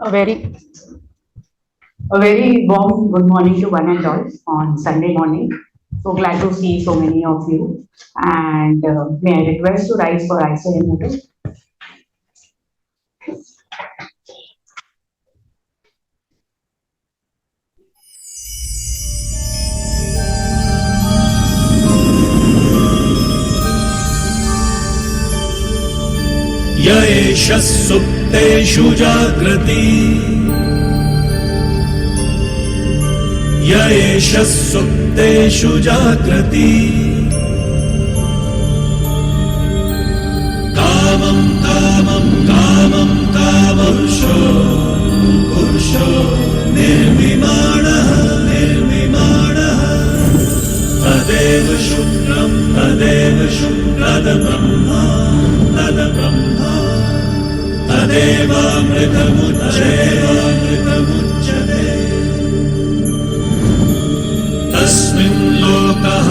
A very, a very warm good morning to one and all on Sunday morning. So glad to see so many of you. And may I request to rise for ICM motto? य एष सुप्तेषु जाग्रति य एष सुप्तेषु जाग्रति कामं कामं कामं कामपुरुषो पुरुषो निर्विमाणः निर्विमाणः तदेव शुक्रं तदेव शुक्रदब्रह्मा तदब्रह्मा तदेवामृतमुच्यते तस्मिन् लोकः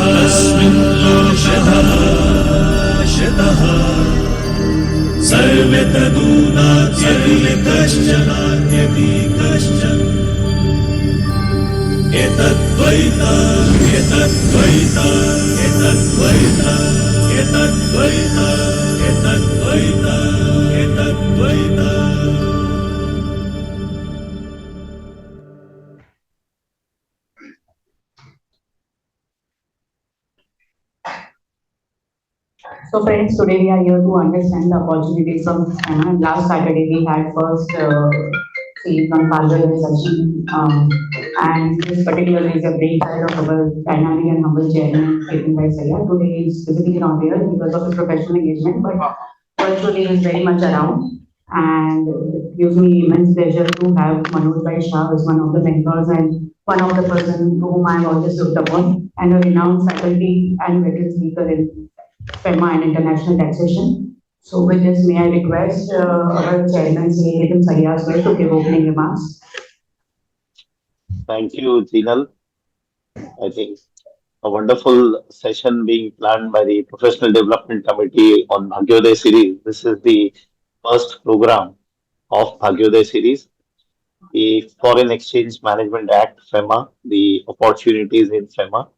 शतः सर्वे तदूनात्यपि कश्चन एतद्वैता एतद्वैता एतद्वैता एतद्वैता एतद्वैता एतद्वैता. So friends, today we are here to understand the opportunities from FEMA. Last Saturday we had first series on Bhagyoday session, and this particularly is a great side of our dynamic and humble chairman taken by Saya. Today he is physically not here because of his professional engagement, but virtually he is very much around. And it gives me immense pleasure to have Manoj Shah as one of the mentors and one of the person to whom I have always looked upon, and a renowned faculty and veteran speaker in FEMA and international taxation. So with this, may I request our chairman, Sri Saria, as well, to give opening remarks. Thank you, Jinal. I think a wonderful session being planned by the Professional Development Committee on Bhagyoday series. This is the first program of Bhagyoday series. The Foreign Exchange Management Act, FEMA, the opportunities in FEMA.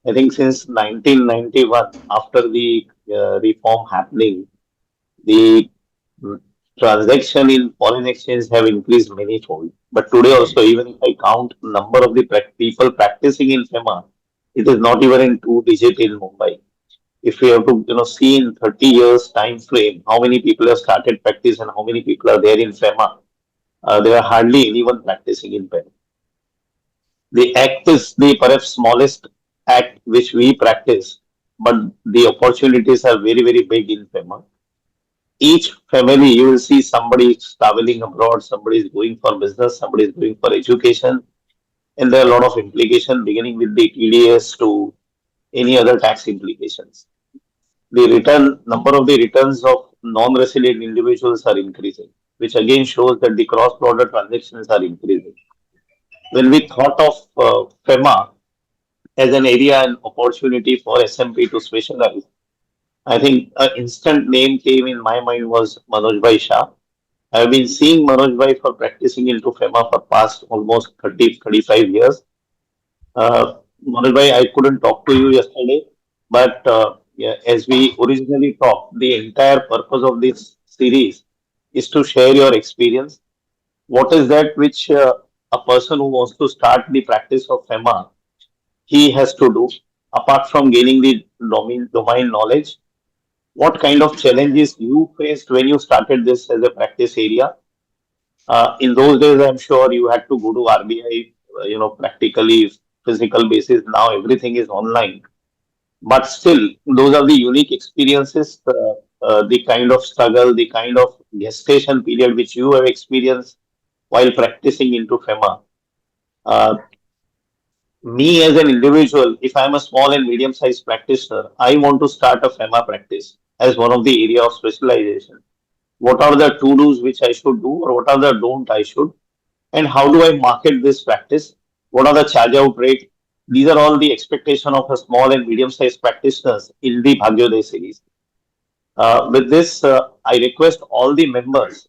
I think since 1991, after the reform happening, the transaction in foreign exchange have increased manifold. But today also, even if I count number of the people practicing in FEMA, it is not even in two digit in Mumbai. If we have to, see in 30 years time frame, how many people have started practice and how many people are there in FEMA, there are hardly anyone practicing in FEMA. The act is the perhaps smallest act which we practice, but the opportunities are very, very big in FEMA. Each family, you will see somebody is traveling abroad, somebody is going for business, somebody is going for education, and there are a lot of implications beginning with the TDS to any other tax implications. The return number of the returns of non-resident individuals are increasing, which again shows that the cross-border transactions are increasing. When we thought of FEMA as an area and opportunity for SMP to specialize, I think an instant name came in my mind was Manoj Shah. I have been seeing Manoj for practicing into FEMA for past almost 35 years. Manoj I couldn't talk to you yesterday, but yeah, as we originally talked, the entire purpose of this series is to share your experience. What is that which a person who wants to start the practice of FEMA he has to do apart from gaining the domain knowledge? What kind of challenges you faced when you started this as a practice area? In those days, I'm sure you had to go to RBI, practically physical basis. Now everything is online, but still, those are the unique experiences. The kind of struggle, the kind of gestation period which you have experienced while practicing into FEMA. Uh, Me as an individual, if I'm a small and medium-sized practitioner, I want to start a FEMA practice as one of the area of specialization. What are the to-dos which I should do, or what are the don't I should, and how do I market this practice? What are the charge out rate? These are all the expectation of a small and medium-sized practitioners in the Bhagyoday series. With this, I request all the members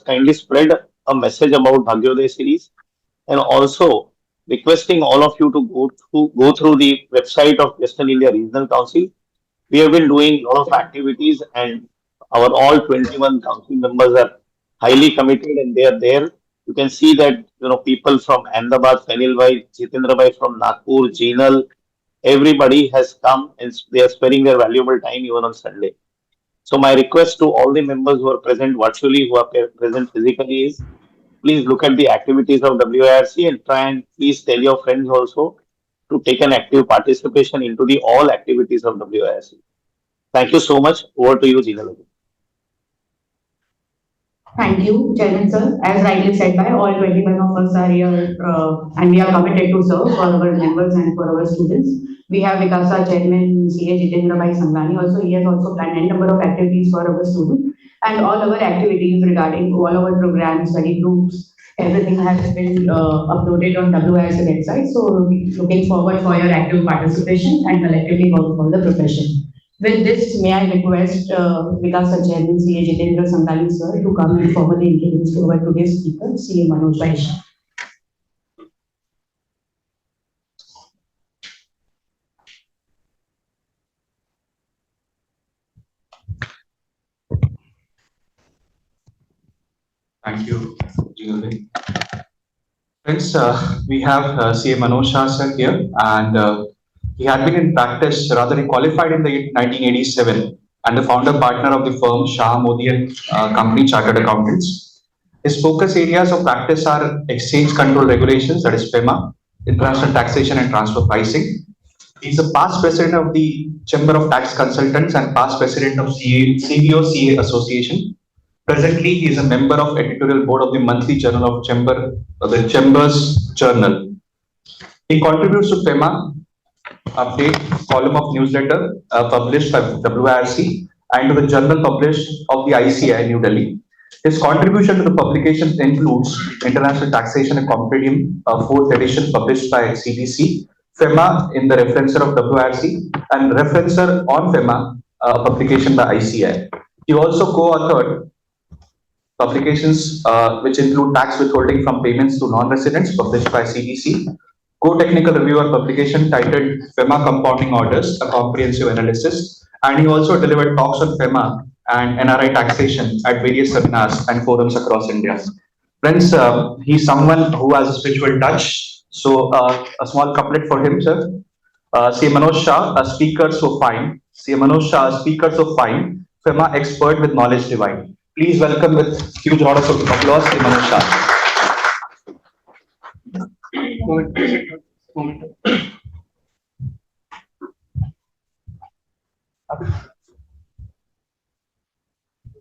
kindly spread a message about Bhagyoday series, and also requesting all of you to go through the website of Western India Regional Council. We have been doing a lot of activities, and our all 21 council members are highly committed, and they are there. You can see that people from Ahmedabad, Fenil Bhai, Jitendra Bhai from Nagpur, Jinal, everybody has come and they are sparing their valuable time even on Sunday. So my request to all the members who are present virtually, who are present physically is please look at the activities of WIRC and try and please tell your friends also to take an active participation into the all activities of WIRC. Thank you so much. Over to you, Jinal. Thank you, Chairman sir. As rightly said by all 21 of us are here and we are committed to serve for our members and for our students. We have Vikasa Chairman CA Jitendra Bhai Sanghani also. He has also planned a number of activities for our students and all our activities regarding all our programs, study groups, everything has been uploaded on WIS website. So we looking forward for your active participation and collectively work for the profession. With this, may I request Vikasa Chairman CA Jitendra Sanghani sir to come and formally introduce to our today's speaker, CA Manoj Shah. Thank you, Jinal. Friends, we have CA Manoj Shah sir here, and he had been in practice, rather he qualified in the 1987 and the founder partner of the firm Shah Modi and Company Chartered Accountants. His focus areas of practice are exchange control regulations, that is FEMA, international taxation and transfer pricing. He's a past president of the Chamber of Tax Consultants and past president of CBO CA Association. Presently, he is a member of editorial board of the monthly journal of the Chambers Journal. He contributes to FEMA update column of newsletter published by WIRC and to the journal published of the ICI New Delhi. His contribution to the publication includes International Taxation and Compendium, fourth edition published by CTC, FEMA in the referencer of WIRC, and referencer on FEMA, publication by ICI. He also co-authored publications which include tax withholding from payments to non-residents published by CTC, co-technical reviewer publication titled FEMA Compounding Orders, a comprehensive analysis, and he also delivered talks on FEMA and NRI taxation at various seminars and forums across India. Friends, he's someone who has a spiritual touch, so a small couplet for him, sir. C. Manoj Shah, a speaker so fine. C. Manoj Shah, a speaker so fine. FEMA expert with knowledge divine. Please welcome with huge round of applause, C. Manoj Shah.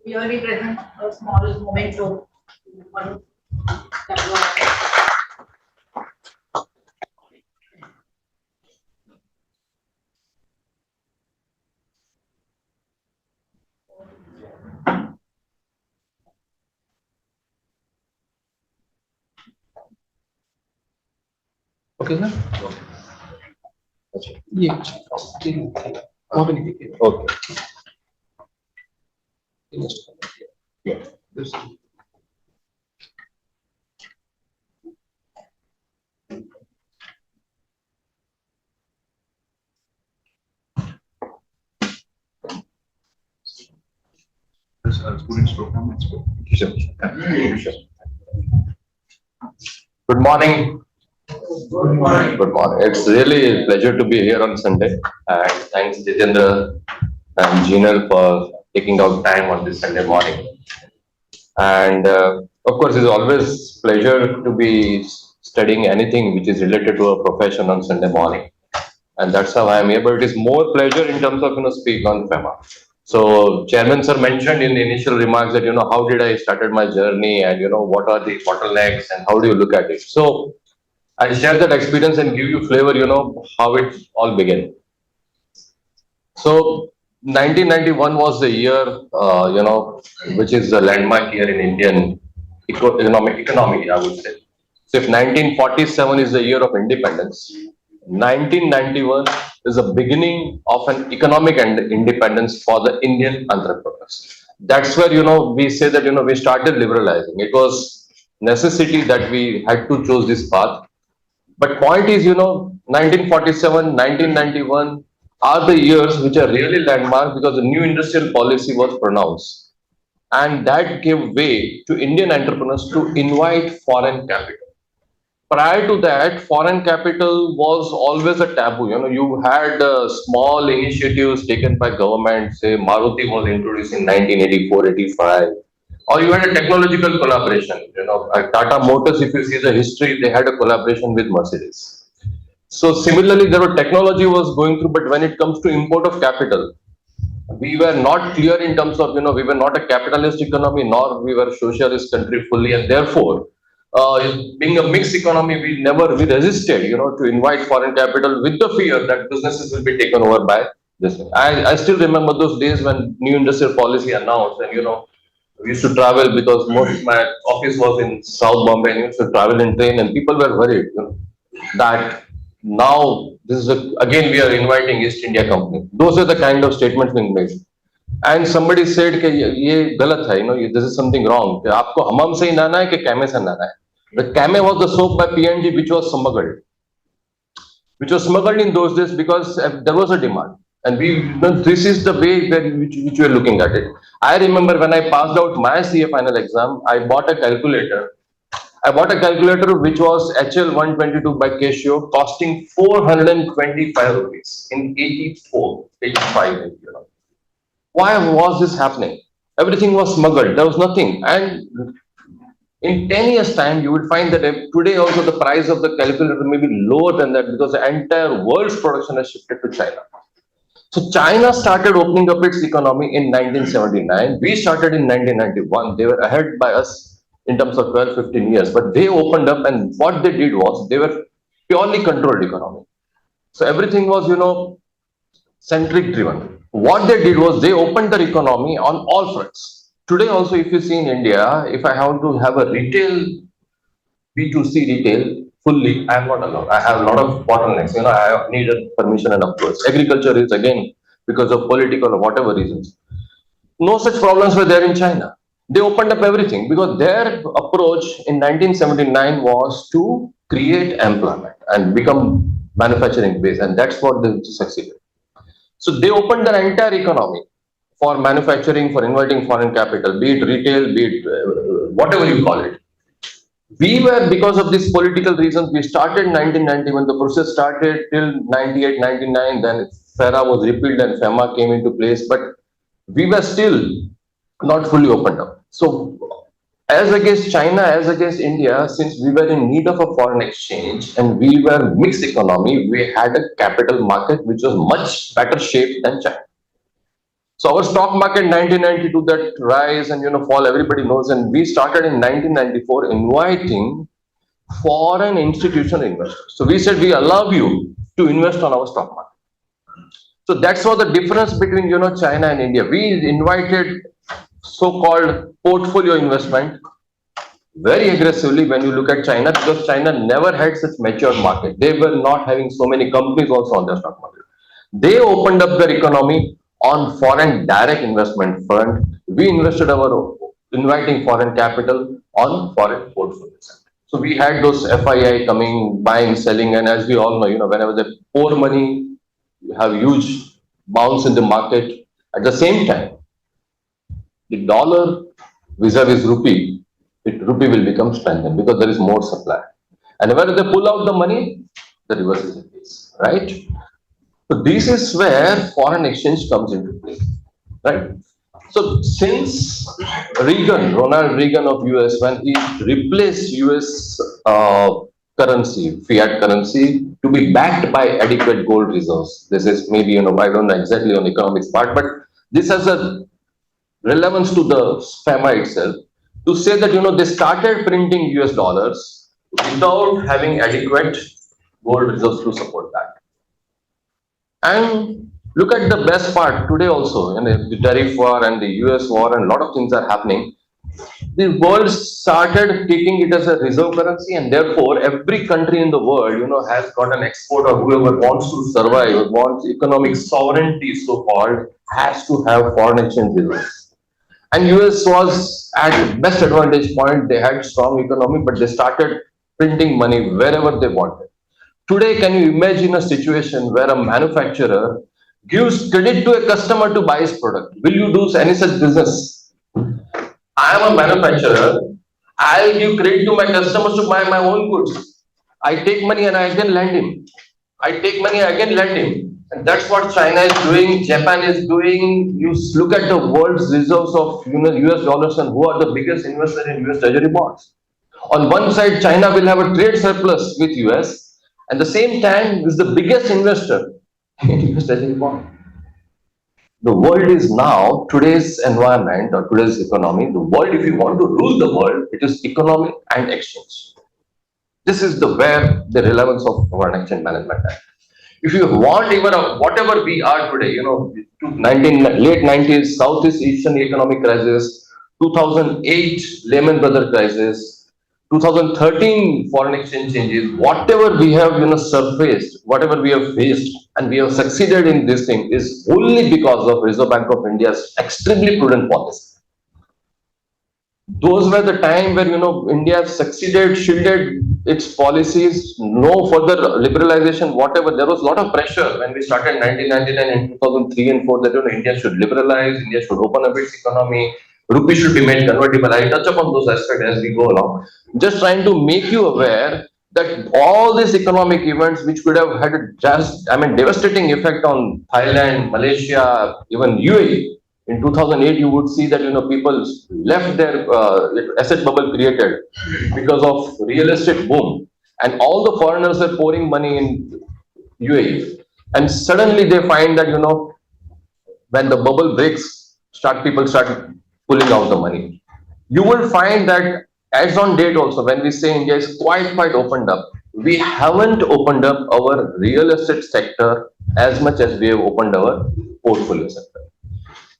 We already present a small moment to Okay, sir. Yeah. Okay. Yeah. This. Students program. Good morning. Good morning. Good morning. It's really a pleasure to be here on Sunday. And thanks Jitendra and Jinal for taking out time on this Sunday morning. And of course, it's always pleasure to be studying anything which is related to a profession on Sunday morning. And that's how I am here. But it is more pleasure in terms of speak on FEMA. So Chairman sir mentioned in the initial remarks that how did I started my journey and what are the bottlenecks and how do you look at it. So I'll share that experience and give you flavor, how it all began. So 1991 was the year, which is a landmark year in Indian economy, I would say. So if 1947 is the year of independence, 1991 is the beginning of an economic independence for the Indian entrepreneurs. That's where, we say that, we started liberalizing. It was necessity that we had to choose this path. But point is, 1947, 1991 are the years which are really landmark because the new industrial policy was pronounced. And that gave way to Indian entrepreneurs to invite foreign capital. Prior to that, foreign capital was always a taboo. You had small initiatives taken by government, say Maruti was introduced in 1984, 85, or you had a technological collaboration. Tata Motors, if you see the history, they had a collaboration with Mercedes. So similarly, there were technology was going through, but when it comes to import of capital, we were not clear in terms of, we were not a capitalist economy, nor we were socialist country fully, and therefore, being a mixed economy, we resisted, to invite foreign capital with the fear that businesses will be taken over by this. I still remember those days when new industrial policy announced, and we used to travel because most of my office was in South Bombay, and we used to travel in train, and people were worried, that now this is again we are inviting East India Company. Those are the kind of statements being made. And somebody said कि ये गलत है, this is something wrong. कि आपको हमाम से ही नहाना है कि कैमे से नहाना है. The कैमे was the soap by PNG which was smuggled in those days because there was a demand. And this is the way which we are looking at it. I remember when I passed out my CA final exam, I bought a calculator. I bought a calculator which was HL 122 by Casio, costing 425 rupees in 84, 85. Why was this happening? Everything was smuggled. There was nothing. And in 10 years' time, you will find that today also the price of the calculator may be lower than that because the entire world's production has shifted to China. So China started opening up its economy in 1979. We started in 1991. They were ahead by us in terms of 12, 15 years. But they opened up, and what they did was they were purely controlled economy. So everything was, centric driven. What they did was they opened their economy on all fronts. Today also, if you see in India, if I have to have a retail, B2C retail, fully, I am not allowed. I have a lot of bottlenecks. I need a permission and approach. Agriculture is again because of political or whatever reasons. No such problems were there in China. They opened up everything because their approach in 1979 was to create employment and become manufacturing base, and that's what they succeeded. So they opened their entire economy for manufacturing, for inviting foreign capital, be it retail, be it whatever you call it. We were, because of these political reasons, we started 1990 when the process started till 98, 99, then FERA was repealed and FEMA came into place, but we were still not fully opened up. So as against China, as against India, since we were in need of a foreign exchange and we were mixed economy, we had a capital market which was much better shaped than China. So our stock market 1992, that rise and fall, everybody knows, and we started in 1994 inviting foreign institutional investors. So we said we allow you to invest on our stock market. So that's what the difference between China and India. We invited so-called portfolio investment very aggressively when you look at China, because China never had such mature market. They were not having so many companies also on their stock market. They opened up their economy on foreign direct investment front. We invested our inviting foreign capital on foreign portfolios. So we had those FII coming, buying, selling, and as we all know, whenever they pour money, you have huge bounce in the market. At the same time, the dollar vis-a-vis rupee, rupee will become strengthened because there is more supply. And whenever they pull out the money, the reverse is the case, right? So this is where foreign exchange comes into play, right? So since Ronald Reagan of US, when he replaced US currency, fiat currency, to be backed by adequate gold reserves. This is maybe, I don't know exactly on economics part, but this has a relevance to the FEMA itself to say that, they started printing US dollars without having adequate gold reserves to support that. And look at the best part today also, the tariff war and the US war and a lot of things are happening. The world started taking it as a reserve currency, and therefore every country in the world, has got an export, or whoever wants to survive, wants economic sovereignty so called, has to have foreign exchange reserves. And US was at best advantage point. They had strong economy, but they started printing money wherever they wanted. Today, can you imagine a situation where a manufacturer gives credit to a customer to buy his product? Will you do any such business? I am a manufacturer. I'll give credit to my customers to buy my own goods. I take money and I again lend him. I take money, I again lend him. And that's what China is doing, Japan is doing. You look at the world's reserves of US dollars and who are the biggest investors in US treasury bonds. On one side, China will have a trade surplus with US, and the same time is the biggest investor in US treasury bond. The world is now today's environment or today's economy. The world, if you want to rule the world, it is economy and exchange. This is the where the relevance of foreign exchange management. If you want even whatever we are today, 19, late 90s Southeast Asian economic crisis, 2008 Lehman Brothers crisis, 2013 foreign exchange changes, whatever we have surfaced, whatever we have faced, and we have succeeded in this thing is only because of Reserve Bank of India's extremely prudent policy. Those were the time where India succeeded, shielded its policies, no further liberalization, whatever. There was a lot of pressure when we started 1999 and 2003 and 4 that India should liberalize, India should open up its economy, rupee should be made convertible. I touch upon those aspects as we go along. Just trying to make you aware that all these economic events which could have had a devastating effect on Thailand, Malaysia, even UAE. In 2008, you would see that people left their asset bubble created because of real estate boom, and all the foreigners are pouring money in UAE, and suddenly they find that when the bubble breaks, people start pulling out the money. You will find that as on date also, when we say India is quite opened up, we haven't opened up our real estate sector as much as we have opened our portfolio sector.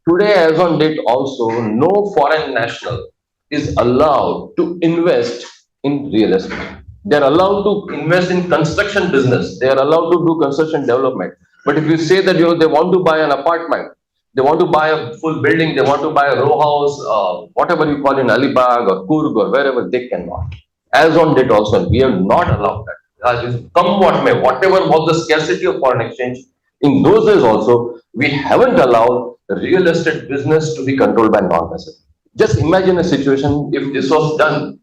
Today, as on date also, no foreign national is allowed to invest in real estate. They are allowed to invest in construction business. They are allowed to do construction development. But if you say that they want to buy an apartment, they want to buy a full building, they want to buy a row house, whatever you call in Alibag or Kurg or wherever, they cannot. As on date also, we have not allowed that. Come what may, whatever was the scarcity of foreign exchange, in those days also, we haven't allowed real estate business to be controlled by non-passive. Just imagine a situation if this was done,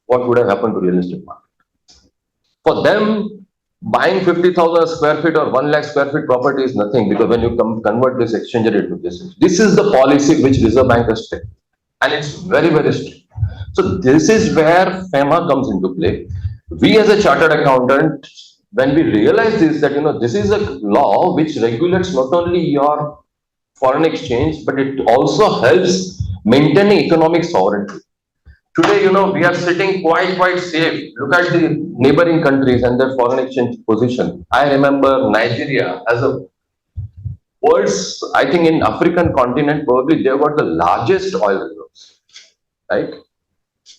what would have happened to real estate market? For them, buying 50,000 square feet or 1 lakh square feet property is nothing, because when you convert this exchange rate to this is the policy which Reserve Bank has taken, and it's very strict. So this is where FEMA comes into play. We as a chartered accountant, when we realize this, that this is a law which regulates not only your foreign exchange, but it also helps maintaining economic sovereignty. Today, we are sitting quite safe. Look at the neighboring countries and their foreign exchange position. I remember Nigeria as a world's, I think in African continent, probably they've got the largest oil reserves, right?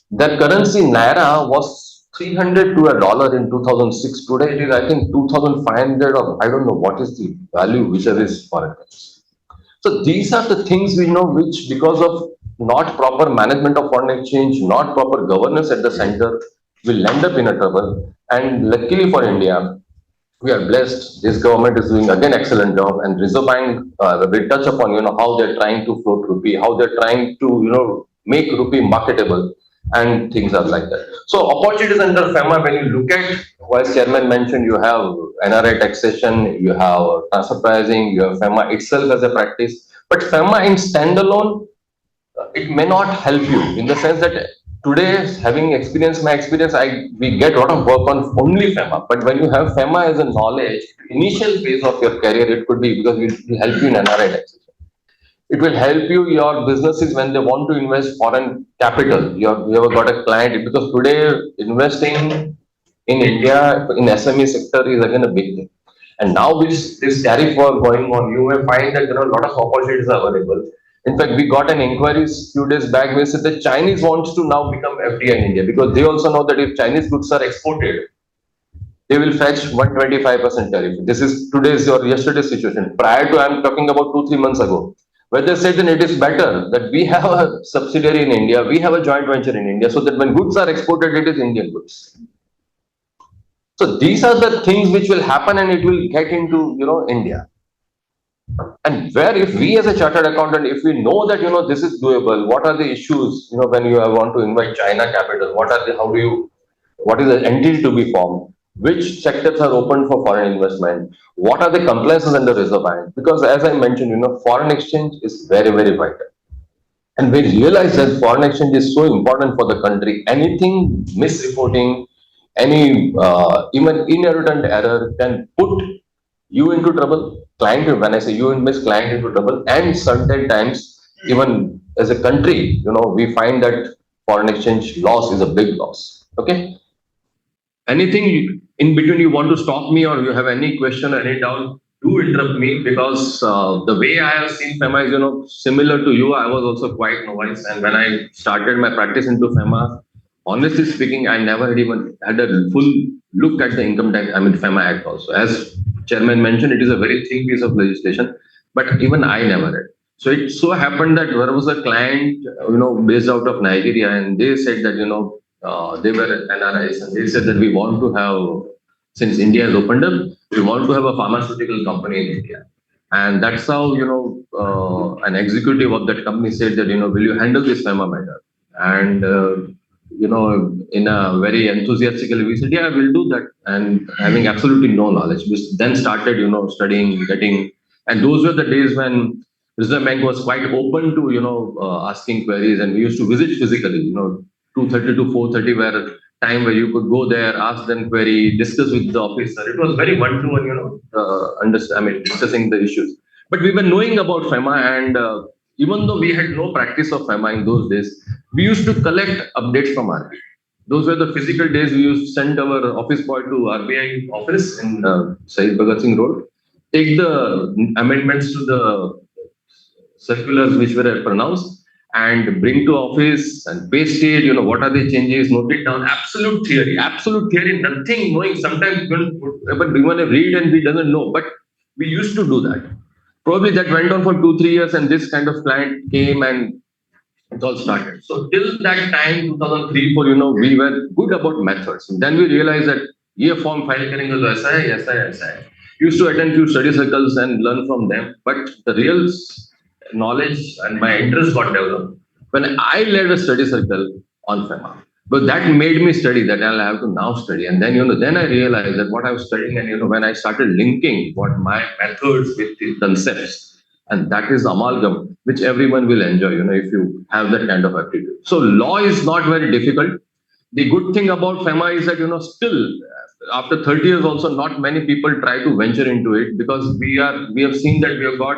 Their currency Naira was 300 to a dollar in 2006. Today it is, I think, 2,500, or I don't know what is the value whichever is foreign currency. So these are the things we know which, because of not proper management of foreign exchange, not proper governance at the center, will end up in a trouble. And luckily for India, we are blessed. This government is doing again excellent job, and Reserve Bank will touch upon how they're trying to float rupee, how they're trying to make rupee marketable, and things are like that. So opportunities under FEMA, when you look at, Vice Chairman mentioned, you have NRI taxation, you have transfer pricing, you have FEMA itself as a practice. But FEMA in standalone, it may not help you, in the sense that today, having experienced my experience, we get a lot of work on only FEMA. But when you have FEMA as a knowledge, initial phase of your career, it could be, because it will help you in NRI taxation. It will help you, your businesses, when they want to invest foreign capital. You have got a client, because today investing in India in SME sector is again a big thing. And now with this tariff war going on, you may find that a lot of opportunities are available. In fact, we got an inquiry a few days back where said the Chinese wants to now become FDI in India, because they also know that if Chinese goods are exported, they will fetch 125% tariff. This is today's or yesterday's situation. Prior to, I'm talking about 2-3 months ago, where they say then it is better that we have a subsidiary in India, we have a joint venture in India, so that when goods are exported, it is Indian goods. So these are the things which will happen and it will get into, India. And where if we as a chartered accountant, if we know that, this is doable, what are the issues, when you want to invite China capital, what is the entity to be formed? Which sectors are open for foreign investment? What are the compliances under Reserve Bank? Because as I mentioned, foreign exchange is very, very vital. And we realize that foreign exchange is so important for the country. Anything misreporting, any even inadvertent error can put you into trouble. Client, when I say you and miss client into trouble, and certain times even as a country, we find that foreign exchange loss is a big loss. Okay. Anything in between you want to stop me or you have any question or any doubt, do interrupt me because the way I have seen FEMA is, similar to you. I was also quite novice, and when I started my practice into FEMA, honestly speaking, I never had even had a full look at the income tax, FEMA Act also. As chairman mentioned, it is a very thin piece of legislation, but even I never read. So it so happened that there was a client, based out of Nigeria, and they said that, they were NRIs, and they said that we want to have, since India has opened up, we want to have a pharmaceutical company in India. And that's how, an executive of that company said that, will you handle this FEMA matter? And, in a very enthusiastically, we said, yeah, we'll do that. And having absolutely no knowledge, we then started, studying, getting, and those were the days when Reserve Bank was quite open to, asking queries, and we used to visit physically, 2:30 to 4:30 were time where you could go there, ask them query, discuss with the officer. It was very one-to-one, discussing the issues. But we were knowing about FEMA, and even though we had no practice of FEMA in those days, we used to collect updates from RBI. Those were the physical days we used to send our office boy to RBI office in Said Bhagat Singh Road, take the amendments to the circulars which were pronounced and bring to office and paste it, what are the changes, note it down, absolute theory, nothing knowing, sometimes but we want to read and we doesn't know, but we used to do that. Probably that went on for 2-3 years, and this kind of client came and it all started. So till that time, 2003, 4, we were good about methods. And then we realized that ये form file करेंगे तो ऐसा है. Used to attend few study circles and learn from them. But the real knowledge and my interest got developed when I led a study circle on FEMA. But that made me study that I'll have to now study. And then, then I realized that what I was studying, and, when I started linking what my methods with the concepts, and that is amalgam, which everyone will enjoy, if you have that kind of aptitude. So law is not very difficult. The good thing about FEMA is that, still after 30 years also, not many people try to venture into it because we have seen that we have got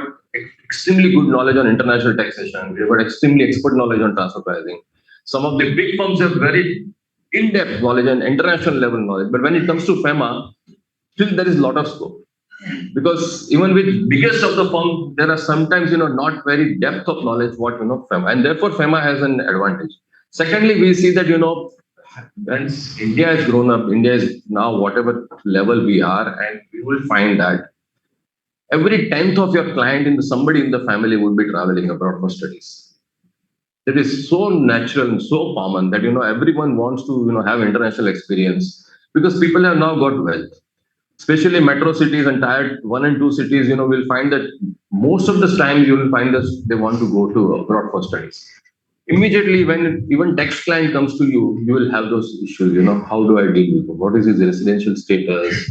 extremely good knowledge on international taxation. We have got extremely expert knowledge on transfer pricing. Some of the big firms have very in-depth knowledge and international level knowledge. But when it comes to FEMA, still there is a lot of scope. Because even with biggest of the firms, there are sometimes, not very depth of knowledge what, FEMA. And therefore, FEMA has an advantage. Secondly, we see that, once India has grown up, India is now whatever level we are, and we will find that every 10th of your client somebody in the family would be traveling abroad for studies. It is so natural and so common that, everyone wants to, have international experience because people have now got wealth. Especially metro cities and tier 1 and 2 cities, will find that most of the time you will find that they want to go to abroad for studies. Immediately, when even tax client comes to you, you will have those issues. How do I deal with it? What is his residential status?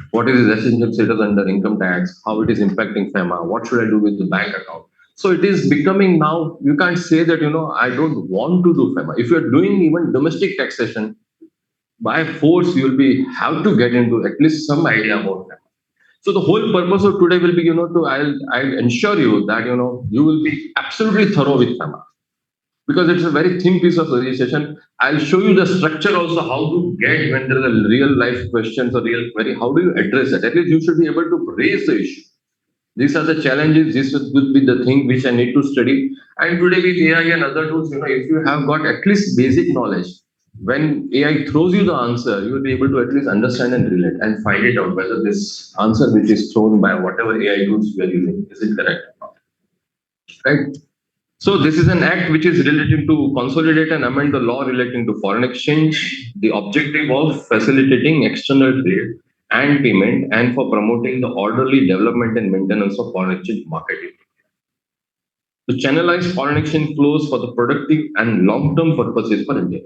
What is his residential status under income tax? How it is impacting FEMA? What should I do with the bank account? So it is becoming now, you can't say that, I don't want to do FEMA. If you're doing even domestic taxation, by force, you will have to get into at least some idea about FEMA. So the whole purpose of today will be, I'll ensure you that, you will be absolutely thorough with FEMA. Because it's a very thin piece of legislation. I'll show you the structure also, how to get when there are real life questions or real query, how do you address that? At least you should be able to raise the issue. These are the challenges, this will be the thing which I need to study. And today with AI and other tools, if you have got at least basic knowledge, when AI throws you the answer, you will be able to at least understand and relate and find it out whether this answer which is thrown by whatever AI tools we are using, is it correct or not. right? So this is an act which is related to consolidate and amend the law relating to foreign exchange. The objective of facilitating external trade and payment and for promoting the orderly development and maintenance of foreign exchange market. To channelize foreign exchange flows for the productive and long-term purposes for India.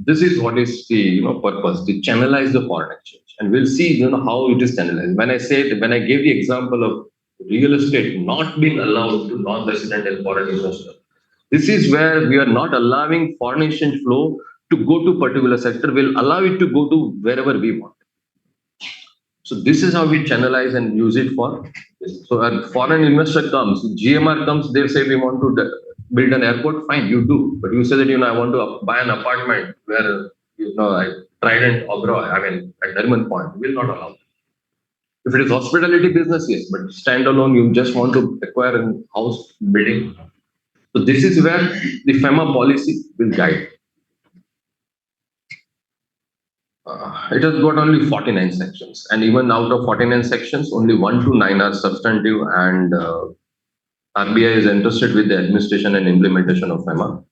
This is what is the purpose to channelize the foreign exchange, and we'll see how it is channelized. When I gave the example of real estate not being allowed to non-resident and foreign investors, this is where we are not allowing foreign exchange flow to go to particular sector. We'll allow it to go to wherever we want. So this is how we channelize and use it for this. So a foreign investor comes, GMR comes, they say we want to build an airport, fine, you do. But you say that, I want to buy an apartment where, I Trident Oberoi, at Derman Point, will not allow. If it is hospitality business, yes, but standalone, you just want to acquire a house building. So this is where the FEMA policy will guide. It has got only 49 sections, and even out of 49 sections, only 1 to 9 are substantive, and RBI is interested with the administration and implementation of FEMA.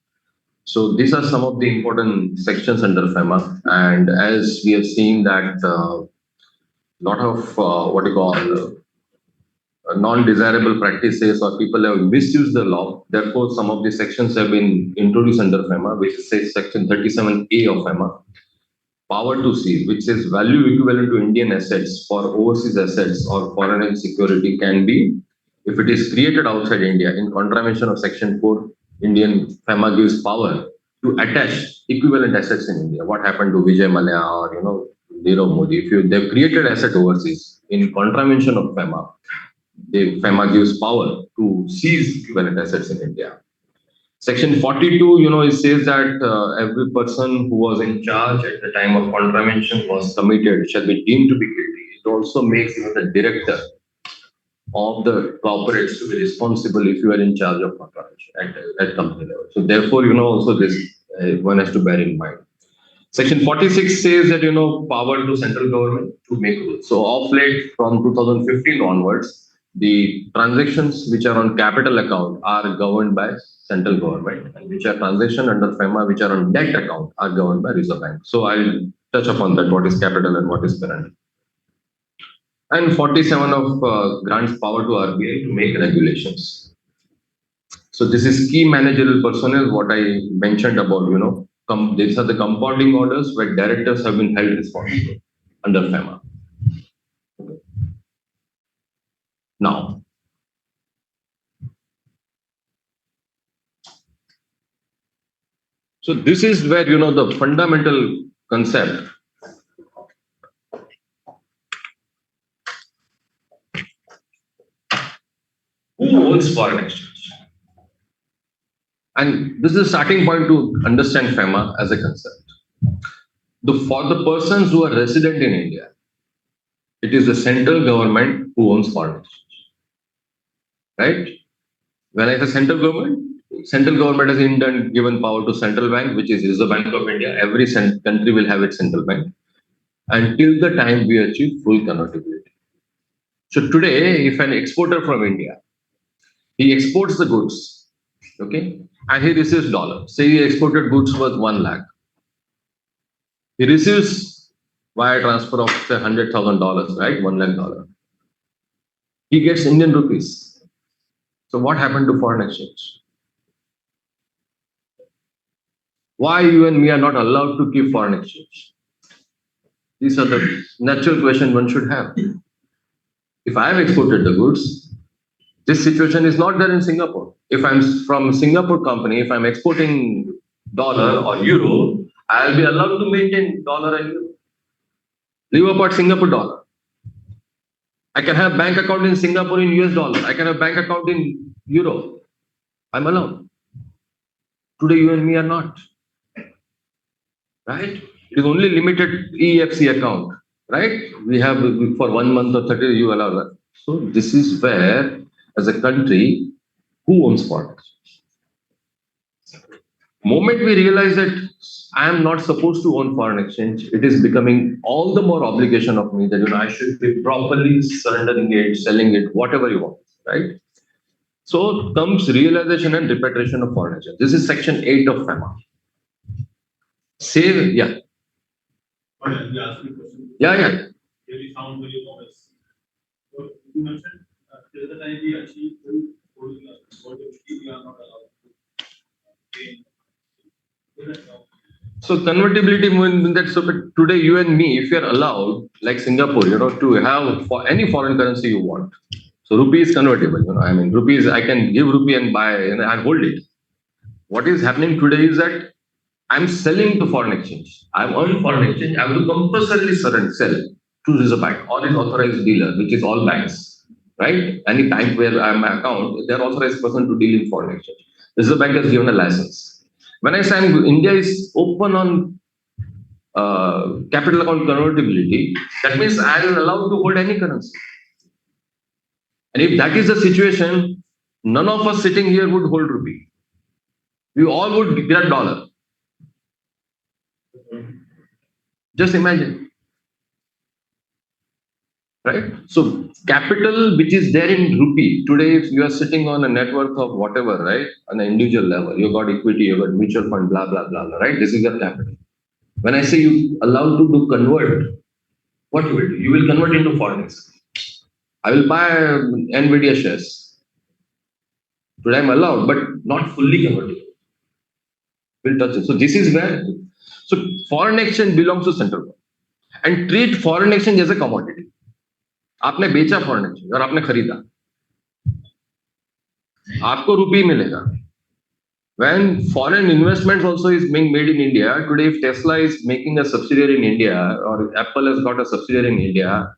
So these are some of the important sections under FEMA, and as we have seen that lot of what you call non-desirable practices or people have misused the law. Therefore, some of the sections have been introduced under FEMA, which says Section 37A of FEMA. Power to seize, which says value equivalent to Indian assets for overseas assets or foreign security can be, if it is created outside India, in contravention of Section 4, Indian FEMA gives power to attach equivalent assets in India. What happened to Vijay Mallya or Nirav Modi? If they've created asset overseas in contravention of FEMA, the FEMA gives power to seize equivalent assets in India. Section 42, it says that every person who was in charge at the time of contravention was committed shall be deemed to be guilty. It also makes the director of the corporates to be responsible if you are in charge of contravention at company level. So therefore, also this one has to bear in mind. Section 46 says that, power to central government to make rules. So of late, from 2015 onwards, the transactions which are on capital account are governed by central government, and which are transactions under FEMA which are on debt account are governed by Reserve Bank. So I'll touch upon that, what is capital and what is current. And 47 of grants power to RBI to make regulations. So this is key managerial personnel, what I mentioned about, these are the compounding orders where directors have been held responsible under FEMA. Now, so this is where, the fundamental concept who owns foreign exchange. And this is a starting point to understand FEMA as a concept. For the persons who are resident in India, it is the central government who owns foreign exchange. Right? When I say central government has in turn given power to central bank, which is Reserve Bank of India. Every country will have its central bank until the time we achieve full convertibility. So today, if an exporter from India, he exports the goods, okay, and he receives dollars. Say he exported goods worth 1 lakh. He receives wire transfer of say $100,000, right? $1 lakh. He gets Indian rupees. So what happened to foreign exchange? Why you and me are not allowed to keep foreign exchange? These are the natural questions one should have. If I have exported the goods, this situation is not there in Singapore. If I'm from a Singapore company, if I'm exporting dollar or euro, I'll be allowed to maintain dollar and euro. Leave apart Singapore dollar. I can have bank account in Singapore in US dollar. I can have bank account in euro. I'm allowed. Today you and me are not. Right? It is only limited EFC account. Right? We have for 1 month or 30 you allow that. So this is where, as a country, who owns foreign exchange? Moment we realize that I am not supposed to own foreign exchange, it is becoming all the more obligation of me that I should be properly surrendering it, selling it, whatever you want, right? So comes realization and repatriation of foreign exchange. This is section 8 of FEMA. Save, yeah. But you asked me a question. Yeah. Really sound very honest. So you mentioned till the time we achieve full we are not allowed to gain. So convertibility means that so today you and me, if you are allowed, like Singapore, to have for any foreign currency you want. So rupee is convertible, I mean rupees, I can give rupee and buy and hold it. What is happening today is that I'm selling to foreign exchange. I'm on foreign exchange. I have to compulsorily sell to Reserve Bank or its authorized dealer, which is all banks, right? Any bank where I have my account, they're authorized person to deal in foreign exchange. Reserve Bank has given a license. When I say India is open on capital account convertibility, that means I am allowed to hold any currency. And if that is the situation, none of us sitting here would hold rupee. We all would get dollar. Just imagine. Right? So capital which is there in rupee, today if you are sitting on a net worth of whatever, right? On an individual level, you got equity, you got mutual fund, blah, blah, blah, blah, right? This is your capital. When I say you allowed to do convert, what you will do? You will convert into foreign exchange. I will buy NVIDIA shares. Today I'm allowed, but not fully convertible. Will touch it. So this is where, so foreign exchange belongs to central bank and treat foreign exchange as a commodity. आपने बेचा foreign exchange और आपने खरीदा, आपको रुपये मिलेगा. When foreign investments also is being made in India, today if Tesla is making a subsidiary in India or Apple has got a subsidiary in India,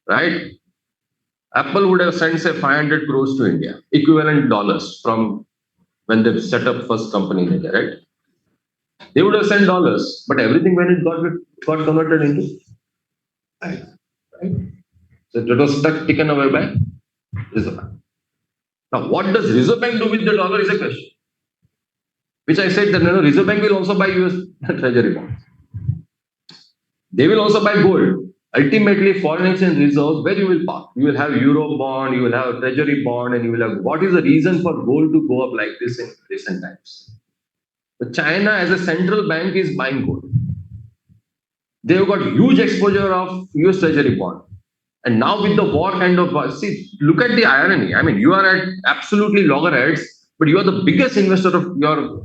right? Apple would have sent say 500 crores to India, equivalent dollars from when they set up first company in India, right? They would have sent dollars, but everything when it got converted into, right? So it was stuck taken away by Reserve Bank. Now, what does Reserve Bank do with the dollar is a question. Which I said that Reserve Bank will also buy US treasury bonds. They will also buy gold. Ultimately, foreign exchange reserves, where you will park. You will have euro bond, you will have treasury bond, and you will have, what is the reason for gold to go up like this in recent times? But China as a central bank is buying gold. They've got huge exposure of US treasury bond. And now with the war kind of, see, look at the irony. I mean, you are at absolutely loggerheads, but you are the biggest investor of your,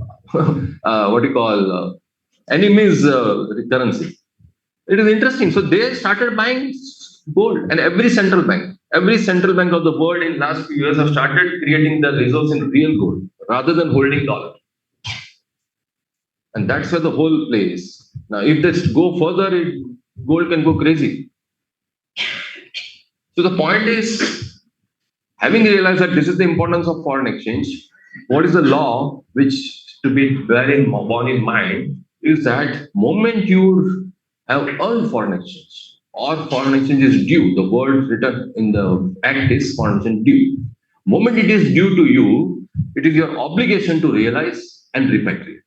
enemy's currency. It is interesting. So they started buying gold, and every central bank of the world in last few years have started creating the reserves in real gold rather than holding dollar. And that's where the whole play is. Now, if they go further, gold can go crazy. So the point is, having realized that this is the importance of foreign exchange, what is the law which to be borne in mind is that moment you have earned foreign exchange or foreign exchange is due, the word written in the act is foreign exchange due. Moment it is due to you, it is your obligation to realize and repatriate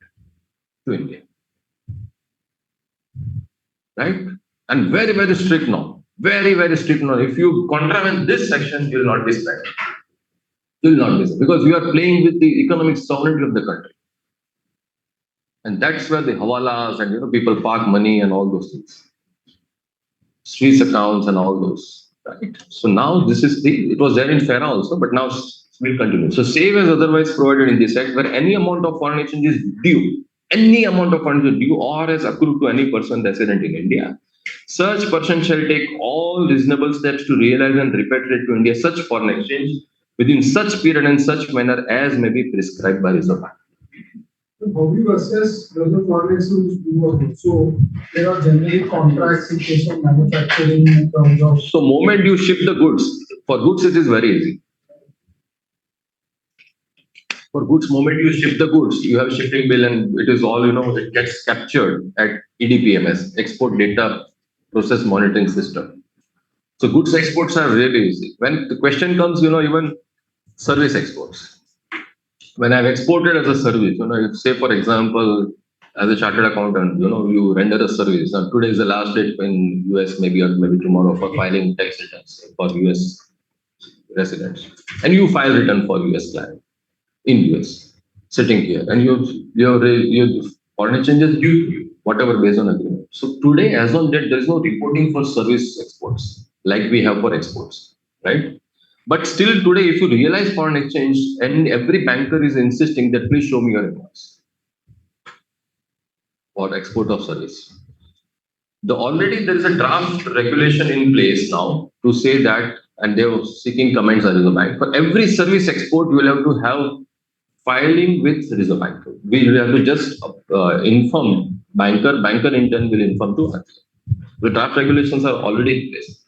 to India. Right? And very, very strict now. Very, very strict now. If you contravene this section, you will not be spared. You will not be spared because you are playing with the economic sovereignty of the country. And that's where the hawalas and people park money and all those things. Streets accounts and all those. Right? So now this is it was there in FERA also, but now we'll continue. So save as otherwise provided in this act where any amount of foreign exchange is due, any amount of foreign exchange is due or has accrued to any person resident in India. Such person shall take all reasonable steps to realize and repatriate to India such foreign exchange within such period and such manner as may be prescribed by Reserve Bank. How do you assess whether foreign exchange is due or not? So there are generally contracts in case of manufacturing in terms of. So moment you ship the goods, for goods it is very easy. For goods, moment you ship the goods, you have shipping bill and it is all, it gets captured at EDPMS, Export Data Process Monitoring System. So goods exports are really easy. When the question comes, even service exports. When I've exported as a service, say for example, as a chartered accountant, you render a service. Now today is the last date in US, maybe tomorrow for filing tax returns for US residents, and you file return for US client in US, sitting here, and your foreign exchange is due to you, whatever based on agreement. So today, as on date, there is no reporting for service exports like we have for exports, right? But still today, if you realize foreign exchange, and every banker is insisting that please show me your invoice for export of service. Already there is a draft regulation in place now to say that, and they were seeking comments on Reserve Bank. For every service export, you will have to have filing with Reserve Bank. We will have to just inform banker in turn will inform to us. The draft regulations are already in place.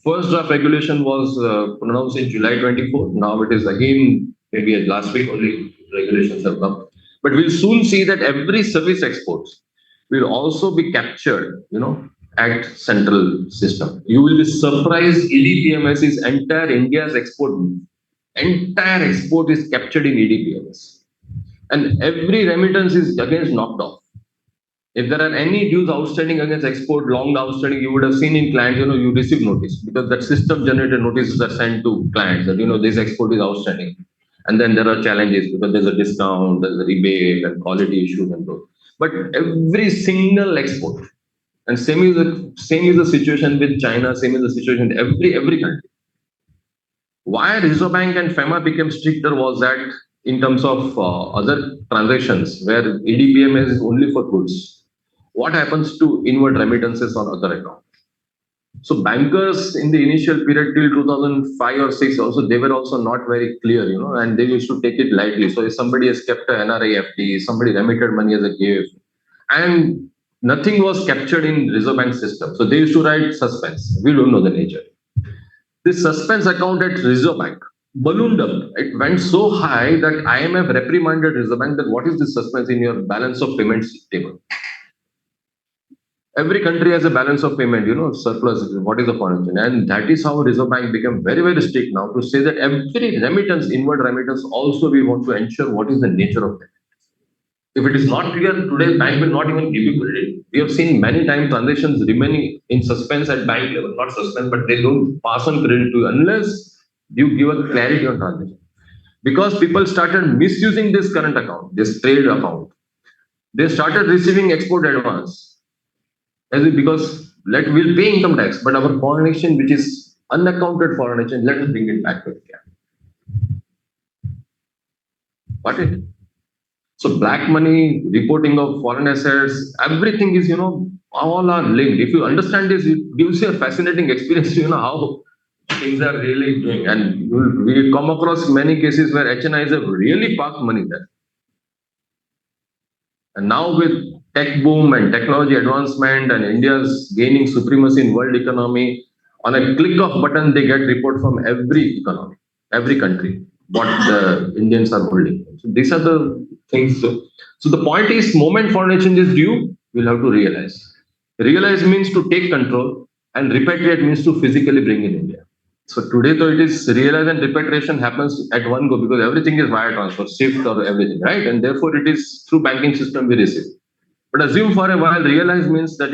First draft regulation was pronounced in July 24. Now it is again, maybe last week only regulations have come. But we'll soon see that every service exports will also be captured, at central system. You will be surprised, EDPMS is entire India's export. Entire export is captured in EDPMS. And every remittance is against knocked off. If there are any dues outstanding against export, long outstanding, you would have seen in clients, you receive notice because that system generated notices are sent to clients that, this export is outstanding. And then there are challenges because there's a discount, there's a rebate and quality issues and those. But every single export, and same is the situation with China, same is the situation in every country. Why Reserve Bank and FEMA became stricter was that in terms of other transactions where EDPMS is only for goods, what happens to inward remittances on other accounts? So bankers in the initial period till 2005 or 6 also, they were also not very clear, and they used to take it lightly. So if somebody has kept an NRI FD, somebody remitted money as a gift, and nothing was captured in Reserve Bank system. So they used to write suspense. We don't know the nature. This suspense account at Reserve Bank ballooned up. It went so high that IMF reprimanded Reserve Bank that what is this suspense in your balance of payments table? Every country has a balance of payment, surplus, what is the foreign exchange? And that is how Reserve Bank became very, very strict now to say that every remittance, inward remittance, also we want to ensure what is the nature of it. If it is not clear, today bank will not even give you credit. We have seen many times transactions remaining in suspense at bank level, not suspense, but they don't pass on credit to you unless you give a clarity on transaction. Because people started misusing this current account, this trade account. They started receiving export advance. Because we'll pay income tax, but our foreign exchange, which is unaccounted foreign exchange, let us bring it back to India. Got it? So black money, reporting of foreign assets, everything is, all are linked. If you understand this, it gives you a fascinating experience, how things are really doing. And we come across many cases where HNIs have really parked money there. And now with tech boom and technology advancement and India's gaining supremacy in world economy, on a click of button, they get report from every economy, every country, what the Indians are holding. So these are the things. So the point is, moment foreign exchange is due, we'll have to realize. Realize means to take control, and repatriate means to physically bring in India. So today, though, it is realize and repatriation happens at one go because everything is wire transfer, SWIFT or everything, right? And therefore, it is through banking system we receive. But assume for a while, realize means that,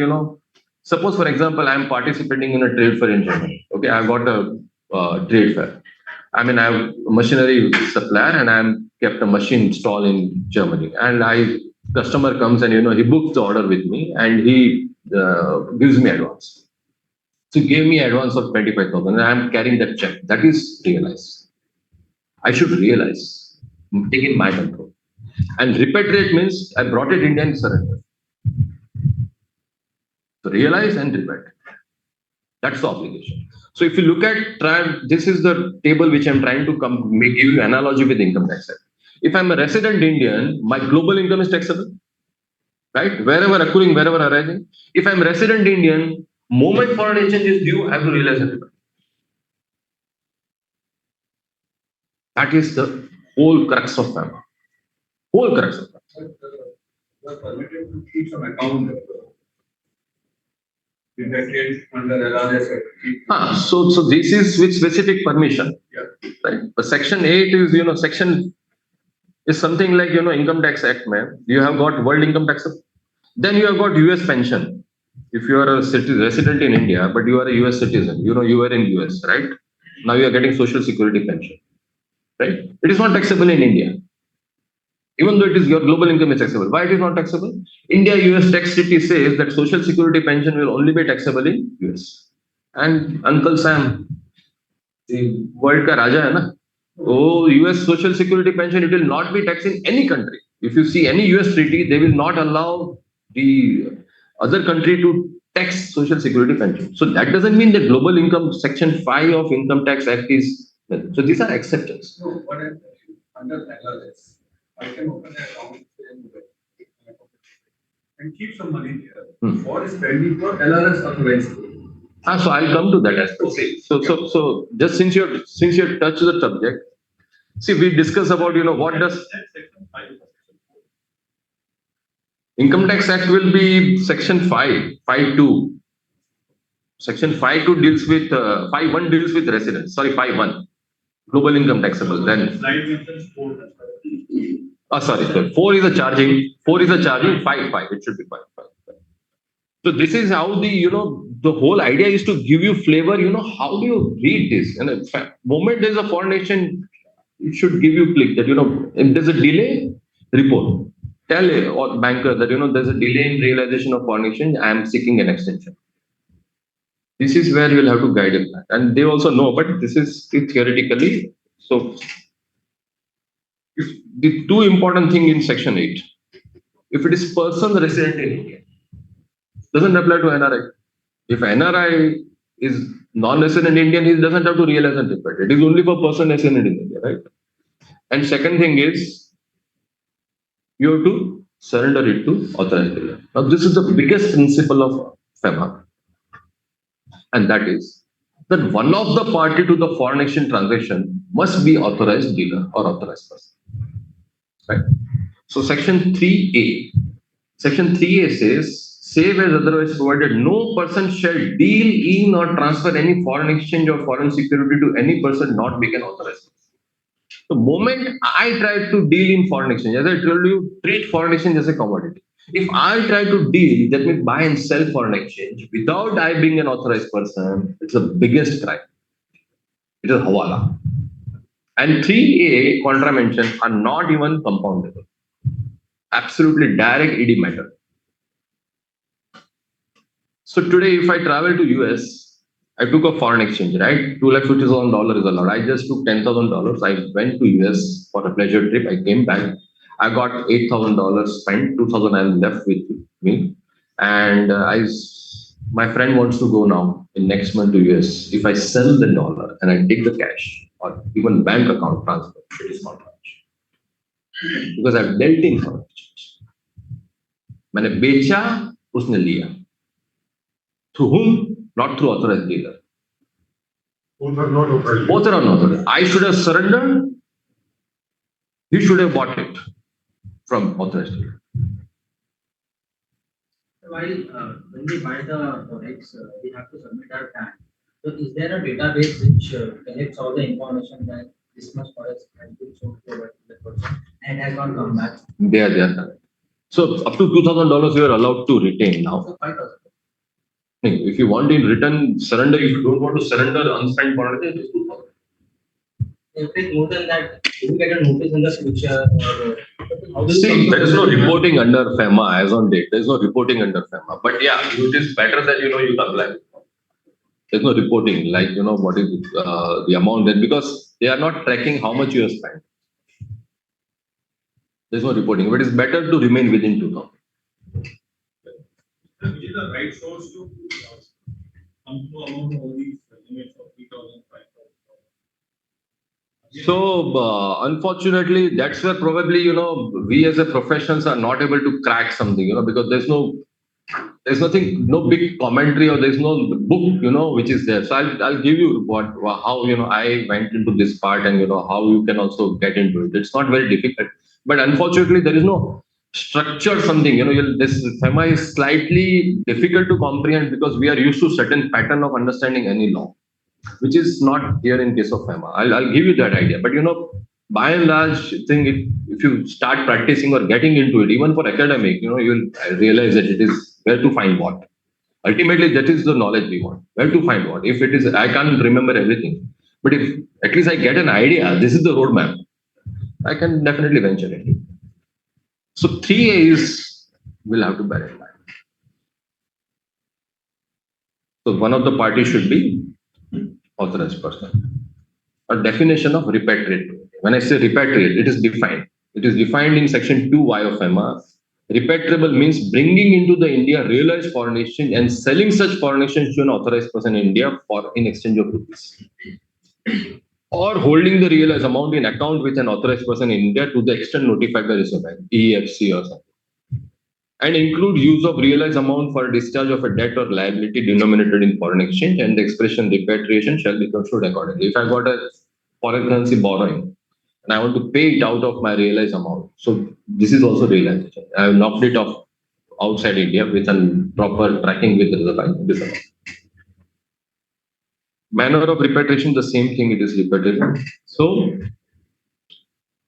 suppose, for example, I am participating in a trade fair in Germany. Okay, I've got a trade fair. I mean, I have a machinery supplier and I'm kept a machine stall in Germany. And customer comes and, he books the order with me and he gives me advance. So give me advance of 25,000 and I'm carrying that check. That is realize. I should realize, take in my control. And repatriate means I brought it India and surrender. So realize and repatriate. That's the obligation. So if you look at, this is the table which I'm trying to give you an analogy with income tax. If I'm a resident Indian, my global income is taxable, right? Wherever accruing, wherever arising. If I'm resident Indian, moment foreign exchange is due, I have to realize and repatriate. That is the whole crux of FEMA. Whole crux of FEMA. You are permitted to keep some account under LRS. So this is with specific permission. Yeah. Right? But Section 8 is, section is something like, Income Tax Act, man. You have got world income tax. Then you have got US pension. If you are a resident in India, but you are a US citizen, you are in US, right? Now you are getting social security pension, right? It is not taxable in India. Even though it is your global income is taxable. Why it is not taxable? India US tax treaty says that social security pension will only be taxable in US. And Uncle Sam, the world ka raja hai na? Oh, US social security pension, it will not be taxed in any country. If you see any US treaty, they will not allow the other country to tax social security pension. So that doesn't mean that global income section 5 of income tax act is, so these are exceptions. No, but under LRS, I can open an account and keep some money there for spending for LRS authorized. So I'll come to that as well. Okay. So just since you touched the subject, see, we discuss about what does Income Tax Act will be section 5.2. Section 5.2 deals with 5.1 deals with residents. Sorry, 5.1 global income taxable. Then sorry, 4 is a charging. 4 is a charging. 5. It should be 5. So this is how the whole idea is to give you flavor. How do you read this? And in fact, moment there's a foreign exchange, it should give you click that if there's a delay, report. Tell a banker that there's a delay in realization of foreign exchange. I am seeking an extension. This is where you'll have to guide them, and they also know. But this is theoretically. So, if the two important thing in section 8, if it is person resident in India, doesn't apply to NRI. If NRI is non-resident Indian, he doesn't have to realize and report. It is only for person resident in India, right? And second thing is, you have to surrender it to authorized dealer. Now, this is the biggest principle of FEMA, and that is that one of the party to the foreign exchange transaction must be authorized dealer or authorized person. Right? So, Section 3A. Section 3A says, save as otherwise provided, no person shall deal in or transfer any foreign exchange or foreign security to any person not being an authorized person. The moment I try to deal in foreign exchange, as I told you, treat foreign exchange as a commodity. If I try to deal, that means buy and sell foreign exchange without I being an authorized person, it's the biggest crime. It is hawala. And 3A contravention are not even compoundable. Absolutely direct ED matter. So today, if I travel to US, I took a foreign exchange, right? $250,000 is allowed. I just took $10,000. I went to US for a pleasure trip. I came back. I got $8,000 spent. 2,000 I'm left with me, and my friend wants to go now in next month to US. If I sell the dollar and I take the cash or even bank account transfer, it is not much because I've dealt in foreign exchange. मैंने बेचा, उसने लिया. Through whom? Not through authorized dealer. Both are not authorized. Both are not authorized. I should have surrendered. He should have bought it from authorized dealer. While when we buy the forex, we have to submit our TAN. So is there a database which collects all the information that this much forex has been sold to a particular person and has not come back? They are. So up to $2,000 you are allowed to retain now. So 5,000. If you want in return surrender, if you don't want to surrender unspent quantity, it is 2,000. If it's more than that, do you get a notice in the future? Or see, there is no reporting under FEMA as on date. There is no reporting under FEMA. But yeah, it is better that you apply. There's no reporting like what is the amount that, because they are not tracking how much you have spent. There's no reporting, but it's better to remain within 2,000. Which is the right source to come to amount all these limits of 3,000, 5,000? So unfortunately, that's where probably we as a professions are not able to crack something because there's nothing, no big commentary or there's no book which is there. So I'll give you how I went into this part and how you can also get into it. It's not very difficult, but unfortunately there is no structure something. This FEMA is slightly difficult to comprehend because we are used to certain pattern of understanding any law, which is not here in case of FEMA. I'll give you that idea. But by and large, if you start practicing or getting into it, even for academic, you'll realize that it is where to find what. Ultimately, that is the knowledge we want. Where to find what. If it is, I can't remember everything. But if at least I get an idea, this is the roadmap, I can definitely venture into it. So 3A is, we'll have to bear in mind. So one of the parties should be authorized person. A definition of repatriate. When I say repatriate, it is defined. It is defined in section 2Y of FEMA. Repatriable means bringing into the India realized foreign exchange and selling such foreign exchange to an authorized person in India for in exchange of rupees. Or holding the realized amount in account with an authorized person in India to the extent notified by Reserve Bank, EFC or something. And include use of realized amount for discharge of a debt or liability denominated in foreign exchange, and the expression repatriation shall be construed accordingly. If I got a foreign currency borrowing and I want to pay it out of my realized amount, so this is also realization. I have knocked it off outside India with a proper tracking with the Reserve Bank. This amount. Manner of repatriation, the same thing, it is repatriation. So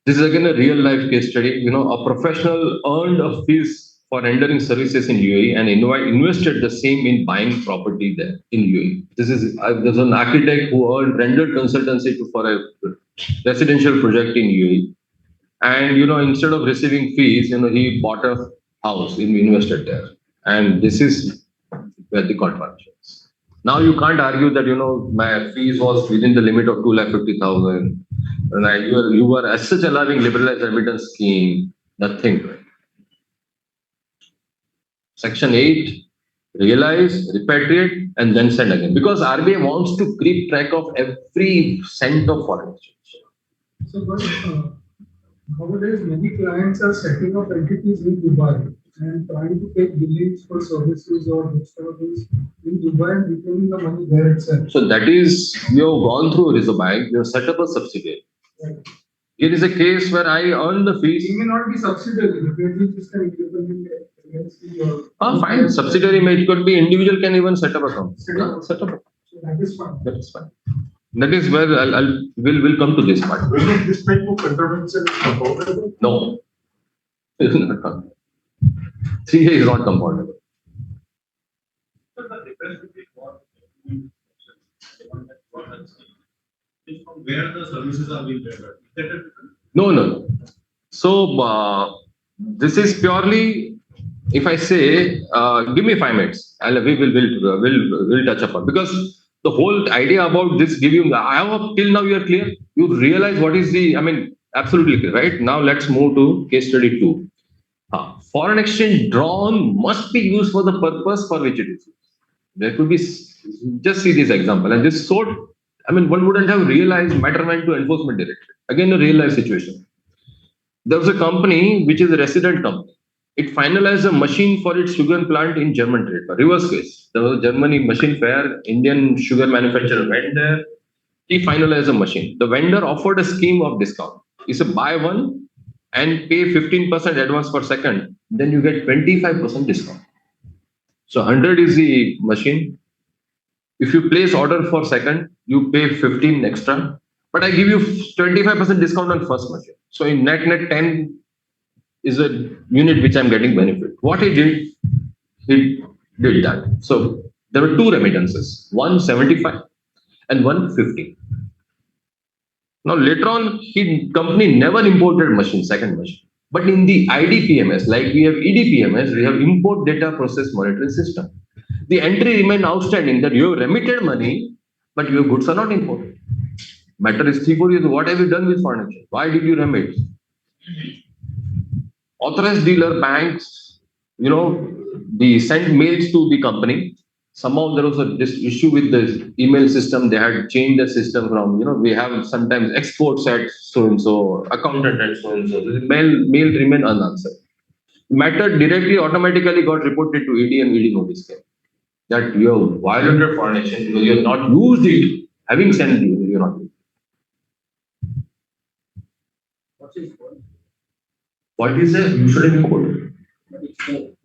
this is again a real life case study. A professional earned a fees for rendering services in UAE and invested the same in buying property there in UAE. There's an architect who rendered consultancy for a residential project in UAE, and instead of receiving fees, he bought a house and invested there, and this is where the contract is. Now you can't argue that my fees was within the limit of 2,50,000. And you were as such allowing liberalized remittance scheme, nothing. Right? Section 8, realize, repatriate, and then send again. Because RBI wants to keep track of every cent of foreign exchange. So, but nowadays many clients are setting up entities in Dubai and trying to take billings for services or things in Dubai and retaining the money there itself. So that is, you have gone through Reserve Bank, you have set up a subsidiary. Right. Here is a case where I earn the fees. It may not be subsidiary, it may be just an independent entity. Fine. Subsidiary it could be individual can even set up a company. Set up. So that is fine. That is fine. That is where we'll come to this part. Will this type of intervention is compoundable? No, it is not compoundable. 3A is not compoundable. So the difference between what is from where the services are being rendered. Is that a difference? No. So this is purely, if I say, give me 5 minutes, we'll touch upon, because the whole idea about this I hope till now you are clear. You realize what is absolutely clear, right? Now let's move to case study 2. Foreign exchange drawn must be used for the purpose for which it is used. There could be, just see this example, and this sort, one wouldn't have realized matter went to enforcement directorate. Again, a real life situation. There was a company which is a resident company. It finalized a machine for its sugar plant in German trade. Reverse case. There was a Germany machine fair, Indian sugar manufacturer went there. He finalized a machine. The vendor offered a scheme of discount. He said, buy one and pay 15% advance per second. Then you get 25% discount. So 100 is the machine. If you place order for second, you pay 15 extra. But I give you 25% discount on first machine. So in net 10 is a unit which I'm getting benefit. What he did that. So there were 2 remittances, 175 and 150. Now later on, company never imported second machine. But in the IDPMS, like we have EDPMS, we have import data process monitoring system. The entry remained outstanding that you have remitted money, but your goods are not imported. Matter is 3-4 years. What have you done with foreign exchange? Why did you remit? Authorized dealer banks, they sent mails to the company. Somehow there was this issue with the email system. They had changed the system from, we have sometimes exports at so-and-so, accountant at so-and-so. The mail remained unanswered. Matter directly automatically got reported to ED, and ED notice came that you have violated foreign exchange because you have not used it. Having sent you are not used it. What is it? You should import it.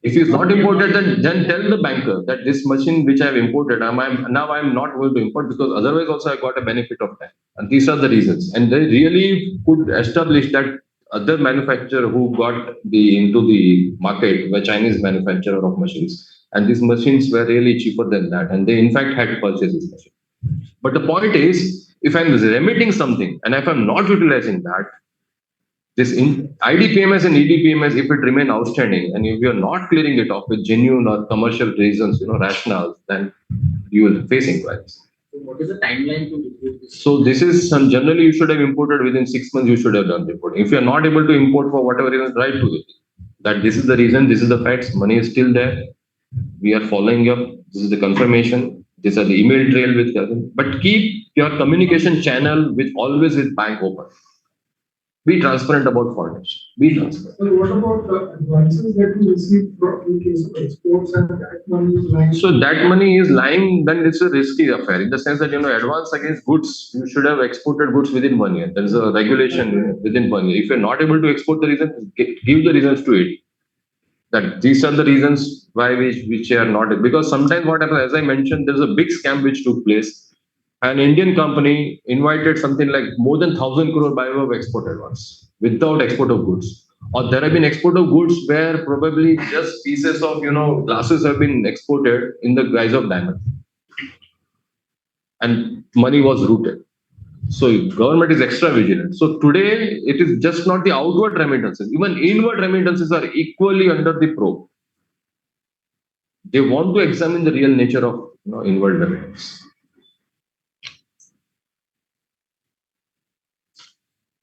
If it's not imported, then tell the banker that this machine which I have imported, I'm not going to import, because otherwise also I got a benefit of time. And these are the reasons. And they really could establish that other manufacturer who got into the market were Chinese manufacturer of machines. And these machines were really cheaper than that. And they in fact had to purchase this machine. But the point is, if I'm remitting something and if I'm not utilizing that, this in IDPMS and EDPMS, if it remain outstanding and if you're not clearing it off with genuine or commercial reasons, rationales, then you will face inquiries. So what is the timeline to review this? So this is some generally you should have imported within 6 months. You should have done reporting. If you are not able to import for whatever reason, write to it that this is the reason, this is the facts. Money is still there. We are following up. This is the confirmation. These are the email trail with them. But keep your communication channel with always with bank open. Be transparent about foreigners. Be transparent. So what about the advances that we receive from in case of exports and that money is lying? So that money is lying, then it's a risky affair in the sense that advance against goods, you should have exported goods within 1 year. There is a regulation within 1 year. If you're not able to export the reason, give the reasons to it. That these are the reasons why which are not, because sometimes what happens, as I mentioned, there's a big scam which took place. An Indian company invited something like more than 1,000 crore by way of export advance without export of goods. Or there have been export of goods where probably just pieces of glasses have been exported in the guise of diamond, and money was routed. So government is extra vigilant. So today it is just not the outward remittances, even inward remittances are equally under the probe. They want to examine the real nature of inward remittance.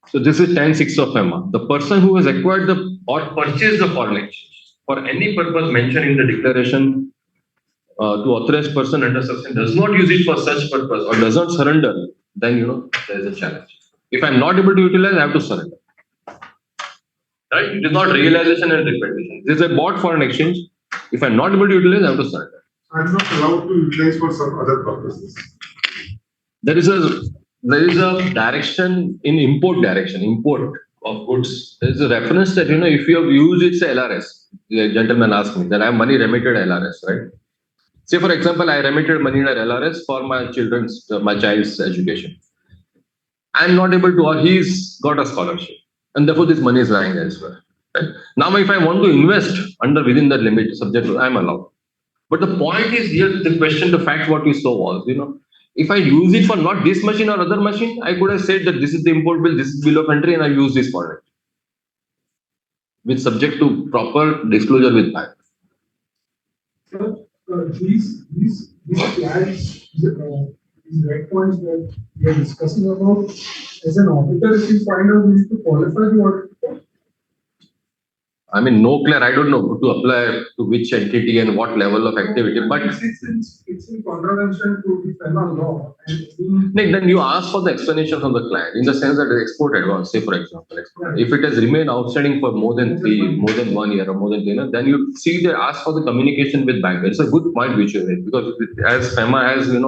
So this is 10.6 of FEMA. The person who has acquired or purchased the foreign exchange for any purpose mentioned in the declaration to authorized person under section does not use it for such purpose or does not surrender, then there is a challenge. If I'm not able to utilize, I have to surrender. Right? It is not realization and repetition. This is a bought foreign exchange. If I'm not able to utilize, I have to surrender. I'm not allowed to utilize for some other purposes. There is a direction in import of goods. There is a reference that if you have used it, say LRS. The gentleman asked me that I have money remitted LRS, right? Say for example, I remitted money in LRS for my child's education. I'm not able to, or he's got a scholarship, and therefore this money is lying elsewhere. Right? Now, if I want to invest within that limit subject, I'm allowed. But the point is here, the question, the fact what we saw was, if I use it for not this machine or other machine, I could have said that this is the import bill, this is bill of entry, and I use this for it, with subject to proper disclosure with bank. These plans, these red points that we are discussing about, as an auditor, if you find out, we need to qualify the auditor. I mean, no clear. I don't know to apply to which entity and what level of activity. But it's in contravention to the FEMA law. Then you ask for the explanation from the client in the sense that the export advance, say for example, if it has remained outstanding for more than 1 year or more than 3 years, then you see they ask for the communication with bank. It's a good point which you made, because as FEMA has, it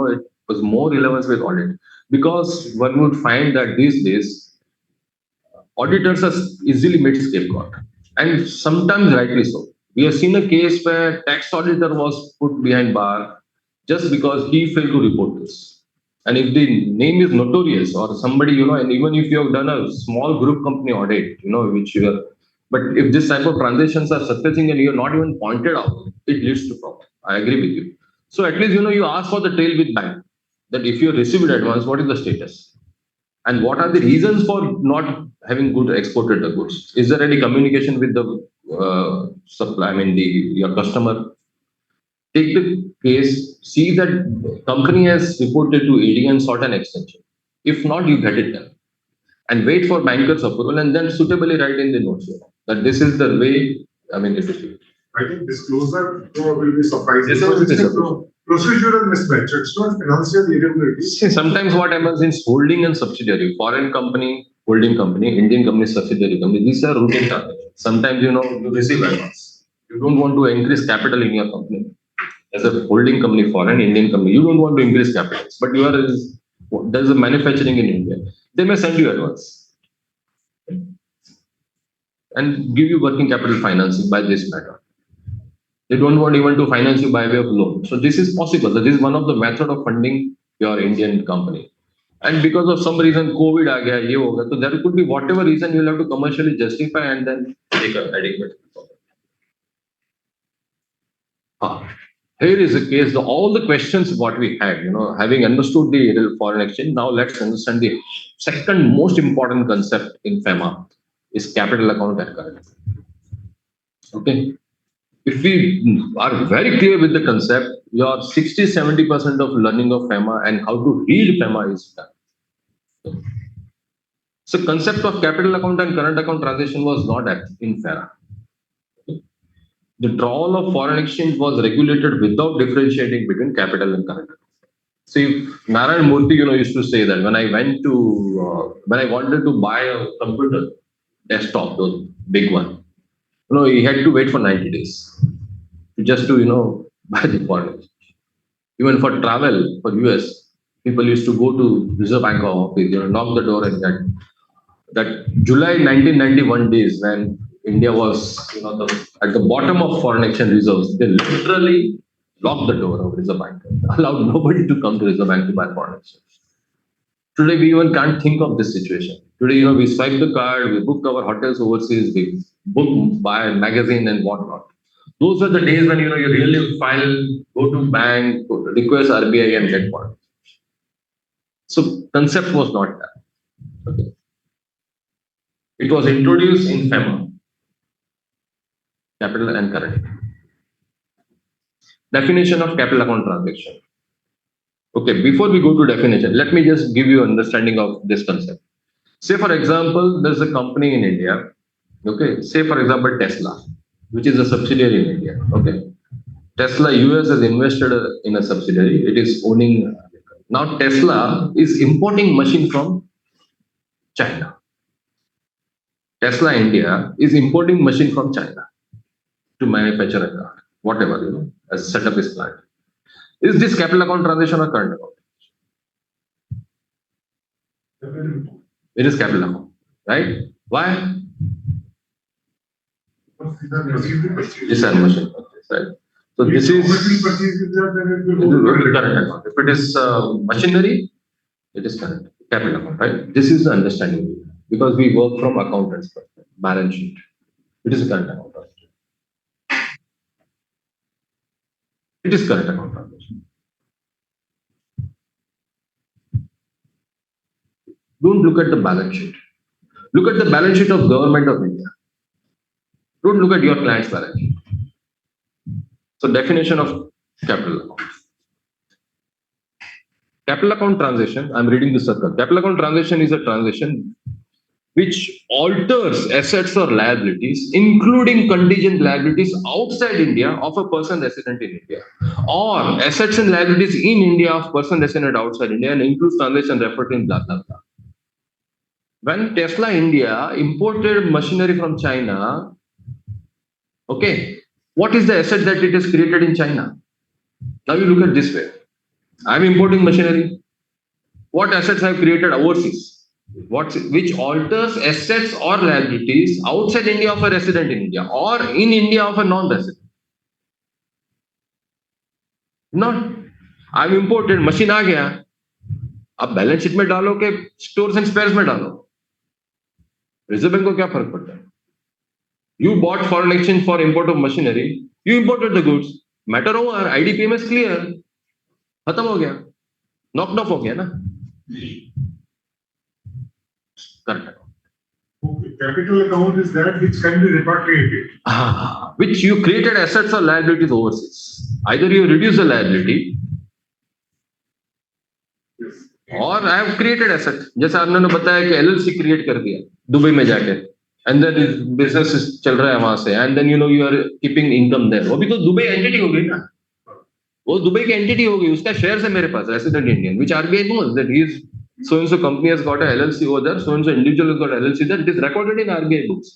was more relevance with audit, because one would find that these days auditors are easily made scapegoat. And sometimes rightly so. We have seen a case where tax auditor was put behind bar just because he failed to report this. And if the name is notorious or somebody, and even if you have done a small group company audit, which you are, but if this type of transactions are surfacing and you're not even pointed out, it leads to problem. I agree with you. So at least, you ask for the trail with bank that if you received advance, what is the status? And what are the reasons for not having exported the goods? Is there any communication with the supply? Your customer. Take the case. See that company has reported to AD and sought an extension. If not, you get it done, and wait for banker's approval, and then suitably write in the notes that this is the way. It is. I think disclosure will be surprising. Procedural mismatch. It's not financial irregularity. See, sometimes what happens is holding and subsidiary, foreign company, holding company, Indian company, subsidiary company. These are routine transactions. Sometimes you receive advance. You don't want to increase capital in your company. As a holding company, foreign Indian company, you don't want to increase capital, but there's a manufacturing in India. They may send you advance and give you working capital financing by this matter. They don't want even to finance you by way of loan. So this is possible. This is one of the method of funding your Indian company. And because of some reason, COVID aa gaya, ye hoga, so there could be whatever reason you'll have to commercially justify and then take an adequate. here is a case, all the questions what we had, having understood the real foreign exchange, now let's understand the second most important concept in FEMA is capital account and current account. Okay. If we are very clear with the concept, your 60-70% of learning of FEMA and how to read FEMA is done. So concept of capital account and current account transaction was not in FEMA. The drawal of foreign exchange was regulated without differentiating between capital and current account. See, Narayan Murthy, used to say that when I when I wanted to buy a computer, desktop, those big one, he had to wait for 90 days just to, buy the foreign exchange. Even for travel, for US, people used to go to Reserve Bank office, knock the door and get that July 1991 days when India was, at the bottom of foreign exchange reserves, they literally locked the door of Reserve Bank, allowed nobody to come to Reserve Bank to buy foreign exchange. Today, we even can't think of this situation. Today, we swipe the card, we book our hotels overseas, we book, buy a magazine and whatnot. Those are the days when, you really file, go to bank, request RBI and get foreign exchange. So concept was not that. Okay. It was introduced in FEMA, capital and current. Definition of capital account transaction. Okay, before we go to definition, let me just give you understanding of this concept. Say, for example, there's a company in India. Okay, say, for example, Tesla, which is a subsidiary in India. Okay, Tesla US has invested in a subsidiary. It is owning. Now, Tesla is importing machine from China. Tesla India is importing machine from China to manufacture a car, whatever, as set up his plant. Is this capital account transaction or current account? It is capital account, right? Why? These are machine purchase, right? So this is current account. If it is machinery, it is current capital account, right? This is the understanding because we work from accountants perspective, balance sheet. It is a current account. It is current account transaction. Don't look at the balance sheet. Look at the balance sheet of government of India. Don't look at your client's balance sheet. So definition of capital account. Capital account transaction, I'm reading the circle. Capital account transaction is a transaction which alters assets or liabilities, including contingent liabilities outside India of a person resident in India, or assets and liabilities in India of person resident outside India, and includes transaction referred to in blah blah blah. When Tesla India imported machinery from China, okay, what is the asset that it has created in China? Now you look at this way. I'm importing machinery. What assets I have created overseas? Which alters assets or liabilities outside India of a resident in India or in India of a non-resident. Not. I've imported machine आ गया. अब balance sheet में डालो के stores and spheres में डालो. Reserve bank को क्या फर्क पड़ता है? You bought foreign exchange for import of machinery. You imported the goods. Matter over. IDPM is clear. खत्म हो गया. Knocked off हो गया ना. Correct. Okay. Capital account is that which can be repatriated. Which you created assets or liabilities overseas. Either you reduce the liability, Yes. or I have created asset. जैसे आपने बताया कि LLC create कर दिया Dubai में जाके, and then business चल रहा है वहां से, and then you are keeping income there. वो भी तो दुबई entity हो गई ना. वो दुबई की entity हो गई, उसका shares है मेरे पास, resident Indian, which RBI knows that he is so and so company has got a LLC over there, so and so individual has got a LLC there. It is recorded in RBI books.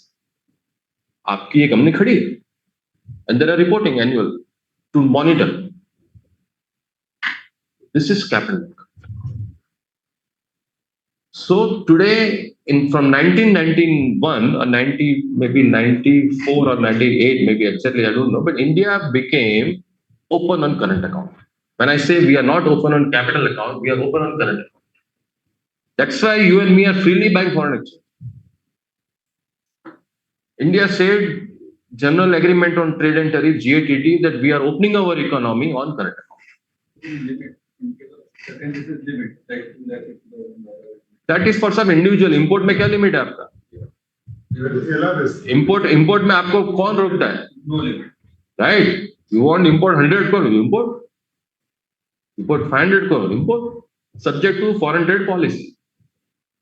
आपकी ये company खड़ी है, and there are reporting annual to monitor. This is capital. So today, from 1991 or 90, maybe 94 or 98, maybe exactly, I don't know, but India became open on current account. When I say we are not open on capital account, we are open on current account. That's why you and me are freely buying foreign exchange. India said General Agreement on Trade and Tariff (GATT) that we are opening our economy on current account. Limit. In case of certain cases, limit. Like That is for some individual. Import में क्या limit है आपका? Import में आपको कौन रोकता है? no limit. Right? You want import 100 crore, you import. Import 500 crore, import. Subject to foreign trade policy.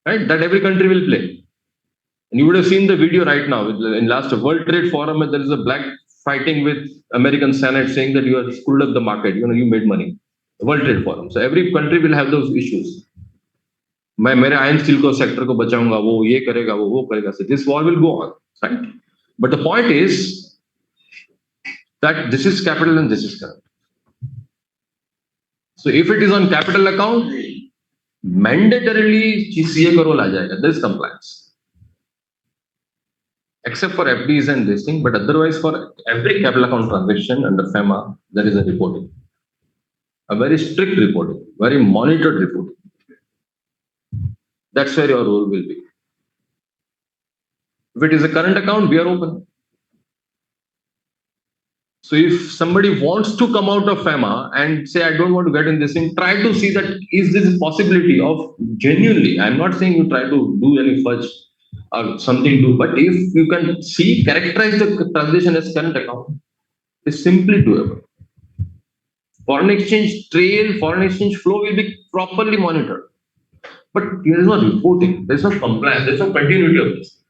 Right? That every country will play. And you would have seen the video right now. In last World Trade Forum, there is a black fighting with American Senate saying that you have screwed up the market. You made money. World Trade Forum. So every country will have those issues. मैं मेरे ion steel को sector को बचाऊंगा, वो ये करेगा, वो करेगा. So this war will go on, right? But the point is that this is capital and this is current. So if it is on capital account, mandatorily CA का role आ जाएगा. There is compliance. Except for FDs and this thing, but otherwise for every capital account transaction under FEMA, there is a reporting. A very strict reporting, very monitored reporting. That's where your role will be. If it is a current account, we are open. So if somebody wants to come out of FEMA and say, I don't want to get in this thing, try to see that is this a possibility of genuinely, I'm not saying you try to do any fudge or something to, but if you can see, characterize the transaction as current account, it's simply doable. Foreign exchange trail, foreign exchange flow will be properly monitored. But there is no reporting, there is no compliance, there is no continuity of this.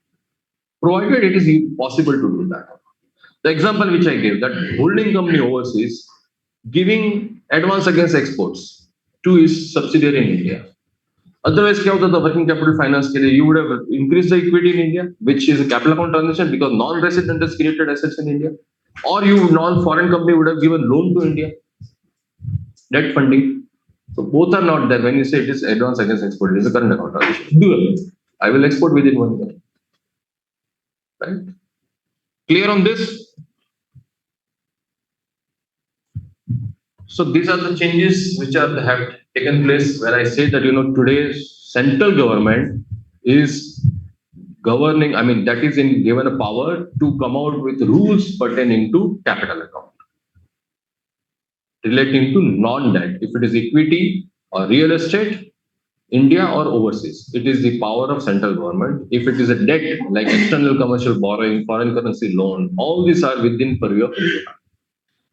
Provided it is possible to do that. The example which I gave, that holding company overseas giving advance against exports to its subsidiary in India. Otherwise, क्या होता था working capital finance के लिए, you would have increased the equity in India, which is a capital account transaction because non-resident has created assets in India, or you non-foreign company would have given loan to India, debt funding. So both are not there. When you say it is advance against export, it is a current account transaction. Doable. I will export within 1 year. Right? Clear on this? So these are the changes which have taken place where I say that today's central government is governing, that is given a power to come out with rules pertaining to capital account relating to non-debt. If it is equity or real estate, India or overseas, it is the power of central government. If it is a debt like external commercial borrowing, foreign currency loan, all these are within purview of India.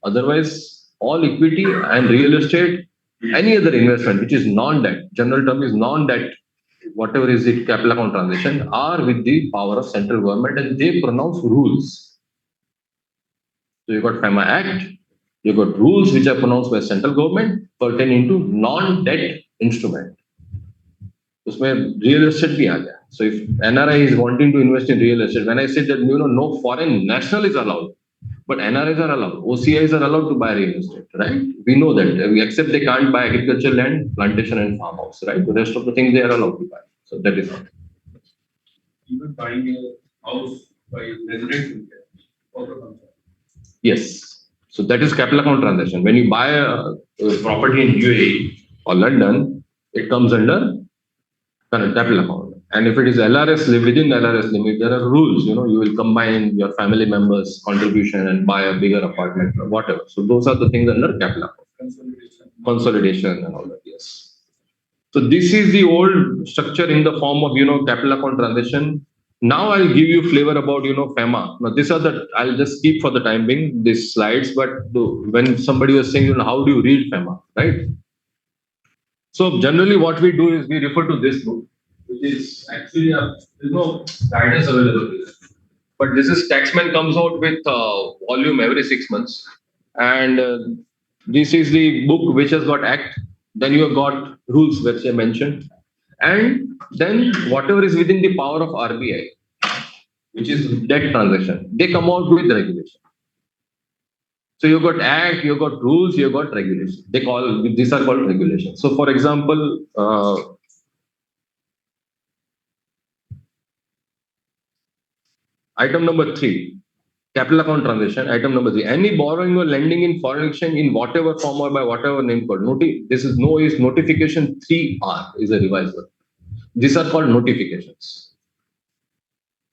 Otherwise, all equity and real estate, any other investment which is non-debt, general term is non-debt, whatever is it, capital account transaction, are with the power of central government and they pronounce rules. So you got FEMA Act, you got rules which are pronounced by central government pertaining to non-debt instrument. उसमें real estate भी आ गया. So if NRI is wanting to invest in real estate, when I say that no foreign national is allowed, but NRIs are allowed, OCIs are allowed to buy real estate, right? We know that, except they can't buy agricultural land, plantation and farmhouse, right? The rest of the things they are allowed to buy. So that is not. Even buying a house by residents in India also comes out. Yes. So that is capital account transaction. When you buy a property in UAE or London, it comes under capital account. And if it is LRS, within the LRS limit, there are rules. You will combine your family members' contribution and buy a bigger apartment or whatever. So those are the things under capital account. Consolidation and all that. Yes. So this is the old structure in the form of capital account transaction. Now I'll give you flavor about FEMA. Now these are I'll just keep for the time being these slides. But when somebody was saying how do you read FEMA, right? So generally what we do is we refer to this book, which is actually there's no guidance available here. But this is Taxman comes out with volume every 6 months. And this is the book which has got Act. Then you have got rules which I mentioned. And then whatever is within the power of RBI, which is debt transaction, they come out with regulation. So you got Act, you got rules, you got regulation. These are called regulations. So for example, item number 3, capital account transaction. Item number 3, any borrowing or lending in foreign exchange in whatever form or by whatever name code. This is notification 3R is a revised one. These are called notifications.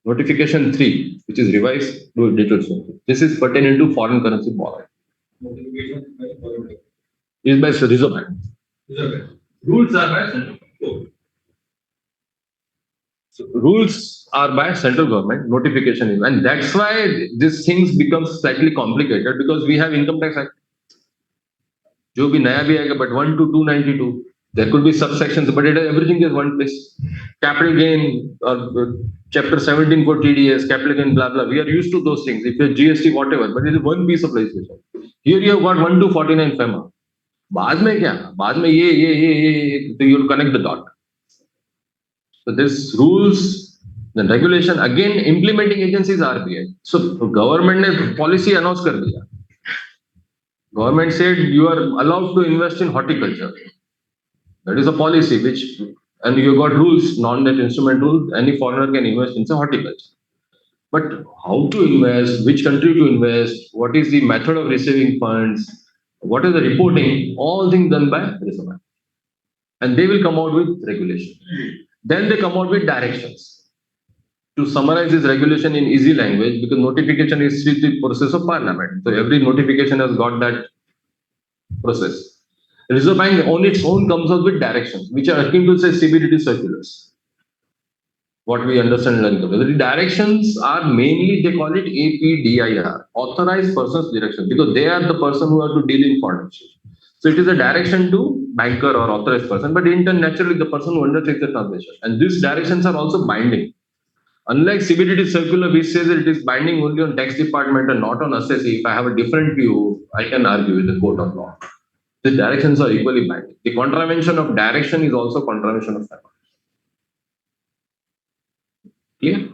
Notification 3, which is revised to details. This is pertaining to foreign currency borrowing. Notification by foreign Is by Reserve Bank. Reserve Bank. Rules are by central government. So rules are by central government, notification is, and that's why these things become slightly complicated because we have income tax act. जो भी नया भी आएगा, but 1 to 292. There could be subsections, but it everything is one place. Capital gain or chapter 17 for TDS, capital gain, blah blah. We are used to those things. If it's GST, whatever, but it is one piece of legislation. Here you have got 1 to 49 FEMA. बाद में क्या? बाद में ये, so you'll connect the dot. So this rules, the regulation, again implementing agencies RBI. So government ने policy announce कर दिया. Government said you are allowed to invest in horticulture. That is a policy which, and you got rules, non-net instrument rules, any foreigner can invest in horticulture. But how to invest, which country to invest, what is the method of receiving funds, what is the reporting, all things done by Reserve Bank. And they will come out with regulation. Then they come out with directions. To summarize this regulation in easy language, because notification is the process of parliament. So every notification has got that process. Reserve Bank on its own comes out with directions, which are akin to say CBDT circulars. What we understand like the directions are mainly, they call it APDIR, authorized person's direction, because they are the person who are to deal in foreign exchange. So it is a direction to banker or authorized person, but in turn, naturally, the person who undertakes the transaction. And these directions are also binding. Unlike CBDT circular, which says that it is binding only on tax department and not on assessee, if I have a different view, I can argue with the court of law. The directions are equally binding. The contravention of direction is also contravention of FEMA. Clear?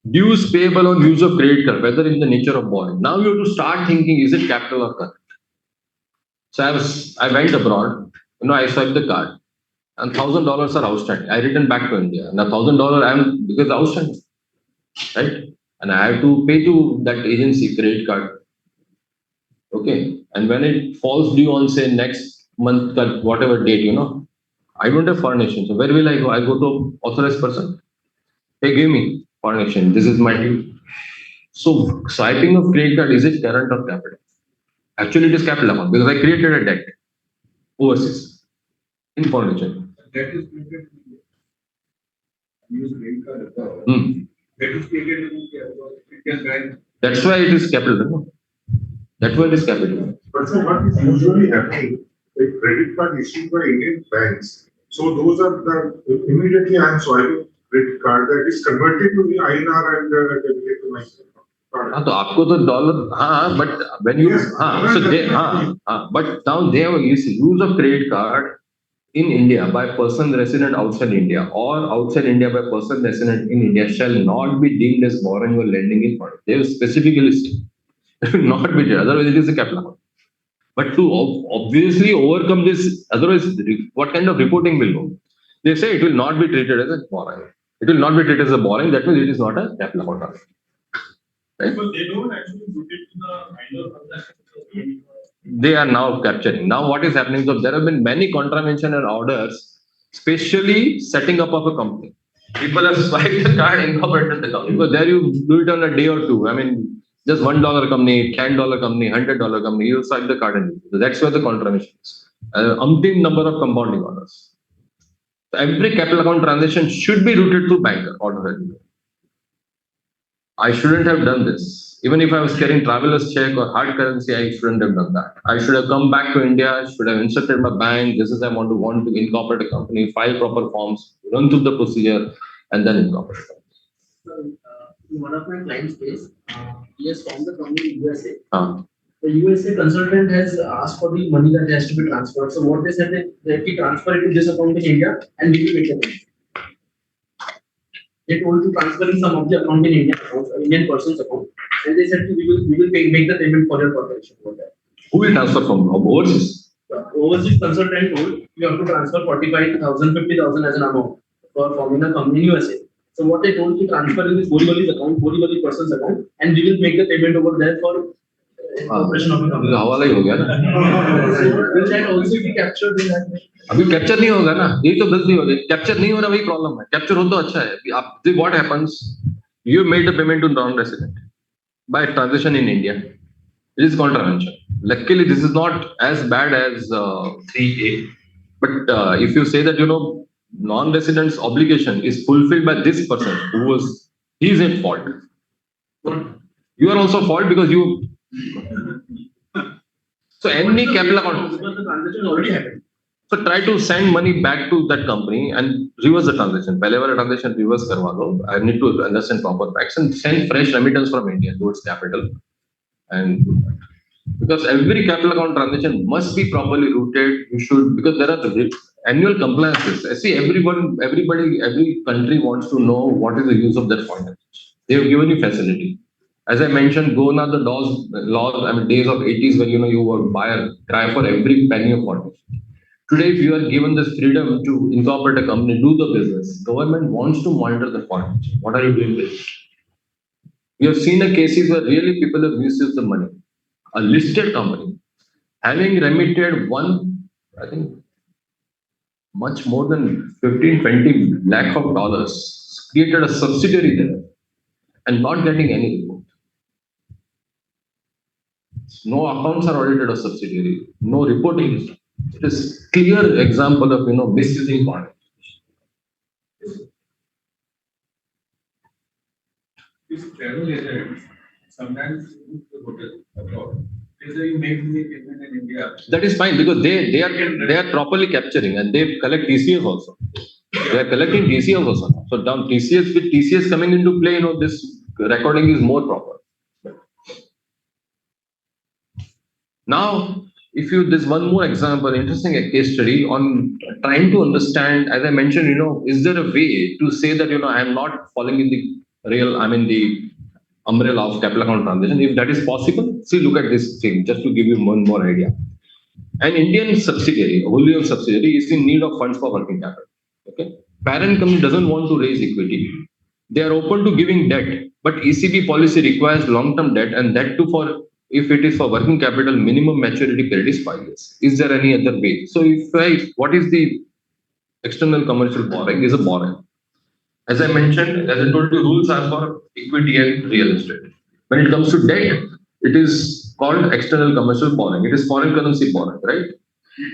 Dues payable on use of credit card, whether in the nature of borrowing. Now you have to start thinking, is it capital or current? So I went abroad, I swiped the card, and $1,000 are outstanding. I returned back to India. Now $1,000 because outstanding, right? And I have to pay to that agency credit card. Okay, and when it falls due on say next month, whatever date, I don't have foreign exchange. So where will I go? I go to authorized person. Hey, give me foreign exchange. This is my due. So swiping of credit card, is it current or capital? Actually, it is capital account because I created a debt overseas in foreign exchange. That is created. Use credit card. That is created in Indian bank. That's why it is capital. No? That's why it is capital. But so what is usually happening? The credit card issued by Indian banks. So those are the immediately I am swiping credit card that is converted to the INR and debited to my card. हाँ तो आपको तो dollar हाँ but when you हाँ so they हाँ but now they have a use of credit card in India by person resident outside India or outside India by person resident in India shall not be deemed as borrowing or lending in foreign. They have specifically said it will not be there, otherwise it is a capital account. But to obviously overcome this, otherwise what kind of reporting will go? They say it will not be treated as a borrowing. It will not be treated as a borrowing. That means it is not a capital account. Right? But they don't actually put it to the minor transaction. They are now capturing. Now what is happening? So there have been many contravention and orders, especially setting up of a company. People have swiped the card, incorporated the company. Because there you do it on a day or two. I mean, just $1 company, $10 company, $100 company, you swipe the card and so that's where the contravention is. Umpteen number of compounding orders. So every capital account transaction should be routed through banker order. I shouldn't have done this. Even if I was carrying traveler's check or hard currency, I shouldn't have done that. I should have come back to India, should have instructed my bank, this is I want to incorporate a company, file proper forms, run through the procedure, and then incorporate. In one of my clients' case, he has found the company in USA. The USA consultant has asked for the money that has to be transferred. So what they said that he transfer it to this account in India and we will make the payment. They told to transferring some of the account in Indian account, Indian person's account, and they said we will make the payment for your corporation for that. Who will transfer from overseas? Overseas consultant told you have to transfer 45,000, 50,000 as an amount for forming a company in USA. So what they told to transfer in this Borivali's account, Borivali person's account, and we will make the payment over there for हवाला ही हो गया ना. अभी capture नहीं होगा ना, यही तो गलती हो गई. कैप्चर नहीं हो रहा, वही प्रॉब्लम है. कैप्चर हो तो अच्छा है. आप what happens, you made a payment to non-resident by transaction in India. It is contravention. Luckily, this is not as bad as 3A. But if you say that non-resident's obligation is fulfilled by this person who was, he is at fault. You are also fault because you. So any capital account. The transaction already happened. So try to send money back to that company and reverse the transaction. Whenever a transaction reverse karwa do, I need to understand proper facts and send fresh remittance from India towards capital. And because every capital account transaction must be properly routed, you should, because there are annual compliances. I see everybody, every country wants to know what is the use of that fund. They have given you facility. As I mentioned, gone are the laws, I mean, days of 80s when you were buyer, cry for every penny of water. Today, if you are given this freedom to incorporate a company, do the business, government wants to monitor the fund. What are you doing with it? We have seen the cases where really people have misused the money. A listed company having remitted I think, much more than 15, 20 lakh of dollars, created a subsidiary there and not getting any report. No accounts are audited of subsidiary, no reporting is done. It is clear example of misusing fund. This travel agent sometimes book the hotel abroad. They say you make the payment in India. That is fine because they are properly capturing and they collect TCS also. They are collecting TCS also. So down TCS with TCS coming into play, this recording is more proper. Now, if you there's one more example, interesting case study on trying to understand, as I mentioned, is there a way to say that I am not falling in the umbrella of capital account transaction? If that is possible, see, look at this thing, just to give you one more idea. An Indian subsidiary, a wholly owned subsidiary, is in need of funds for working capital. Okay, parent company doesn't want to raise equity. They are open to giving debt, but ECB policy requires long-term debt, and that too for if it is for working capital, minimum maturity period is 5 years. Is there any other way? So, what is the external commercial borrowing? Is a borrowing. As I mentioned, as I told you, rules are for equity and real estate. When it comes to debt, it is called external commercial borrowing. It is foreign currency borrowing, right?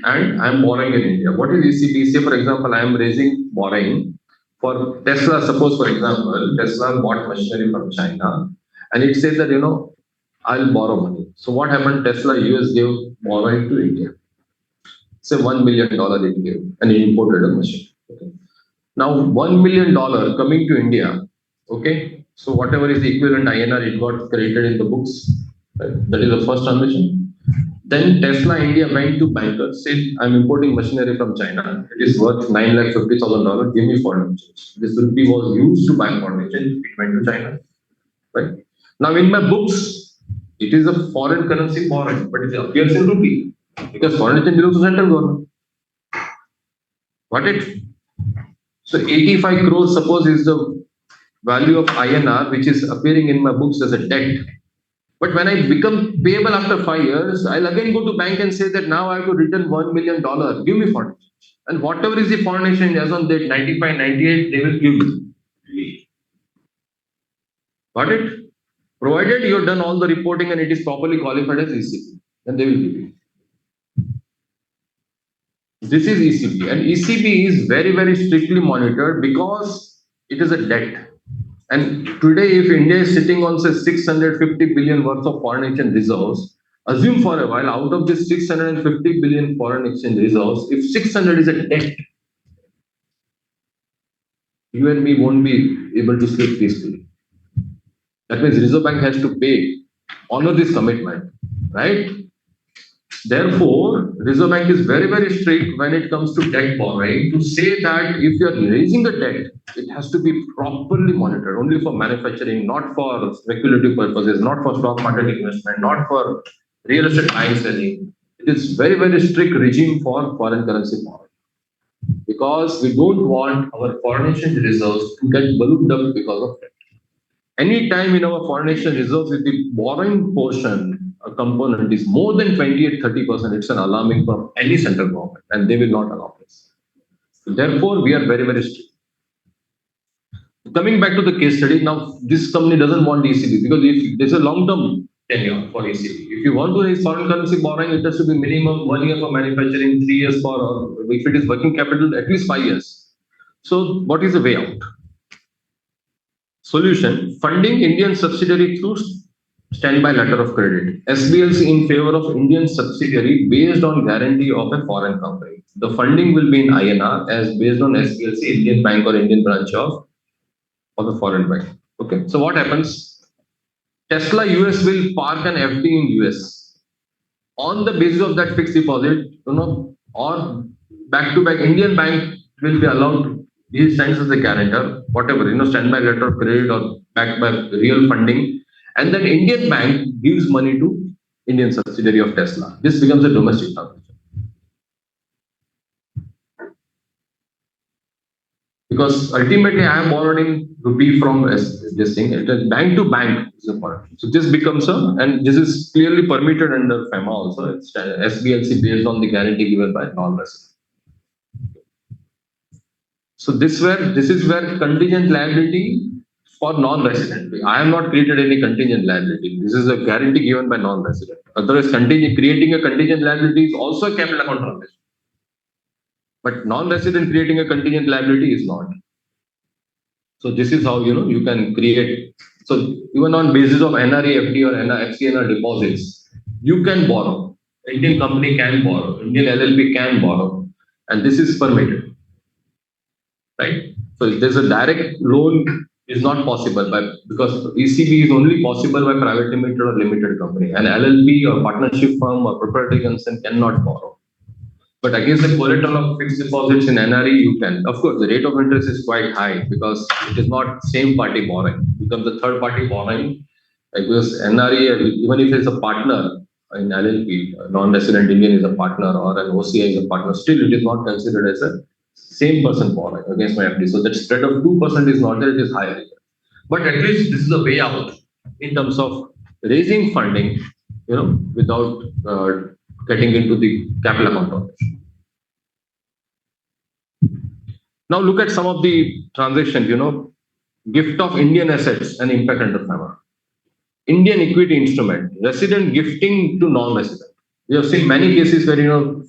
And I am borrowing in India. What is ECB? Say, for example, I am raising borrowing for Tesla. Suppose, for example, Tesla bought machinery from China, and it says that I'll borrow money. So what happened? Tesla US gave borrowing to India. Say $1 million it gave, and it imported a machine. Okay. Now $1 million coming to India. Okay. So whatever is the equivalent INR, it got credited in the books. Right? That is the first transaction. Then Tesla India went to bankers, said, I'm importing machinery from China. It is worth $950,000. Give me foreign exchange. This rupee was used to buy foreign exchange. It went to China. Right? Now in my books, it is a foreign currency borrowing, but it appears in rupee because foreign exchange belongs to central government. Got it? So 85 crores, suppose, is the value of INR, which is appearing in my books as a debt. But when I become payable after 5 years, I'll again go to bank and say that now I have to return $1 million. Give me foreign exchange. And whatever is the foreign exchange as on date 95, 98, they will give me. Got it? Provided you have done all the reporting and it is properly qualified as ECB, then they will give you. This is ECB, and ECB is very, very strictly monitored because it is a debt. And today, if India is sitting on say 650 billion worth of foreign exchange reserves, assume for a while out of this 650 billion foreign exchange reserves, if 600 is a debt, you and me won't be able to sleep peacefully. That means Reserve Bank has to pay, honor this commitment, right? Therefore, Reserve Bank is very, very strict when it comes to debt borrowing to say that if you are raising the debt, it has to be properly monitored, only for manufacturing, not for speculative purposes, not for stock market investment, not for real estate buying selling. It is very, very strict regime for foreign currency borrowing because we don't want our foreign exchange reserves to get ballooned up because of debt. Any time in our foreign exchange reserves, if the borrowing portion component is more than 28-30%, it's an alarming for any central government, and they will not allow this. So therefore, we are very, very strict. Coming back to the case study, now this company doesn't want ECB because if there's a long-term tenure for ECB. If you want to raise foreign currency borrowing, it has to be minimum 1 year for manufacturing, 3 years for, or if it is working capital, at least 5 years. So what is the way out? Solution: funding Indian subsidiary through standby letter of credit. SBLC in favor of Indian subsidiary based on guarantee of a foreign company. The funding will be in INR as based on SBLC, Indian bank or Indian branch of the foreign bank. Okay, so what happens? Tesla US will park an FD in US. On the basis of that fixed deposit, or back to back, Indian bank will be allowed to, he stands as a guarantor, whatever, standby letter of credit or backed by real funding, and then Indian bank gives money to Indian subsidiary of Tesla. This becomes a domestic transaction. Because ultimately I am borrowing rupee from this thing, it is bank to bank is important. So this becomes and this is clearly permitted under FEMA also. It's SBLC based on the guarantee given by non-resident. So this is where contingent liability for non-resident. I have not created any contingent liability. This is a guarantee given by non-resident. Otherwise, creating a contingent liability is also a capital account transaction. But non-resident creating a contingent liability is not. So this is how you can create. So even on basis of NRE, FD or FCNR deposits, you can borrow. Indian company can borrow. Indian LLP can borrow, and this is permitted. Right? So if there's a direct loan is not possible because ECB is only possible by private limited or limited company. An LLP or partnership firm or proprietary concern cannot borrow. But against the collateral of fixed deposits in NRE, you can. Of course, the rate of interest is quite high because it is not same party borrowing. It becomes a third party borrowing. Because NRE, even if it's a partner in LLP, a non-resident Indian is a partner or an OCI is a partner, still it is not considered as a same person borrowing against my FD. So that spread of 2% is not there, it is higher. But at least this is a way out in terms of raising funding, without getting into the capital account transaction. Now look at some of the transactions, gift of Indian assets and impact under FEMA. Indian equity instrument, resident gifting to non-resident. We have seen many cases where,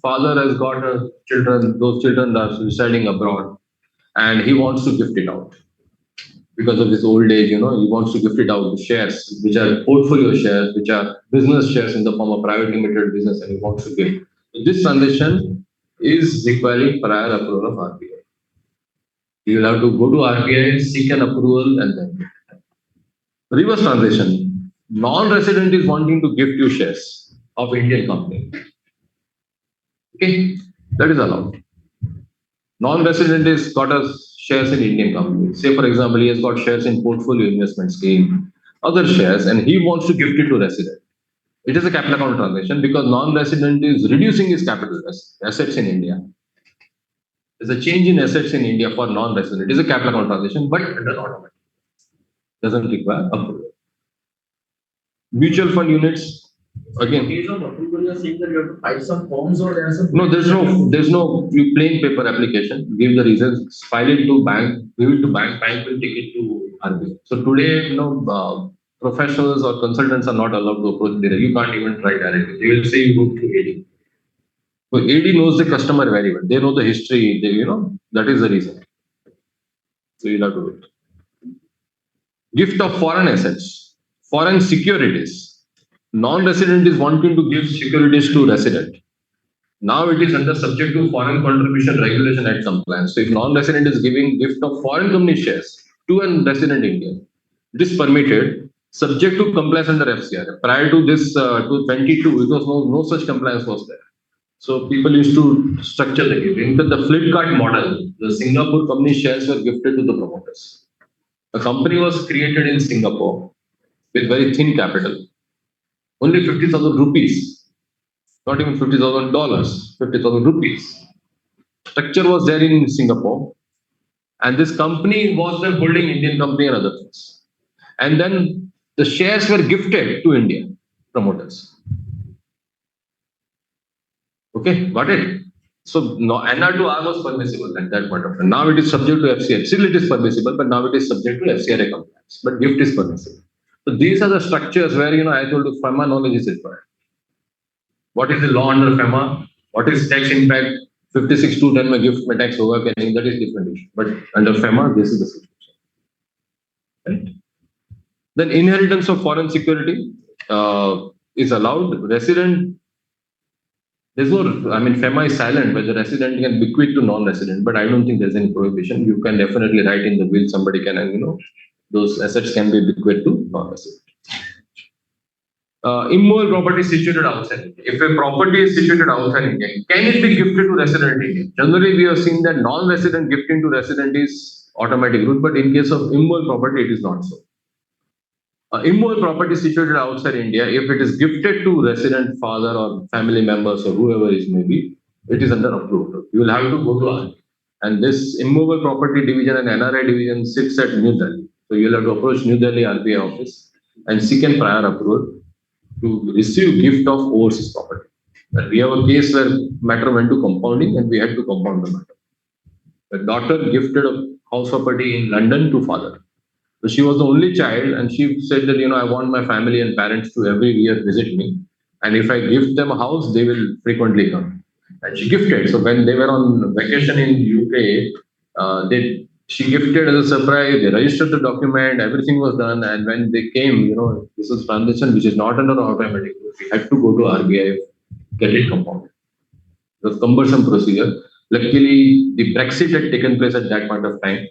father has got children, those children are residing abroad and he wants to gift it out. Because of his old age, he wants to gift it out to shares, which are portfolio shares, which are business shares in the form of private limited business, and he wants to gift. This transaction is requiring prior approval of RBI. You will have to go to RBI, seek an approval, and then reverse transaction. Non-resident is wanting to gift you shares of Indian company. Okay, that is allowed. Non-resident is got us shares in Indian companies. Say, for example, he has got shares in portfolio investment scheme, other shares, and he wants to gift it to resident. It is a capital account transaction because non-resident is reducing his capital assets in India. There's a change in assets in India for non-resident. It is a capital account transaction, but it does automatic. Doesn't require approval. Mutual fund units. Again, in case of approval, you are saying that you have to file some forms or no, there's no plain paper application. Give the reasons, file it to bank, give it to bank will take it to RBI. So today, professionals or consultants are not allowed to approach there. You can't even try directly. They will say you go to AD. So AD knows the customer very well. They know the history. That is the reason. So you'll have to do it. Gift of foreign assets, foreign securities. Non-resident is wanting to give securities to resident. Now it is under subject to Foreign Contribution Regulation Act compliance. So if non-resident is giving gift of foreign company shares to a resident Indian, it is permitted subject to compliance under FCR. Prior to this, to 22, it was no such compliance was there. So people used to structure the gift. In the Flipkart model, the Singapore company shares were gifted to the promoters. A company was created in Singapore with very thin capital. Only 50,000 rupees, not even $50,000, 50,000 rupees. Structure was there in Singapore, and this company was then holding Indian company and other things. And then the shares were gifted to India promoters. Okay, got it? So no, NR2R was permissible at that point of time. Now it is subject to FCR. Still it is permissible, but now it is subject to FCRA compliance. But gift is permissible. So these are the structures where I told you FEMA knowledge is required. What is the law under FEMA? What is tax impact? 56(2)10 में gift में tax होगा क्या नहीं? That is different issue. But under FEMA, this is the situation. Right? Then inheritance of foreign security is allowed. Resident, there's no, FEMA is silent whether resident can bequeath to non-resident, but I don't think there's any prohibition. You can definitely write in the will, somebody can, those assets can be bequeathed to non-resident. Immovable property situated outside India. If a property is situated outside India, can it be gifted to resident India? Generally, we have seen that non-resident gifting to resident is automatic route, but in case of immovable property, it is not so. Immovable property situated outside India, if it is gifted to resident father or family members or whoever it may be, it is under approval. You will have to go to RBI. And this immovable property division and NRI division sits at New Delhi. So you will have to approach New Delhi RBI office and seek a prior approval to receive gift of overseas property. And we have a case where matter went to compounding and we had to compound the matter. The daughter gifted a house property in London to father. So she was the only child, and she said that I want my family and parents to every year visit me, and if I gift them a house, they will frequently come. And she gifted. So when they were on vacation in UK, she gifted as a surprise. They registered the document, everything was done, and when they came, this was transaction which is not under automatic. We had to go to RBI, get it compounded. It was cumbersome procedure. Luckily, the Brexit had taken place at that point of time,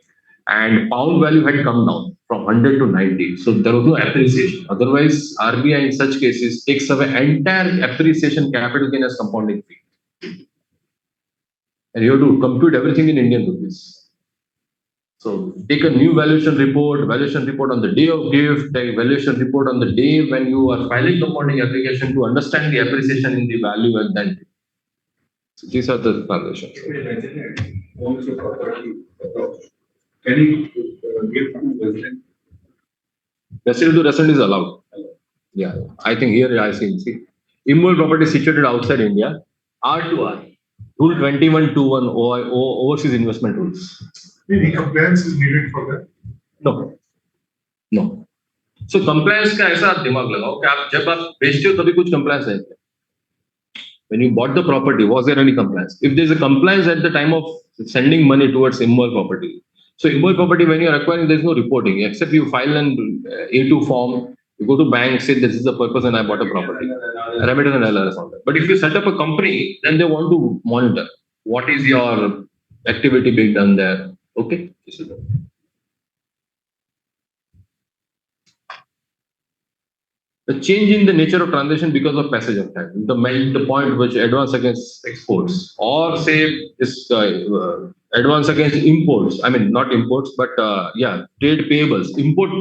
and pound value had come down from 100 to 90. So there was no appreciation. Otherwise, RBI in such cases takes away entire appreciation capital gain as compounding fee. And you have to compute everything in Indian rupees. So take a new valuation report on the day of gift, take valuation report on the day when you are filing compounding application to understand the appreciation in the value at that day. So these are the transactions. Owns a property abroad. Can he give to resident? Resident to resident is allowed. Yeah, I think here I see. Immovable property situated outside India, R2R, Rule 2121 overseas investment rules. Any compliance is needed for that? No. So compliance का ऐसा आप दिमाग लगाओ कि आप जब आप बेचते हो तभी कुछ compliance है. When you bought the property, was there any compliance? If there is a compliance at the time of sending money towards immovable property, so immovable property when you are acquiring, there is no reporting except you file an A2 form. You go to bank, say this is the purpose, and I bought a property. Remittance and LRS on that. But if you set up a company, then they want to monitor what is your activity being done there. Okay, this is it. The change in the nature of transaction because of passage of time. The point which advance against exports or say this advance against imports. I mean not imports, but trade payables, import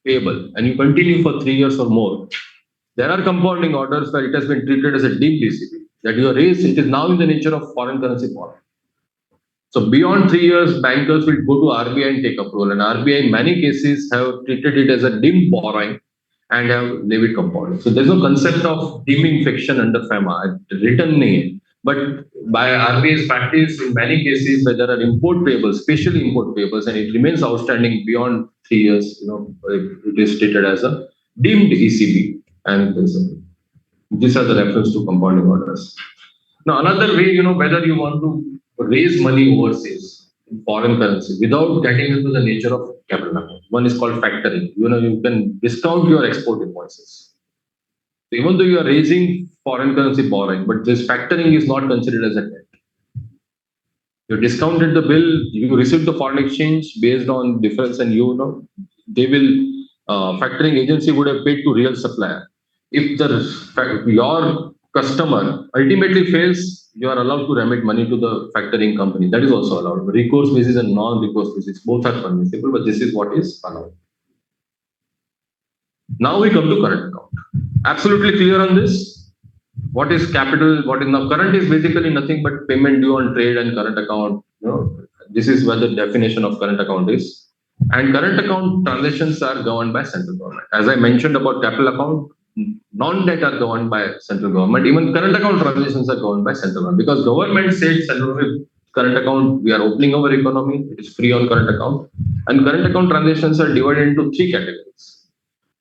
payable, and you continue for 3 years or more. There are compounding orders where it has been treated as a deemed ECB that you are raised. It is now in the nature of foreign currency borrowing. So beyond 3 years, bankers will go to RBI and take approval, and RBI in many cases have treated it as a deemed borrowing and have leave it compounded. So there's no concept of deeming fiction under FEMA, written name. But by RBI's practice, in many cases where there are import payables, especially import payables, and it remains outstanding beyond 3 years, it is treated as a deemed ECB, and these are the reference to compounding orders. Now, another way, whether you want to raise money overseas in foreign currency without getting into the nature of capital account. One is called factoring. You can discount your export invoices. So even though you are raising foreign currency borrowing, but this factoring is not considered as a debt. You discounted the bill, you received the foreign exchange based on difference, and they will factoring agency would have paid to real supplier. If your customer ultimately fails, you are allowed to remit money to the factoring company. That is also allowed. Recourse basis and non-recourse basis, both are permissible, but this is what is allowed. Now we come to current account. Absolutely clear on this? What is capital? What is now current is basically nothing but payment due on trade and current account. This is where the definition of current account is. And current account transactions are governed by central government. As I mentioned about capital account, non-debt are governed by central government. Even current account transactions are governed by central government because government said central government current account, we are opening our economy, it is free on current account. And current account transactions are divided into three categories.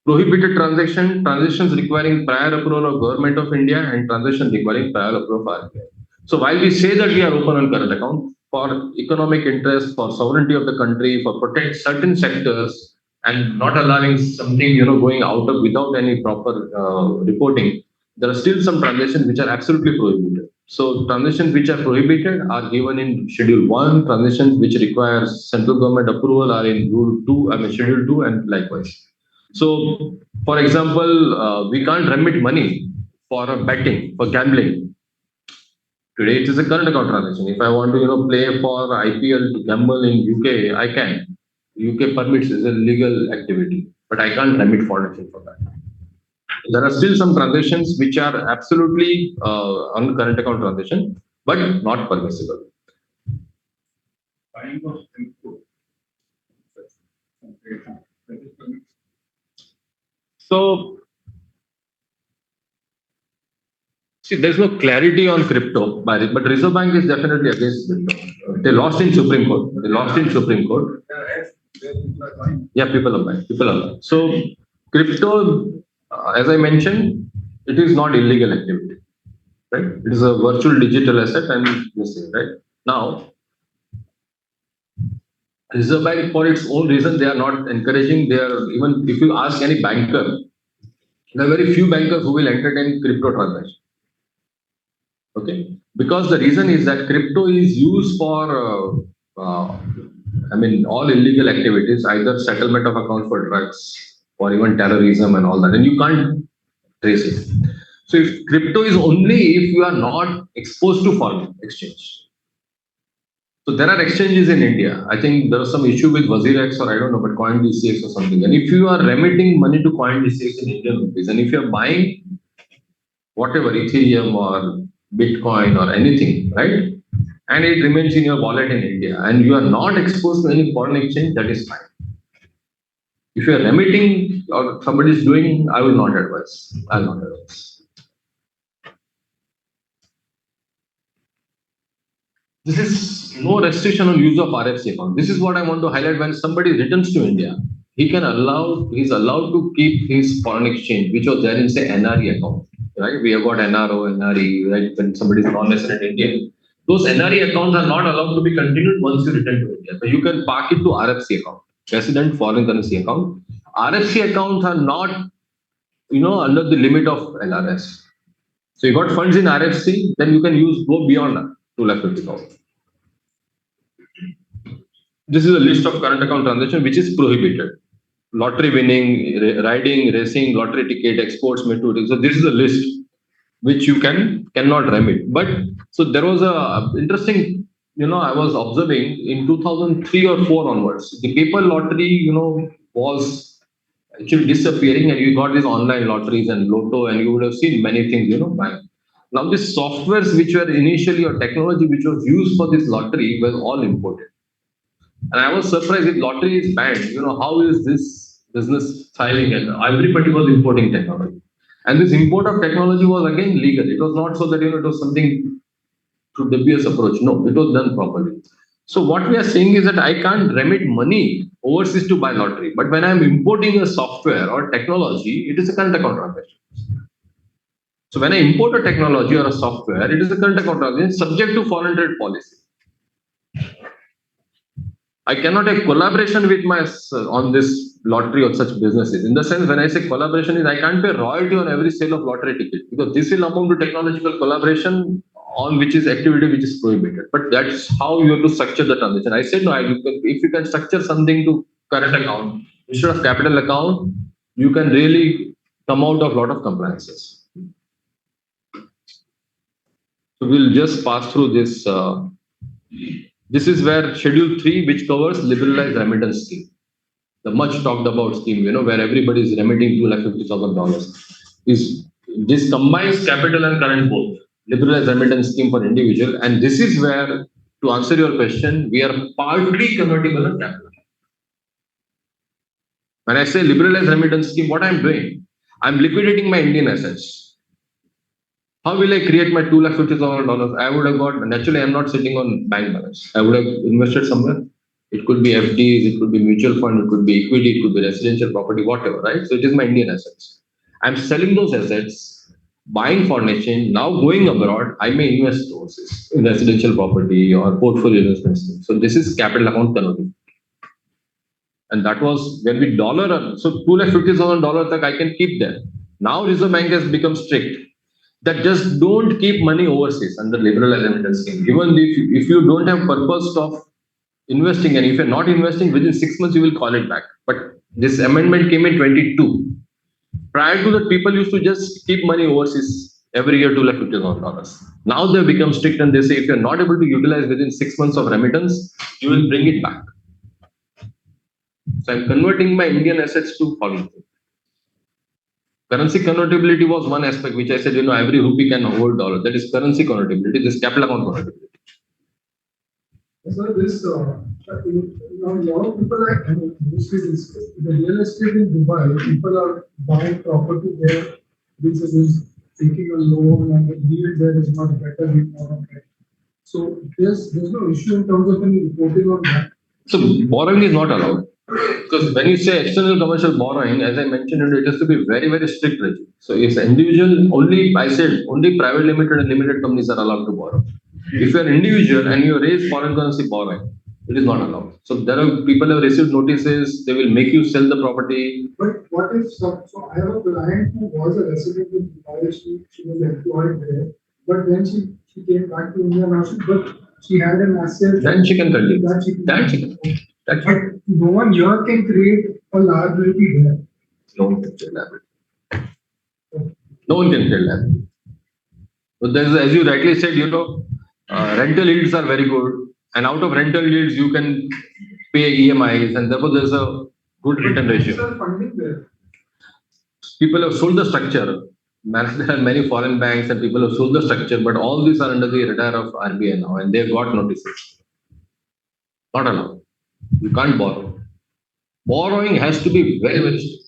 Prohibited transactions requiring prior approval of Government of India and transactions requiring prior approval of RBI. So while we say that we are open on current account, for economic interest, for sovereignty of the country, for protect certain sectors, and not allowing something going out of without any proper reporting, there are still some transactions which are absolutely prohibited. So transactions which are prohibited are given in Schedule 1. Transactions which require central government approval are in Rule 2. Schedule 2, and likewise. So, for example, we can't remit money for betting, for gambling. Today it is a current account transaction. If I want to, play for IPL to gamble in UK, I can. UK permits is a legal activity, but I can't remit foreign exchange for that. There are still some transactions which are absolutely on current account transaction, but not permissible. Buying of crypto. So, see, there's no clarity on crypto, but Reserve Bank is definitely against crypto. They lost in Supreme Court. Yeah, people are buying. So, crypto, as I mentioned, it is not illegal activity, right? It is a virtual digital asset, and this thing, right? Now, Reserve Bank, for its own reason, they are not encouraging. They are, even if you ask any banker, there are very few bankers who will entertain crypto transactions. Okay, because the reason is that crypto is used for, all illegal activities, either settlement of accounts for drugs or even terrorism and all that, and you can't trace it. So, if crypto is only if you are not exposed to foreign exchange. So there are exchanges in India. I think there was some issue with WazirX or I don't know, but CoinDCX or something. And if you are remitting money to CoinDCX in Indian rupees, and if you are buying whatever Ethereum or Bitcoin or anything, right, and it remains in your wallet in India, and you are not exposed to any foreign exchange, that is fine. If you are remitting or somebody is doing, I will not advise. I will not advise. This is no restriction on use of RFC account. This is what I want to highlight. When somebody returns to India, he's allowed to keep his foreign exchange, which was there in say NRE account, right? We have got NRO, NRE, right? When somebody is non-resident Indian, those NRE accounts are not allowed to be continued once you return to India. So you can park it to RFC account, resident foreign currency account. RFC accounts are not, under the limit of LRS. So you got funds in RFC, then you can go beyond that, 250,000. This is a list of current account transactions which is prohibited. Lottery winning, riding, racing, lottery ticket, exports, method. So this is a list which you cannot remit. But so there was a interesting, I was observing in 2003 or 4 onwards, the paper lottery, was actually disappearing, and you got these online lotteries and lotto, and you would have seen many things, back. Now these softwares which were initially, or technology which was used for this lottery, was all imported. And I was surprised if lottery is banned. How is this business thriving? And everybody was importing technology. And this import of technology was again legal. It was not so that it was something through dubious approach. No, it was done properly. So what we are saying is that I can't remit money overseas to buy lottery. But when I'm importing a software or technology, it is a current account transaction. So when I import a technology or a software, it is a current account transaction subject to foreign trade policy. I cannot have collaboration with on this lottery or such businesses. In the sense, when I say collaboration, is I can't pay royalty on every sale of lottery ticket, because this will amount to technological collaboration on which is activity which is prohibited. But that's how you have to structure the transaction. I said no. If you can structure something to current account instead of capital account, you can really come out of a lot of compliances. So we'll just pass through this. This is where Schedule 3, which covers liberalized remittance scheme, the much talked about scheme, where everybody is remitting $250,000. This combines capital and current both, liberalized remittance scheme for individual, and this is where, to answer your question, we are partly convertible on capital. When I say liberalized remittance scheme, what I'm doing, I'm liquidating my Indian assets. How will I create my $250,000? I would have got, naturally, I'm not sitting on bank balance. I would have invested somewhere. It could be FDs, it could be mutual fund, it could be equity, it could be residential property, whatever, right? So it is my Indian assets. I'm selling those assets, buying foreign exchange, now going abroad, I may invest those in residential property or portfolio investments. So this is capital account conversion. And that was when we dollar, so $250,000 I can keep there. Now Reserve Bank has become strict that just don't keep money overseas under liberal remittance scheme. Even if you don't have purpose of investing, and if you're not investing within 6 months, you will call it back. But this amendment came in 22. Prior to that, people used to just keep money overseas every year $250,000. Now they've become strict and they say if you're not able to utilize within 6 months of remittance, you will bring it back. So I'm converting my Indian assets to foreign. Currency convertibility was one aspect which I said, every rupee can hold dollar. That is currency convertibility, this capital account convertibility. So this, now a lot of people are, mostly this, the real estate in Dubai, people are buying property there, this is taking a loan and the yield there is not better in more. So there's no issue in terms of any reporting on that. So borrowing is not allowed. Because when you say external commercial borrowing, as I mentioned, it has to be very, very strict regime. So if individual, only private limited and limited companies are allowed to borrow. If you're an individual and you raise foreign currency borrowing, it is not allowed. So there are people have received notices, they will make you sell the property. But what if, so I have a client who was a resident in Dubai, she was employed there, but then she came back to India now, but she had an asset. Then she can continue. That she can. But no one here can create a liability there. No one can create liability. No one can create liability. But there's, as you rightly said, rental yields are very good, and out of rental yields you can pay EMIs, and therefore there's a good return ratio. Funding there. People have sold the structure. There are many foreign banks and people have sold the structure, but all these are under the radar of RBI now, and they've got notices. Not allowed. You can't borrow. Borrowing has to be very, very strict.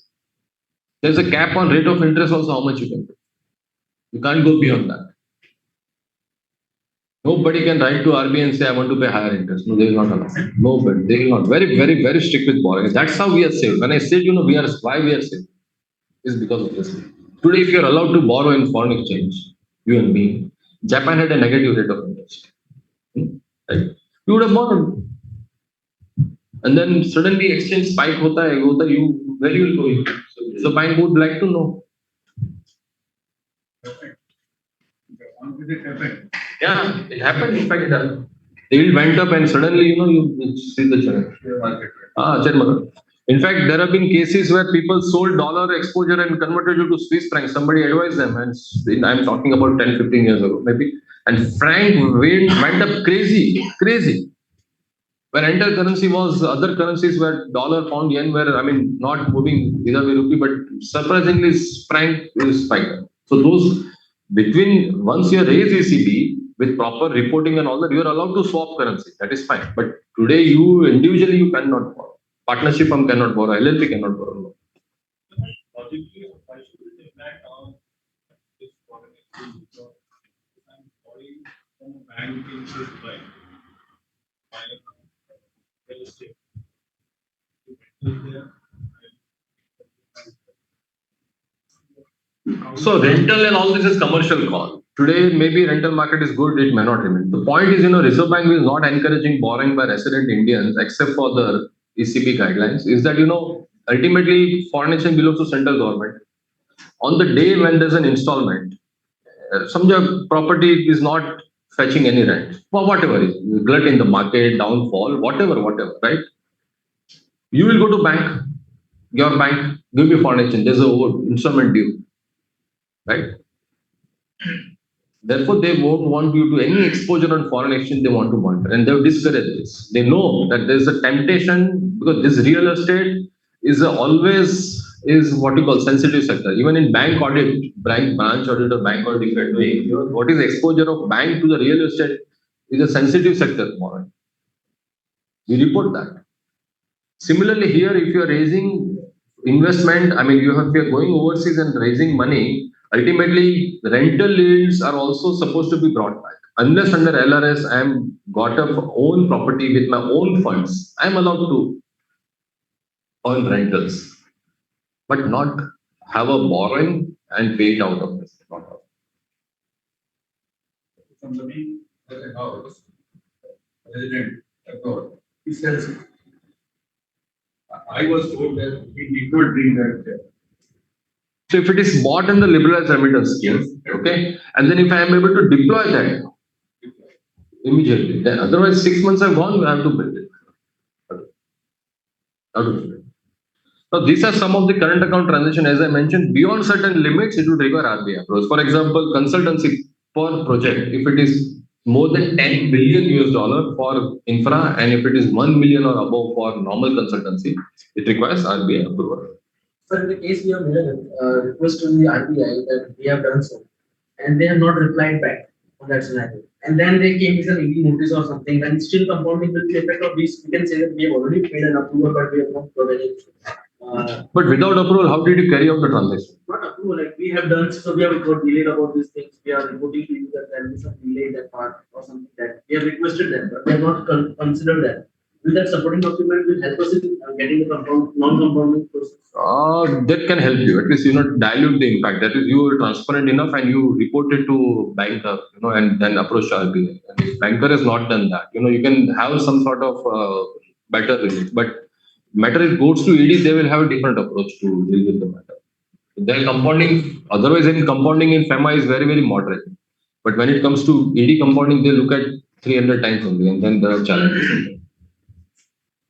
There's a cap on rate of interest also, how much you can pay. You can't go beyond that. Nobody can write to RBI and say, I want to pay higher interest. No, they will not allow. Nobody. They will not. Very, very, very strict with borrowing. That's how we are saved. When I said, why we are saved, is because of this. Today, if you're allowed to borrow in foreign exchange, you and me, Japan had a negative rate of interest. Right? You would have borrowed. And then suddenly exchange spike where you will go? So bank would like to know. Yeah, it happened. In fact, it happened. The yield went up and suddenly, you see the channel. In fact, there have been cases where people sold dollar exposure and converted it to Swiss franc. Somebody advised them, and I'm talking about 10, 15 years ago, maybe. And franc went up crazy. When entire currency was, other currencies were dollar, pound, yen, were, not moving vis-a-vis rupee, but surprisingly, franc is spiked. So those, once you raise ECB with proper reporting and all that, you are allowed to swap currency. That is fine. But today, individually, you cannot borrow. Partnership firm cannot borrow. LLP cannot borrow. Logically, why should it impact on this foreign exchange? Because I'm borrowing from a bank in Dubai, buying real estate. So rental and all this is commercial call. Today, maybe rental market is good, it may not remain. The point is, Reserve Bank is not encouraging borrowing by resident Indians except for the ECB guidelines. Is that, ultimately foreign exchange belongs to central government. On the day when there's an installment, some property is not fetching any rent, or whatever is glut in the market, downfall, whatever, right? You will go to bank, your bank, give me foreign exchange, there's an installment due. Right? Therefore, they won't want you to any exposure on foreign exchange, they want to monitor, and they've discouraged this. They know that there's a temptation because this real estate is always what you call sensitive sector. Even in bank audit, branch audit or bank audit, if you're doing, what is the exposure of bank to the real estate is a sensitive sector. We report that. Similarly, here, if you are raising investment, I mean, if you're going overseas and raising money, ultimately rental yields are also supposed to be brought back. Unless under LRS I am got a own property with my own funds, I am allowed to earn rentals, but not have a borrowing and pay it out of this. Somebody has a house, resident abroad, he sells it. I was told that he did not bring that there. So if it is bought in the liberalized remittance scheme, okay, and then if I am able to deploy that immediately, then otherwise 6 months have gone, I have to build it. How to build it. Now these are some of the current account transaction. As I mentioned, beyond certain limits, it would require RBI approach. For example, consultancy per project, if it is more than 10 billion US dollar for infra, and if it is 1 million or above for normal consultancy, it requires RBI approval. So in the case we have made a request to the RBI that we have done so, and they have not replied back on that scenario. And then they came with an ED notice or something, and still compounding with the effect of this, we can say that we have already paid an approval, but we have not got any. But without approval, how did you carry out the transaction? Not approval, like we have done, so we have got delayed about these things. We are reporting to you that there is some delay in that part or something that we have requested them, but they have not considered that. Will that supporting document will help us in getting the non-compounding process? That can help you. At least dilute the impact. That is, you are transparent enough and you report it to banker, and then approach RBI. And if banker has not done that, you can have some sort of better relief. But matter it goes to ED, they will have a different approach to deal with the matter. Their compounding, otherwise, in compounding in FEMA is very, very moderate. But when it comes to ED compounding, they look at 300 times only, and then there are challenges.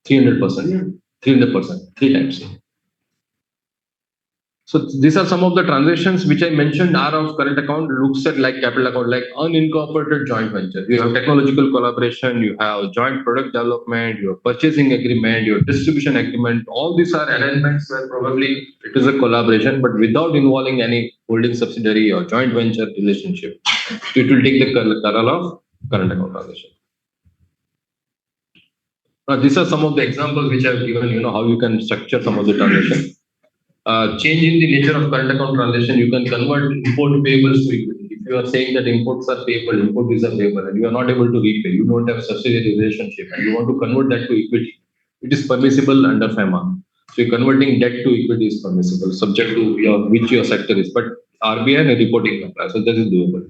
300%, 300%, 3 times. So these are some of the transactions which I mentioned are of current account, looks at like capital account, like unincorporated joint venture. You have technological collaboration, you have joint product development, your purchasing agreement, your distribution agreement. All these are arrangements where probably it is a collaboration, but without involving any holding subsidiary or joint venture relationship. It will take the color of current account transaction. Now, these are some of the examples which I have given, how you can structure some of the transactions. Changing the nature of current account transaction, you can convert import payables to equity. If you are saying that imports are payable, import is payable, and you are not able to repay, you don't have subsidiary relationship, and you want to convert that to equity, it is permissible under FEMA. So converting debt to equity is permissible, subject to which your sector is, but RBI and reporting compliance, so that is doable.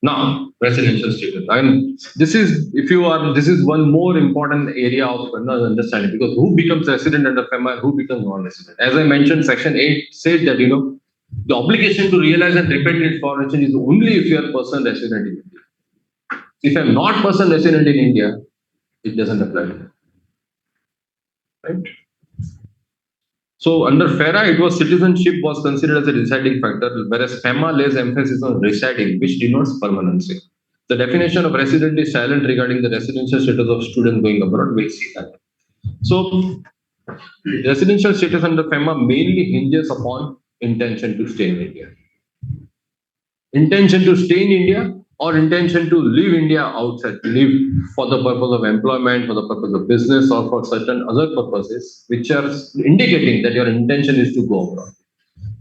Now, residential status. And this is one more important area of understanding, because who becomes resident under FEMA and who becomes non-resident. As I mentioned, Section 8 said that the obligation to realize and repatriate foreign exchange is only if you are a person resident in India. If I'm not person resident in India, it doesn't apply to me. Right? So under FERA, it was citizenship was considered as a deciding factor, whereas FEMA lays emphasis on residing, which denotes permanency. The definition of resident is silent regarding the residential status of students going abroad. We'll see that. So residential status under FEMA mainly hinges upon intention to stay in India. Intention to stay in India or intention to leave India outside, live for the purpose of employment, for the purpose of business, or for certain other purposes, which are indicating that your intention is to go abroad.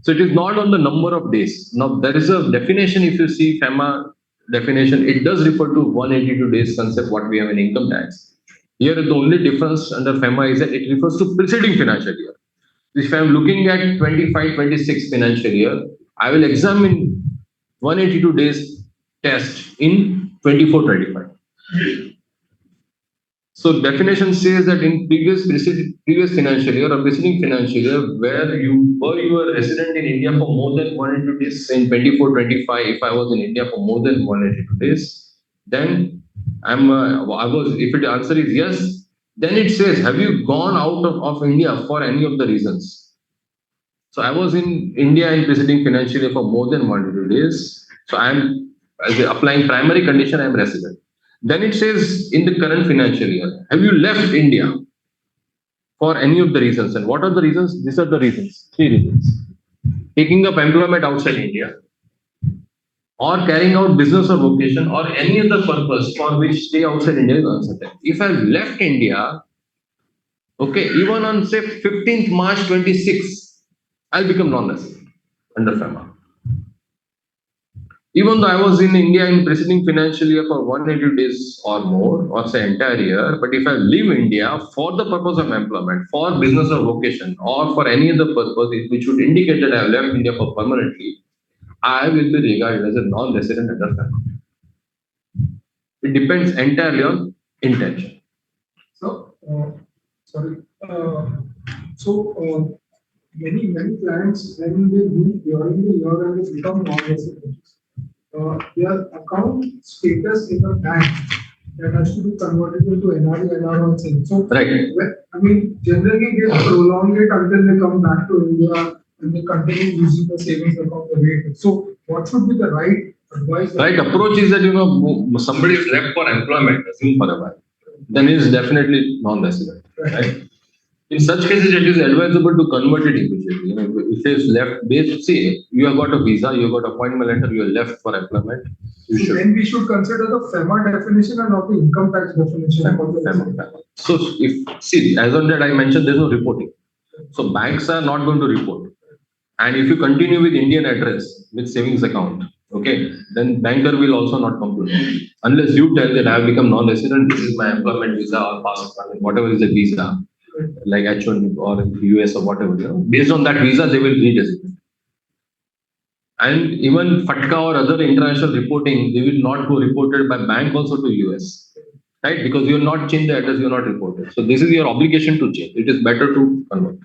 So it is not on the number of days. Now there is a definition, if you see FEMA definition, it does refer to 182 days concept, what we have in income tax. Here the only difference under FEMA is that it refers to preceding financial year. If I am looking at 25-26 financial year, I will examine 182 days test in 24-25. So definition says that in previous financial year or preceding financial year, where you were resident in India for more than 182 days, in 24-25, if I was in India for more than 182 days, then if the answer is yes, then it says, have you gone out of India for any of the reasons? So I was in India in preceding financial year for more than 182 days. So I am applying primary condition, I am resident. Then it says in the current financial year, have you left India for any of the reasons? And what are the reasons? These are the reasons, 3 reasons. Taking up employment outside India, or carrying out business or vocation, or any other purpose for which stay outside India is uncertain. If I've left India Okay, even on say 15th March 26, I'll become non-resident under FEMA. Even though I was in India in preceding financial year for 180 days or more, or say entire year, but if I leave India for the purpose of employment, for business or vocation, or for any other purpose which would indicate that I have left India for permanently, I will be regarded as a non-resident under FEMA. It depends entirely on intention. So, sorry. Many clients, when they leave during the year and they become non-residents, their account status in the bank that has to be converted into NRE, NR or thing. So, Right. I mean, generally they prolong it until they come back to India and they continue using the savings account the way it is. So, what should be the right advice? Right approach is that somebody is left for employment, assume for a while, then he is definitely non-resident. Right? In such cases, it is advisable to convert it immediately. If it is left based, say you have got a visa, you have got appointment letter, you are left for employment. So then we should consider the FEMA definition and not the income tax definition. FEMA. So if see, as on that I mentioned, there is no reporting. So banks are not going to report. And if you continue with Indian address with savings account, okay, then banker will also not come to know. Unless you tell that I have become non-resident, this is my employment visa or passport, whatever is the visa, like H1 or US or whatever. Based on that visa, they will redesignate. And even FATCA or other international reporting, they will not go reported by bank also to US, right? Because you have not changed the address, you are not reported. So this is your obligation to change. It is better to convert.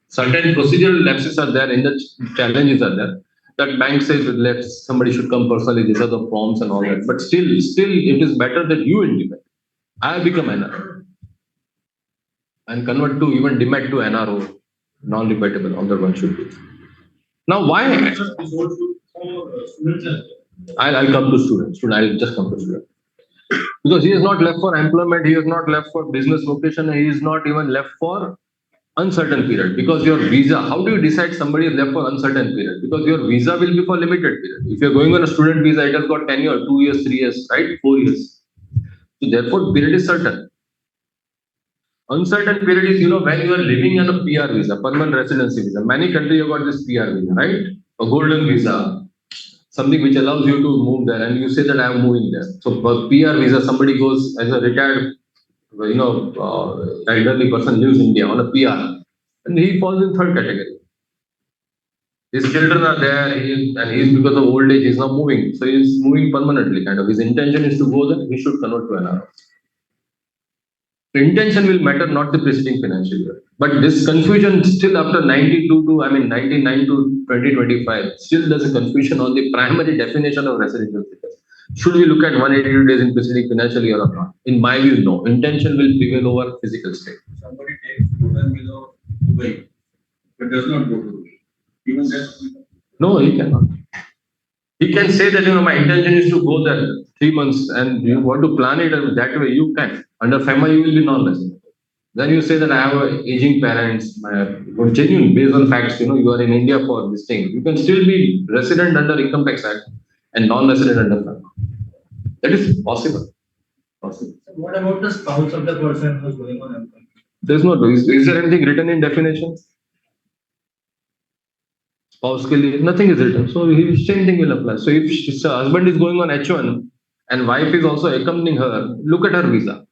Certain procedural lapses are there, in the challenges are there. That bank says that somebody should come personally, these are the forms and all that. But still, it is better that you indicate. I have become NRO and convert to even demat to NRO, non-debatable. Other one should be. Now, why? I'll come to students. I'll just come to students. Because he is not left for employment, he is not left for business vocation, he is not even left for uncertain period. Because your visa, how do you decide somebody is left for uncertain period? Because your visa will be for limited period. If you're going on a student visa, it has got tenure, 2 years, 3 years, right? 4 years. So therefore, period is certain. Uncertain period is, when you are living on a PR visa, permanent residency visa. Many countries have got this PR visa, right? A golden visa, something which allows you to move there, and you say that I am moving there. So for PR visa, somebody goes as a retired, elderly person lives in India on a PR, and he falls in third category. His children are there, and he's because of old age, he's not moving. So he's moving permanently, kind of. His intention is to go there, he should convert to NRO. The intention will matter, not the preceding financial year. But this confusion still after 99 to 2025, still there's a confusion on the primary definition of residential status. Should we look at 180 days in preceding financial year or not? In my view, no. Intention will prevail over physical state. Somebody takes golden visa of Dubai, but does not go to Dubai. Even that. No, he cannot. He can say that my intention is to go there 3 months, and you want to plan it that way. You can. Under FEMA, you will be non-resident. Then you say that I have aging parents, genuine based on facts. You are in India for this thing. You can still be resident under Income Tax Act and non-resident under FEMA. That is possible. So what about the spouse of the person who's going on employment? There's no. Is there anything written in definition? Spouse ke liye, nothing is written. So same thing will apply. So if his husband is going on H1 and wife is also accompanying her, look at her visa.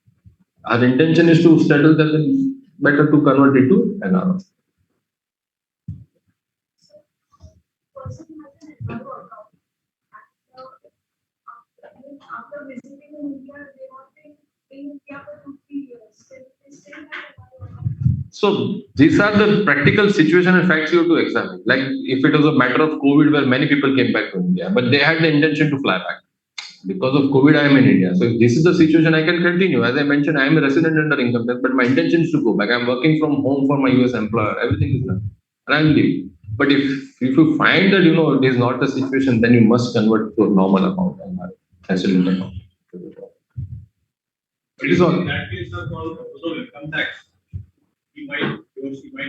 Our intention is to settle that, then better to convert it to NRO. After visiting India, they want to in India for 2-3 years. They still have. So these are the practical situation and facts you have to examine. Like if it was a matter of COVID where many people came back to India, but they had the intention to fly back. Because of COVID, I am in India. So if this is the situation, I can continue. As I mentioned, I am a resident under income tax, but my intention is to go back. I'm working from home for my US employer. Everything is done. And I'm leaving. But if you find that, it is not the situation, then you must convert to a normal amount and resident account. It is all. In that case, sir, for also income tax, she might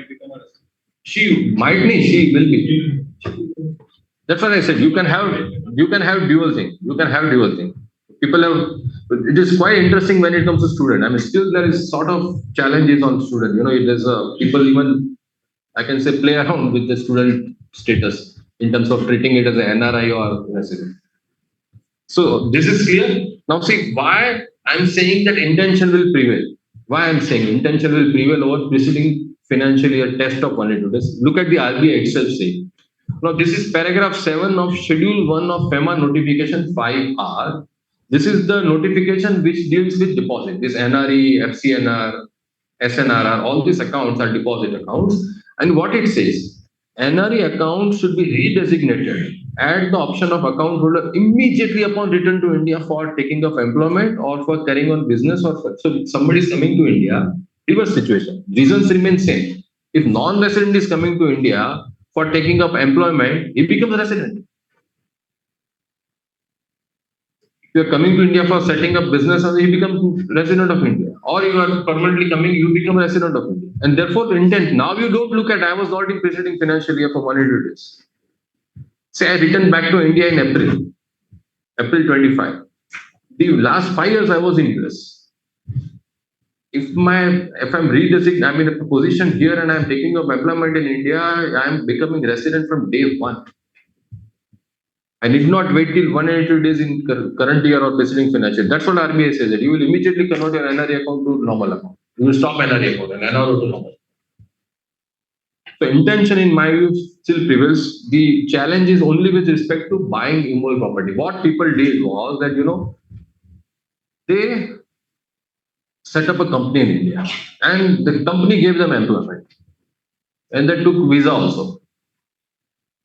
become a resident. She might need, she will be. That's what I said. You can have dual thing. People have, it is quite interesting when it comes to student. I mean, still there is sort of challenges on student. There's people even, I can say, play around with the student status in terms of treating it as an NRI or resident. So this is clear. Now see why I'm saying that intention will prevail. Why I'm saying intention will prevail over preceding financial year test of 182 days. Look at the RBI itself saying. Now this is paragraph 7 of schedule 1 of FEMA notification 5R. This is the notification which deals with deposit. This NRE, FCNR, SNRR, all these accounts are deposit accounts. And what it says, NRE account should be redesignated at the option of account holder immediately upon return to India for taking of employment or for carrying on business or for, so somebody is coming to India, reverse situation. Reasons remain same. If non-resident is coming to India for taking up employment, he becomes a resident. If you are coming to India for setting up business, you become resident of India. Or you are permanently coming, you become a resident of India. And therefore, the intent, now you don't look at, I was not in preceding financial year for 180 days. Say I returned back to India in April 25. The last 5 years I was in US. If I'm redesignated, I'm in a position here and I'm taking up employment in India, I'm becoming resident from day one. I need not wait till 180 days in current year or preceding financial. That's what RBI says, that you will immediately convert your NRE account to normal account. You will stop NRE account and NRO to normal. So intention in my view still prevails. The challenge is only with respect to buying immovable property. What people did was that, they set up a company in India and the company gave them employment. And they took visa also.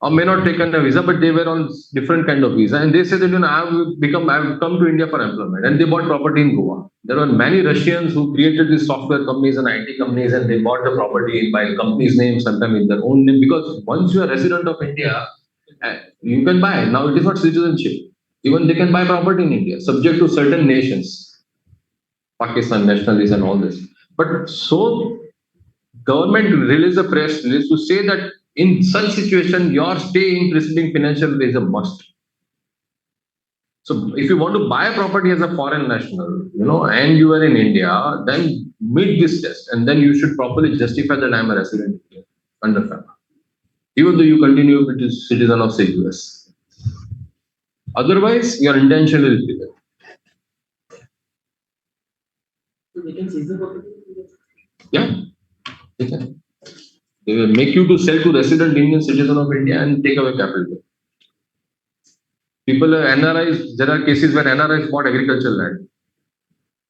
Or may not taken a visa, but they were on different kind of visa. And they said that I've come to India for employment. And they bought property in Goa. There were many Russians who created these software companies and IT companies, and they bought the property by the company's name, sometimes in their own name. Because once you are resident of India, you can buy. Now it is not citizenship. Even they can buy property in India, subject to certain nations, Pakistan nationalists and all this. But so government released a press release to say that in such situation, your stay in preceding financial year is a must. So if you want to buy a property as a foreign national, and you are in India, then meet this test, and then you should properly justify that I am a resident here under FEMA, even though you continue with this citizen of say US. Otherwise, your intention will be there. So they can seize the property? Yeah, they can. They will make you to sell to resident Indian citizen of India and take away capital. People, NRIs, there are cases where NRIs bought agricultural land.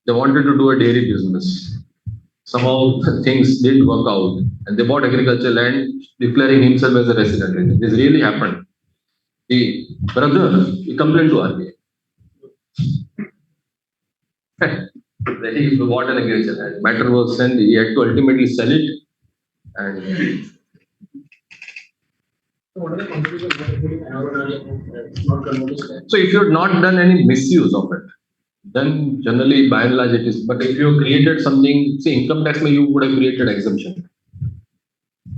They wanted to do a dairy business. Somehow things didn't work out and they bought agricultural land declaring himself as a resident. This really happened. The brother, he complained to RBI. That he bought an agricultural land. Matter was sent, he had to ultimately sell it. And So what are the consequences of putting not converted? so if you have not done any misuse of it, then generally by and large it is. But if you created something, say income tax, you would have created exemption.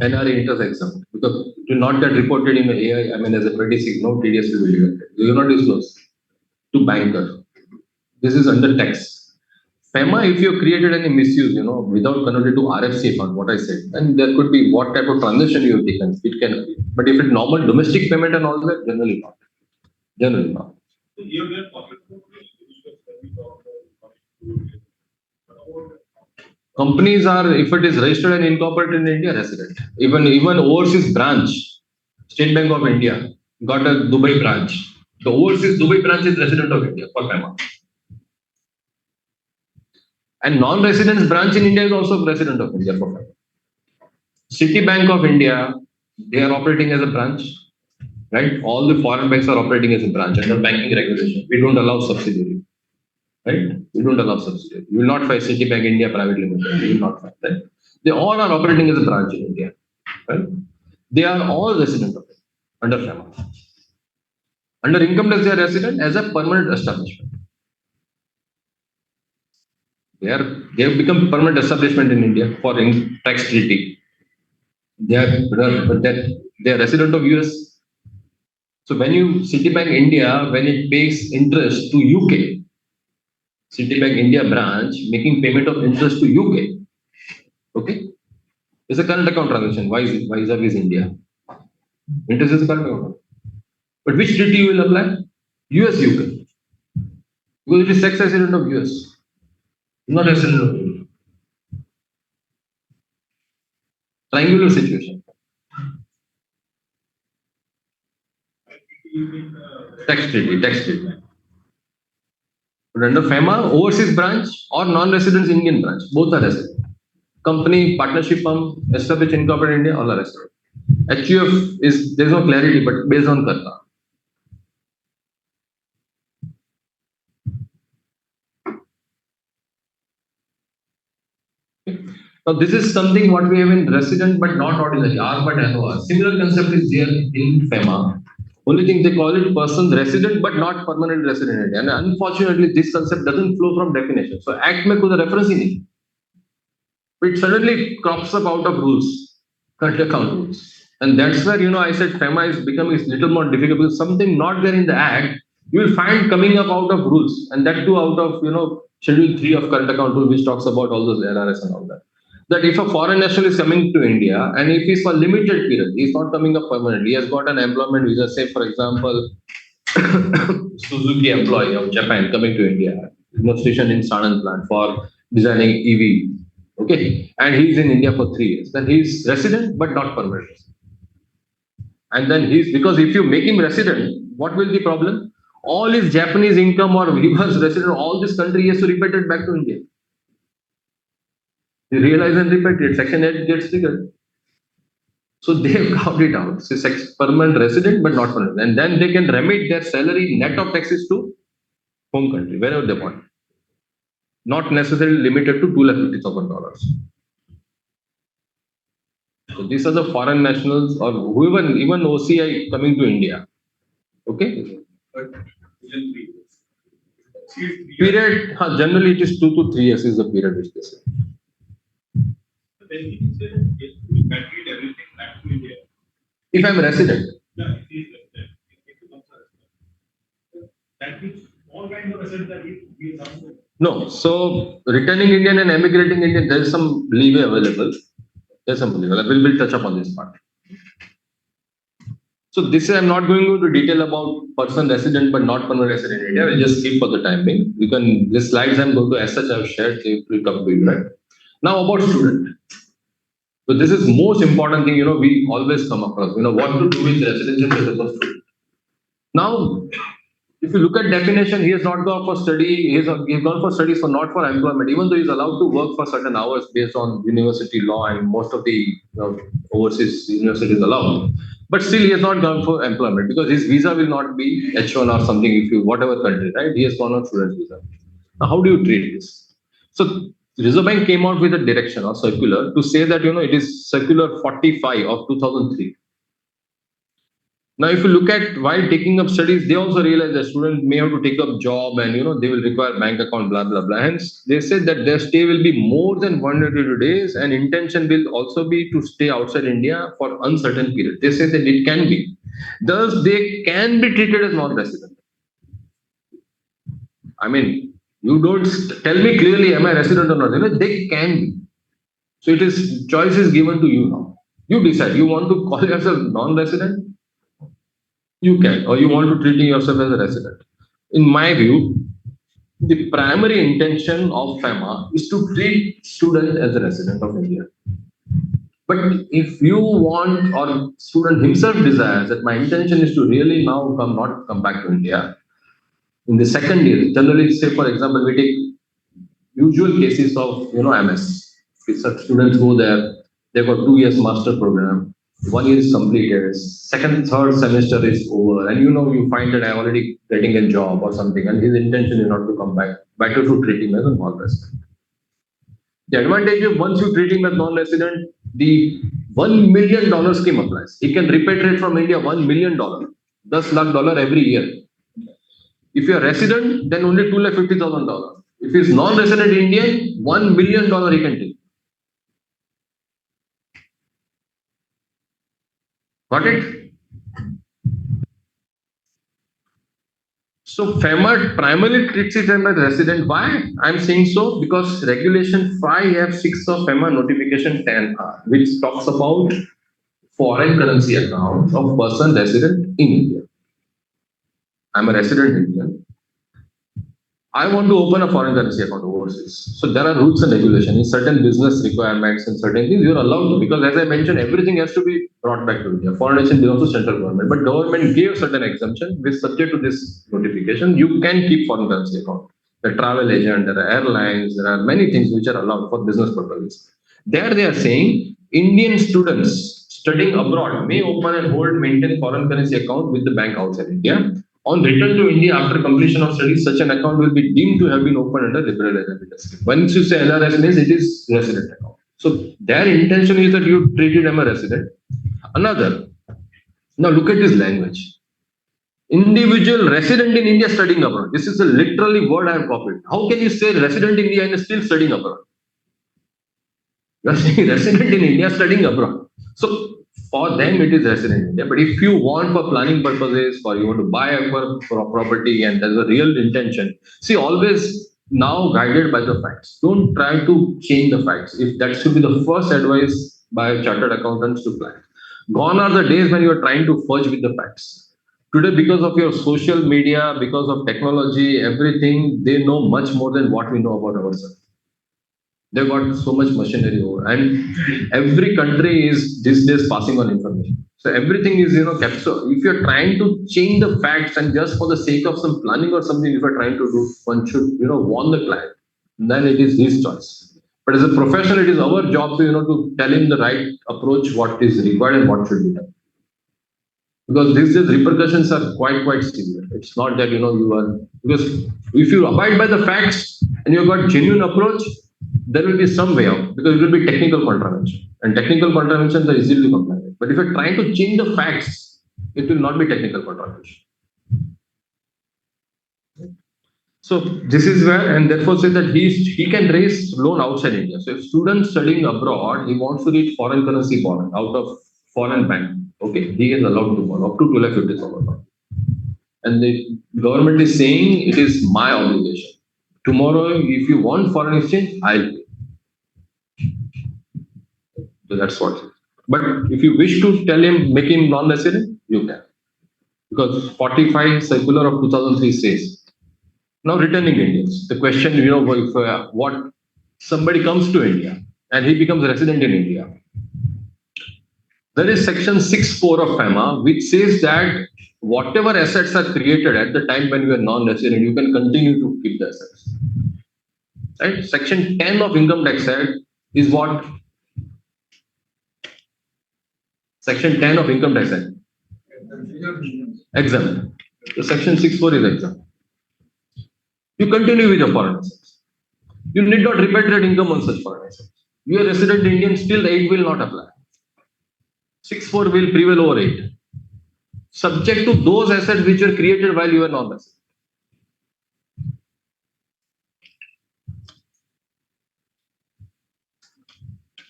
NRA interest exempt because it will not get reported in the AI. I mean, as a 26, no TDS will be deducted. You will not disclose to banker. This is under tax. FEMA, if you have created any misuse, without converted to RFC fund, what I said, then there could be what type of transaction you have taken. It can be. But if it's normal domestic payment and all that, generally not. Generally not. So here we are talking about Companies are, if it is registered and incorporated in India, resident. Even overseas branch, State Bank of India got a Dubai branch. The overseas Dubai branch is resident of India for FEMA. And non-residence branch in India is also resident of India for FEMA. City Bank of India, they are operating as a branch, right? All the foreign banks are operating as a branch under banking regulation. We don't allow subsidiary. Right? We don't allow subsidiary. You will not find Citibank India Private Limited. You will not find that. They all are operating as a branch in India. Right? They are all resident of it under FEMA. Under income tax, they are resident as a permanent establishment. They have become permanent establishment in India for tax treaty. They are resident of US. So when Citibank India, when it pays interest to UK, Citibank India branch making payment of interest to UK. Okay, it's a current account transaction. Why is it? Why is India? Interest is a current account. But which treaty you will apply? US UK. Because it is sex resident of US, not resident of India. Triangular situation. Tax treaty, tax treaty. But under FEMA, overseas branch or non-residents Indian branch, both are resident. Company, partnership firm, established incorporated in India, all are resident. HUF is, there is no clarity, but based on Karta. Now, this is something what we have in resident but not ordinary, R but NOR. Similar concept is there in FEMA. Only thing they call it persons resident but not permanent resident in India. And unfortunately, this concept doesn't flow from definition. So, Act में कोई reference ही नहीं. It suddenly crops up out of rules, current account rules. And that's where, I said FEMA is becoming a little more difficult because something not there in the Act, you will find coming up out of rules. And that too out of, Schedule 3 of current account rule, which talks about all those LRS and all that. That if a foreign national is coming to India and if he's for limited period, he's not coming up permanently, he has got an employment visa, say for example, Suzuki employee of Japan coming to India, demonstration in Sanand plant for designing EV, okay, and he's in India for 3 years, then he's resident but not permanent. And then because if you make him resident, what will be the problem? All his Japanese income or he was resident, all this country he has to repatriate back to India. They realize and repatriate, Section 8 gets triggered. So they have carved it out. So permanent resident but not permanent. And then they can remit their salary net of taxes to home country, wherever they want. Not necessarily limited to $250,000. So these are the foreign nationals or whoever, even OCI coming to India. Okay? Period, generally it is 2 to 3 years is the period which they say. If I'm a resident. That means all kinds of assets that he is also. No, so returning Indian and emigrating Indian, there is some leeway available. There's some leeway. We'll touch upon this part. So this I'm not going into detail about person resident but not permanent resident in India. We'll just skip for the time being. You can the slides I'm going to as such I've shared, so it will come to you, right? Now about student. So this is most important thing, we always come across, what to do with residential status of student. Now, if you look at definition, he has not gone for study, he's gone for studies for not for employment, even though he's allowed to work for certain hours based on university law and most of the overseas universities allow. But still he has not gone for employment because his visa will not be H1 or something if you whatever country, right? He has gone on student visa. Now how do you treat this? So Reserve Bank came out with a direction or circular to say that it is circular 45 of 2003. Now, if you look at while taking up studies, they also realize that students may have to take up job and they will require bank account, blah blah blah. Hence, they said that their stay will be more than 182 days, and intention will also be to stay outside India for uncertain period. They say that it can be. Thus, they can be treated as non-resident. I mean, you don't tell me clearly, am I resident or not? They can be. So it is choice is given to you now. You decide. You want to call yourself non-resident? You can, or you want to treat yourself as a resident. In my view, the primary intention of FEMA is to treat student as a resident of India. But if you want or student himself desires that my intention is to really now not come back to India, in the second year, generally say for example, we take usual cases of MS. If such students go there, they've got 2 years master program. 1 year is completed, second, third semester is over, and you find that I'm already getting a job or something, and his intention is not to come back. Better to treat him as a non-resident. The advantage of once you treat him as non-resident, the $1 million scheme applies. He can repatriate from India $1 million, $10 lakh every year. If you're a resident, then only $250,000. If he's non-resident Indian, $1 million he can take. Got it? So FEMA primarily treats it as a resident. Why? I'm saying so because Regulation 5F6 of FEMA Notification 10R, which talks about foreign currency accounts of person resident in India. I'm a resident Indian. I want to open a foreign currency account overseas. So there are rules and regulations, in certain business requirements and certain things you're allowed to, because as I mentioned, everything has to be brought back to India. Foreign exchange belongs to central government, but government gave certain exemption which subject to this notification, you can keep foreign currency account. The travel agent, there are airlines, there are many things which are allowed for business purposes. There they are saying Indian students studying abroad may open and hold maintain foreign currency account with the bank outside India. On return to India after completion of studies, such an account will be deemed to have been opened under liberalized remittance scheme. Once you say NRS means it is resident account. So their intention is that you treat it as a resident. Another, now look at this language. Individual resident in India studying abroad. This is a literally word I have copied. How can you say resident in India and still studying abroad? You are saying resident in India studying abroad. So for them it is resident in India. But if you want for planning purposes, for you want to buy a property and there's a real intention, see always now guided by the facts. Don't try to change the facts. If that should be the first advice by chartered accountants to plan. Gone are the days when you are trying to fudge with the facts. Today, because of your social media, because of technology, everything, they know much more than what we know about ourselves. They've got so much machinery over, and every country is these days passing on information. So everything is kept. So if you're trying to change the facts and just for the sake of some planning or something, if you're trying to do, one should warn the client. Then it is his choice. But as a professional, it is our job to to tell him the right approach, what is required and what should be done. Because these days repercussions are quite severe. It's not that you are, because if you abide by the facts and you've got genuine approach, there will be some way out, because it will be technical contravention, and technical contraventions are easily complied with. But if you're trying to change the facts, it will not be technical contravention. So this is where, and therefore say that he can raise loan outside India. So if student studying abroad, he wants to reach foreign currency bond out of foreign bank, okay, he is allowed to borrow up to 2,50,000. And the government is saying it is my obligation. Tomorrow, if you want foreign exchange, I'll pay. So that's what. But if you wish to tell him, make him non-resident, you can. Because 45 circular of 2003 says, now returning Indians. The question, if what somebody comes to India and he becomes a resident in India, there is section 6(4) of FEMA which says that whatever assets are created at the time when you are non-resident, you can continue to keep the assets. Right? Section 10 of Income Tax Act is what? Section 10 of Income Tax Act. Exempt. So section 6(4) is exempt. You continue with your foreign assets. You need not repatriate income on such foreign assets. You are a resident Indian, still 8 will not apply. 6(4) will prevail over 8. Subject to those assets which were created while you were non-resident.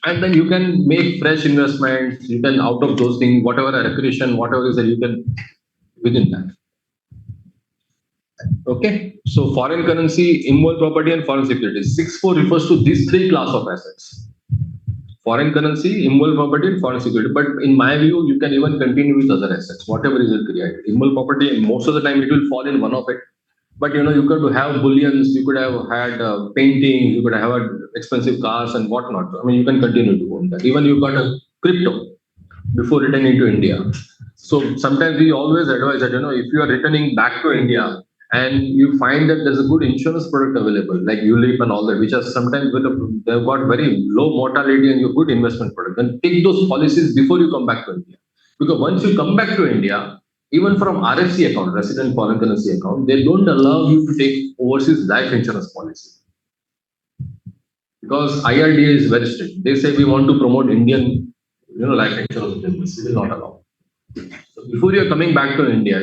And then you can make fresh investments, you can out of those things, whatever accretion, whatever is that you can within that. Okay, so foreign currency, immovable property, and foreign securities. 6(4) refers to these three class of assets: foreign currency, immovable property, and foreign security. But in my view, you can even continue with other assets, whatever is created. Immovable property, most of the time it will fall in one of it. But you could have bullions, you could have had paintings, you could have had expensive cars and whatnot. I mean, you can continue to own that. Even you got a crypto before returning to India. So sometimes we always advise that if you are returning back to India and you find that there's a good insurance product available, like ULIP and all that, which are sometimes they've got very low mortality and a good investment product, then take those policies before you come back to India. Because once you come back to India, even from RFC account, resident foreign currency account, they don't allow you to take overseas life insurance policy. Because IRDA is very strict. They say we want to promote Indian, life insurance business. We will not allow. So before you are coming back to India,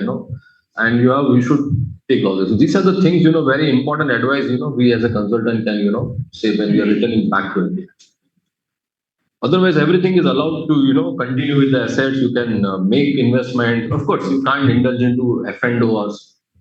and you should take all this. So these are the things, very important advice, we as a consultant can, say when we are returning back to India. Otherwise, everything is allowed to, continue with the assets. You can make investment. Of course, you can't indulge into F&O or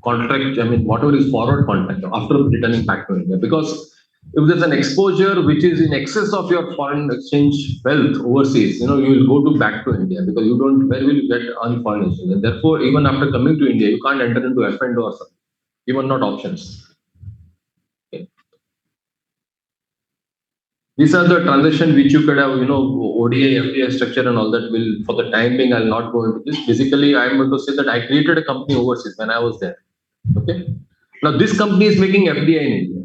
contract, I mean, whatever is forward contract after returning back to India. Because if there's an exposure which is in excess of your foreign exchange wealth overseas, you know, you will go to back to India because you don't, where will you get on foreign exchange? And therefore, even after coming to India, you can't enter into F&O or something, even not options. Okay. These are the transaction which you could have, you know, ODI, FDI structure and all that will, for the time being, I'll not go into this. Basically, I'm going to say that I created a company overseas when I was there. Okay. Now, this company is making FDI in India.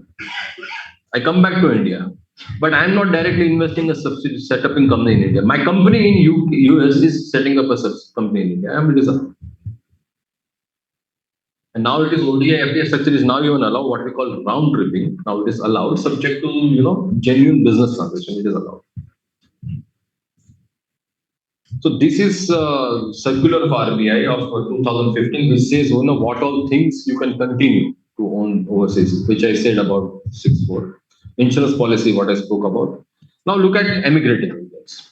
I come back to India, but I'm not directly investing a subsidiary set up in company in India. My company in US is setting up a company in India. And it is and now it is ODI, FDI structure is now even allowed what we call round tripping. Now it is allowed subject to, you know, genuine business transaction. It is allowed. So this is circular of RBI of 2015, which says, you know, what all things you can continue to own overseas, which I said about 6.4. Insurance policy, what I spoke about. Now look at emigrating Indians.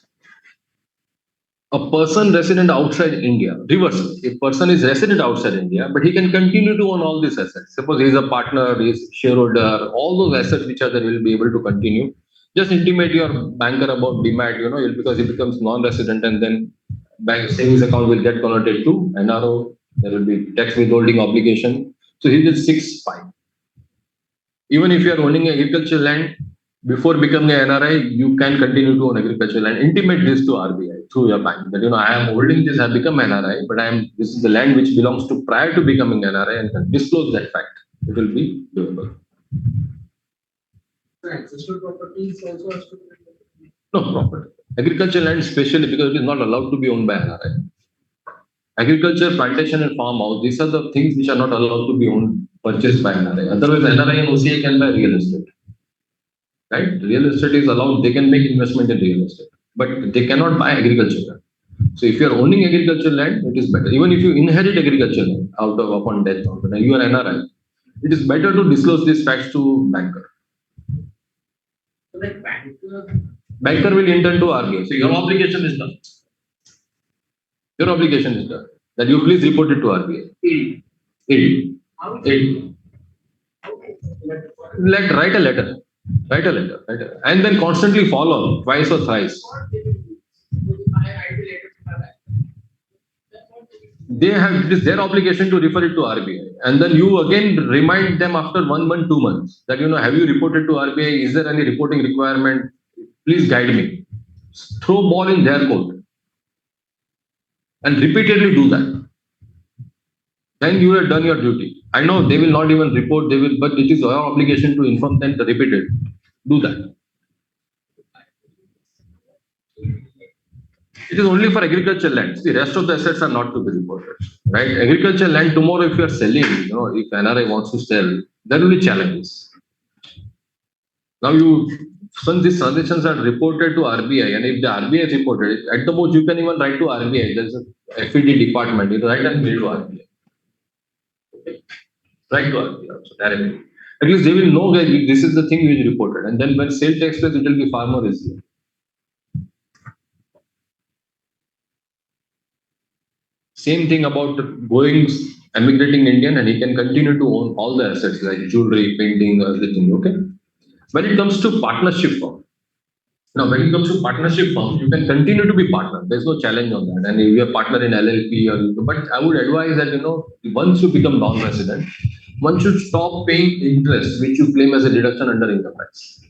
A person resident outside India, reverse, a person is resident outside India, but he can continue to own all these assets. Suppose he is a partner, he is shareholder, all those assets which are there will be able to continue. Just intimate your banker about demat, you know, because he becomes non-resident and then bank savings account will get converted to NRO. There will be tax withholding obligation. So he did 6.5. Even if you are owning agricultural land, before becoming an NRI, you can continue to own agricultural land. Intimate this to RBI through your bank that, you know, I am holding this, I have become NRI, but this is the land which belongs to prior to becoming NRI and can disclose that fact. It will be doable. The ancestral properties also has to be. No, property. Agricultural land, especially because it is not allowed to be owned by NRI. Agriculture, plantation, and farmhouse, these are the things which are not allowed to be owned, purchased by NRI. Otherwise, NRI and OCI can buy real estate. Right? Real estate is allowed, they can make investment in real estate, but they cannot buy agricultural land. So if you are owning agricultural land, it is better. Even if you inherit agricultural land out of upon death, and you are NRI, it is better to disclose these facts to banker. So like Banker will enter to RBI. So your obligation is done. Your obligation is done. That you please report it to RBI. Write a letter. And then constantly follow twice or thrice. They have, it is their obligation to refer it to RBI. And then you again remind them after 1 month, 2 months that, you know, have you reported to RBI? Is there any reporting requirement? Please guide me. Throw ball in their court. And repeatedly do that. Then you have done your duty. I know they will not even report, but it is your obligation to inform them to repeat it. Do that. It is only for agricultural lands. The rest of the assets are not to be reported. Right? Agricultural land, tomorrow if you are selling, you know, if NRI wants to sell, there will be challenges. Now since these transactions are reported to RBI, and if the RBI is reported, at the most you can even write to RBI. There's a FED department, you write and mail to RBI. Okay. Write to RBI also directly. At least they will know that this is the thing which is reported, and then when sale takes place, it will be far more easier. Same thing about emigrating Indian, and he can continue to own all the assets like jewelry, painting, everything. Okay. When it comes to partnership firm, now when it comes to partnership firm, you can continue to be partner. There's no challenge on that. And if you are partner in LLP, but I would advise that, you know, once you become non-resident, one should stop paying interest, which you claim as a deduction under income tax.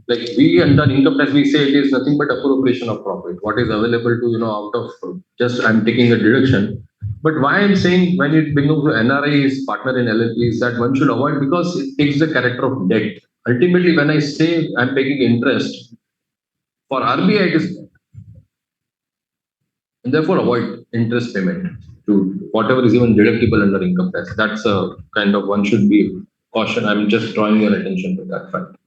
Like we under income tax, we say it is nothing but appropriation of profit. What is available to, you know, out of just I'm taking a deduction. But why I'm saying when it becomes NRI is partner in LLP is that one should avoid because it takes the character of debt. Ultimately, when I say I'm taking interest, for RBI it is debt. And therefore avoid interest payment to whatever is even deductible under income tax. That's a kind of one should be caution. I'm just drawing your attention to that fact.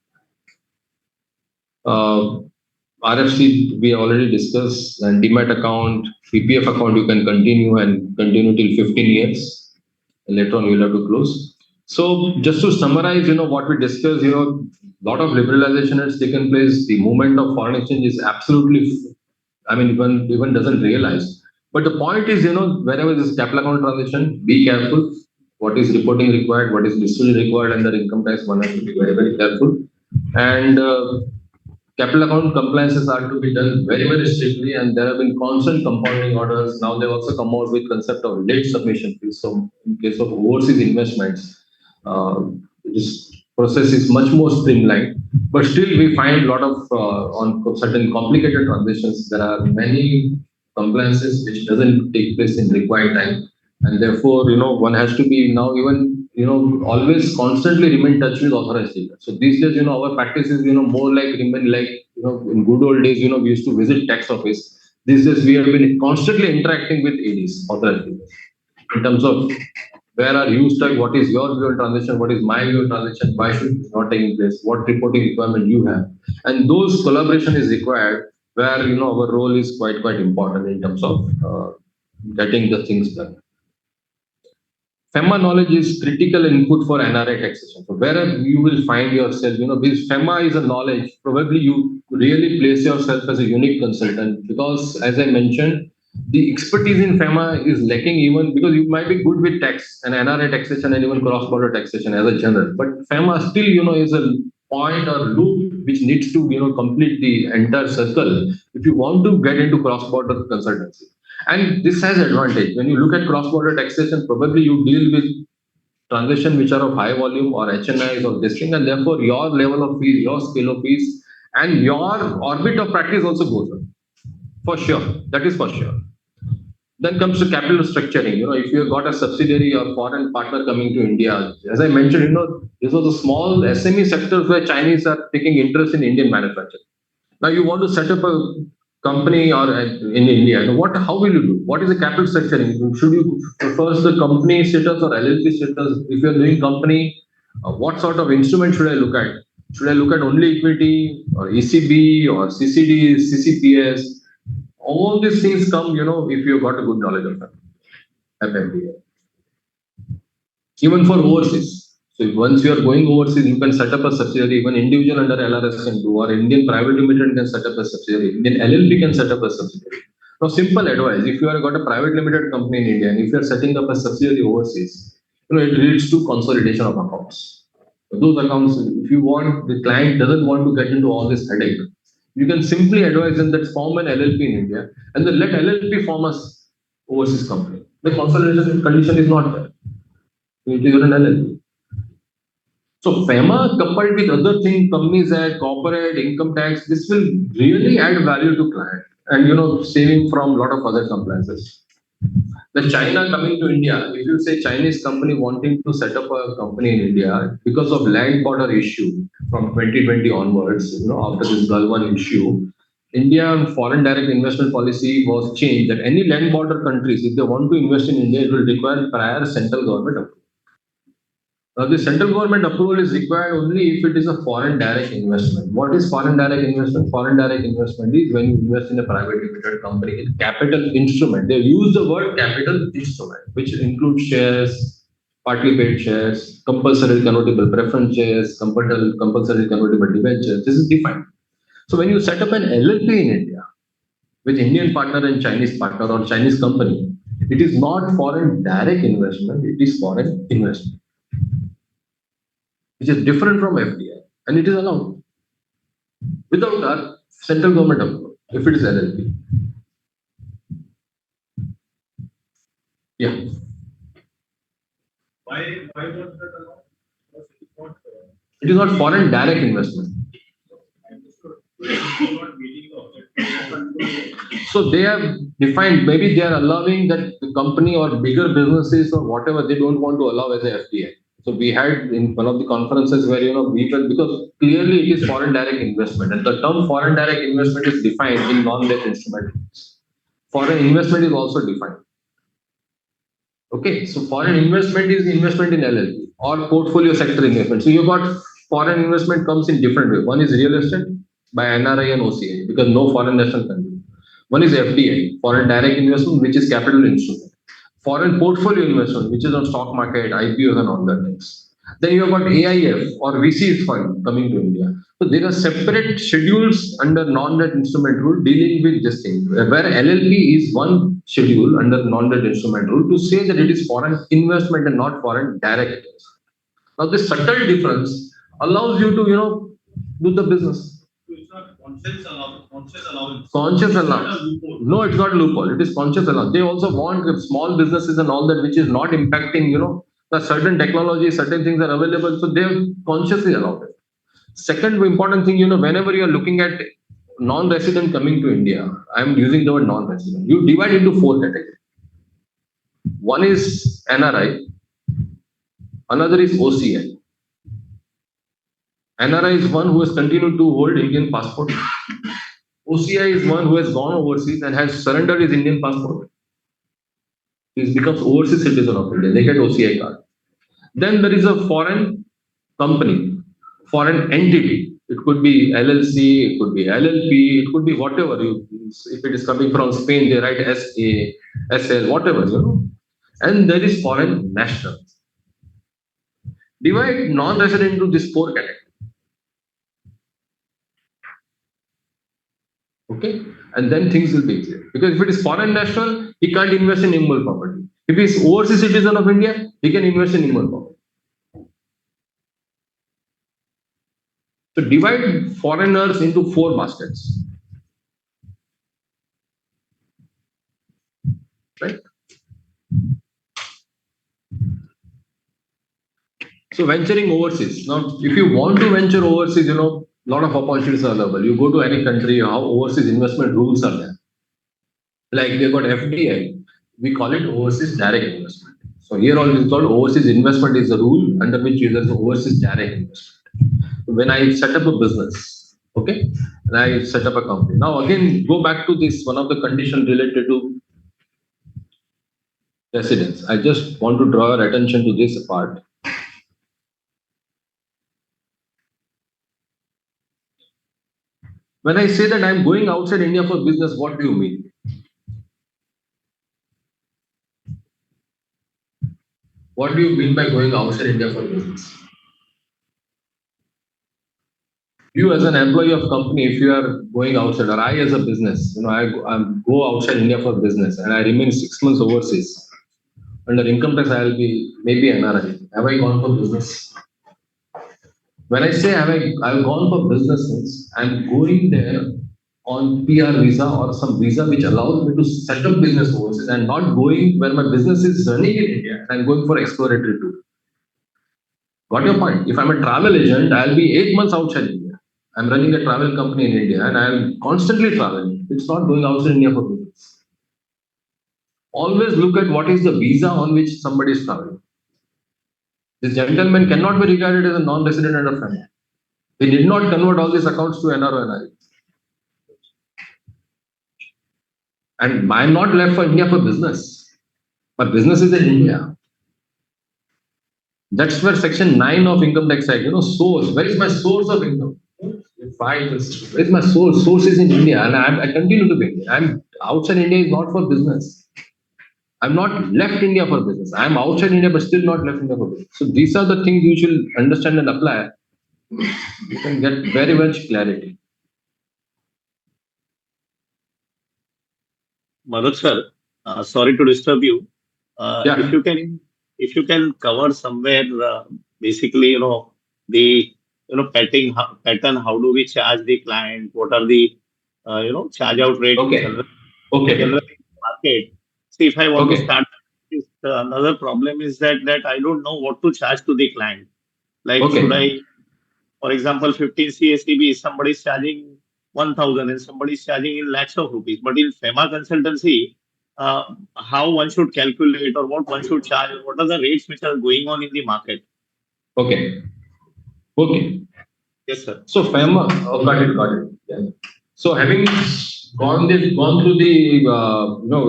RFC we already discussed, and demat account, PPF account you can continue till 15 years. Later on you'll have to close. So just to summarize, you know, what we discussed, you know, lot of liberalization has taken place. The movement of foreign exchange is absolutely, I mean, even doesn't realize. But the point is, you know, wherever this capital account transaction, be careful. what is reporting required, what is distribution required under income tax. One has to be very, very careful. And capital account compliances are to be done very, very strictly, and there have been constant compounding orders. Now they've also come out with concept of late submission fees. So in case of overseas investments, this process is much more streamlined. But still, we find a lot of on certain complicated transactions. There are many compliances which doesn't take place in required time, and therefore, one has to be now even always constantly remain in touch with authorized dealers. So these days, our practice is more like remain like in good old days, we used to visit tax office. These days we have been constantly interacting with ADs, authorized dealers, in terms of where are you stuck, what is your view on transaction, what is my view on transaction, why should it not taking place, what reporting requirement you have, and those collaboration is required where our role is quite important in terms of getting the things done. FEMA knowledge is critical input for NRI taxation. So wherever you will find yourself, this FEMA is a knowledge, probably you really place yourself as a unique consultant, because as I mentioned, the expertise in FEMA is lacking, even because you might be good with tax and NRI taxation and even cross-border taxation as a general, but FEMA still, is a point or loop which needs to, complete the entire circle if you want to get into cross-border consultancy. And this has advantage. When you look at cross-border taxation, probably you deal with transactions which are of high volume or HNIs or this thing, and therefore your level of fees, your scale of fees, and your orbit of practice also goes up. For sure. That is for sure. Then comes to capital structuring. If you have got a subsidiary or foreign partner coming to India, as I mentioned, these are the small SME sectors where Chinese are taking interest in Indian manufacturing. Now you want to set up a company or in India. How will you do? What is the capital structuring? Should you first the company status or LLP status? If you are doing company, what sort of instrument should I look at? Should I look at only equity or ECB or CCD, CCPS? All these things come, if you've got a good knowledge of FMBA. Even for overseas. So once you are going overseas, you can set up a subsidiary. Even individual under LRS can do, or Indian private limited can set up a subsidiary. Indian LLP can set up a subsidiary. Now, simple advice: if you have got a private limited company in India, and if you are setting up a subsidiary overseas, it leads to consolidation of accounts. So those accounts, if you want, the client doesn't want to get into all this headache, you can simply advise them that form an LLP in India, and then let LLP form a overseas company. The consolidation condition is not there. It is an LLP. So FEMA coupled with other things, companies act, corporate income tax, this will really add value to client, and saving from a lot of other compliances. The China coming to India, if you say Chinese company wanting to set up a company in India because of land border issue from 2020 onwards, after this Galwan issue, India foreign direct investment policy was changed that any land border countries, if they want to invest in India, it will require prior central government approval. The central government approval is required only if it is a foreign direct investment. What is foreign direct investment? Foreign direct investment is when you invest in a private limited company. It's capital instrument. They use the word capital instrument, which includes shares, partly paid shares, compulsory convertible preference shares, compulsory convertible debentures. This is defined. So when you set up an LLP in India with Indian partner and Chinese partner or Chinese company, it is not foreign direct investment. It is foreign investment, which is different from FDI, and it is allowed without our central government approval if it is LLP. Yeah. Why was that allowed? Because it is not. It is not foreign direct investment. I understood. It is not meeting the objective. So they have defined, maybe they are allowing that the company or bigger businesses or whatever they don't want to allow as a FDI. So we had in one of the conferences where we were, because clearly it is foreign direct investment, and the term foreign direct investment is defined in non-debt instruments. Foreign investment is also defined. Okay, so foreign investment is investment in LLP or portfolio sector investment. So you got foreign investment comes in different way. One is real estate by NRI and OCI because no foreign national can do. One is FDI, foreign direct investment, which is capital instrument. Foreign portfolio investment, which is on stock market, IPOs and all that things. Then you have got AIF or VC fund coming to India. So there are separate schedules under non-debt instrument rule dealing with this thing, where LLP is one schedule under non-debt instrument rule to say that it is foreign investment and not foreign direct investment. Now this subtle difference allows you to, do the business. So it's not conscious allowance. Conscious It's not a allowance. loophole. No, it's not loophole. It is conscious allowance. They also want small businesses and all that, which is not impacting, the certain technology, certain things are available. So they have consciously allowed it. Second important thing, whenever you are looking at non-resident coming to India, I'm using the word non-resident. You divide into four categories. One is NRI, another is OCI. NRI is one who has continued to hold Indian passport. OCI is one who has gone overseas and has surrendered his Indian passport. He becomes overseas citizen of India. They get OCI card. Then there is a foreign company, foreign entity. It could be LLC, it could be LLP, it could be whatever. If it is coming from Spain, they write SA, SL, whatever. And there is foreign national. Divide non-resident into these four categories. Okay, and then things will be clear. Because if it is foreign national, he can't invest in immovable property. If he is overseas citizen of India, he can invest in immovable property. So divide foreigners into four baskets. Right? So venturing overseas. Now, if you want to venture overseas, a lot of opportunities are available. You go to any country, how overseas investment rules are there. Like they've got FDI, we call it overseas direct investment. So here all is called overseas investment is the rule under which there's overseas direct investment. When I set up a business, okay, and I set up a company. Now again, go back to this one of the conditions related to residence. I just want to draw your attention to this part. When I say that I'm going outside India for business, what do you mean? What do you mean by going outside India for business? You as an employee of company, if you are going outside, or I as a business, I go outside India for business and I remain 6 months overseas. Under income tax, I'll be maybe NRI. Have I gone for business? When I say I've gone for business, means I'm going there on PR visa or some visa which allows me to set up business overseas and not going where my business is running in India. I'm going for exploratory tour. Got your point? If I'm a travel agent, I'll be 8 months outside India. I'm running a travel company in India and I'm constantly traveling. It's not going outside India for business. Always look at what is the visa on which somebody is traveling. This gentleman cannot be regarded as a non-resident under FEMA. He did not convert all these accounts to NR or NRI. And I'm not left for India for business. My business is in India. That's where section 9 of income tax act, source. Where is my source of income? Where is my source? Source is in India and I continue to be. I'm outside India is not for business. I'm not left India for business. I'm outside India but still not left India for business. So these are the things you should understand and apply. You can get very much clarity. Manoj sir, sorry to disturb you. Yeah. If you can cover somewhere, basically, the pattern. How do we charge the client? What are the charge out rates? Okay. Generally in the market. See, if I want to Okay. start, another problem is that I don't know what to charge to the client. Like, Okay. should I, for example, 15 CSCB, somebody is charging 1,000 and somebody is charging in lakhs of rupees. But in FEMA consultancy, how one should calculate or what one should charge, what are the rates which are going on in the market? Okay. Okay. Yes, sir. So FEMA, got it. Yeah. So having gone through the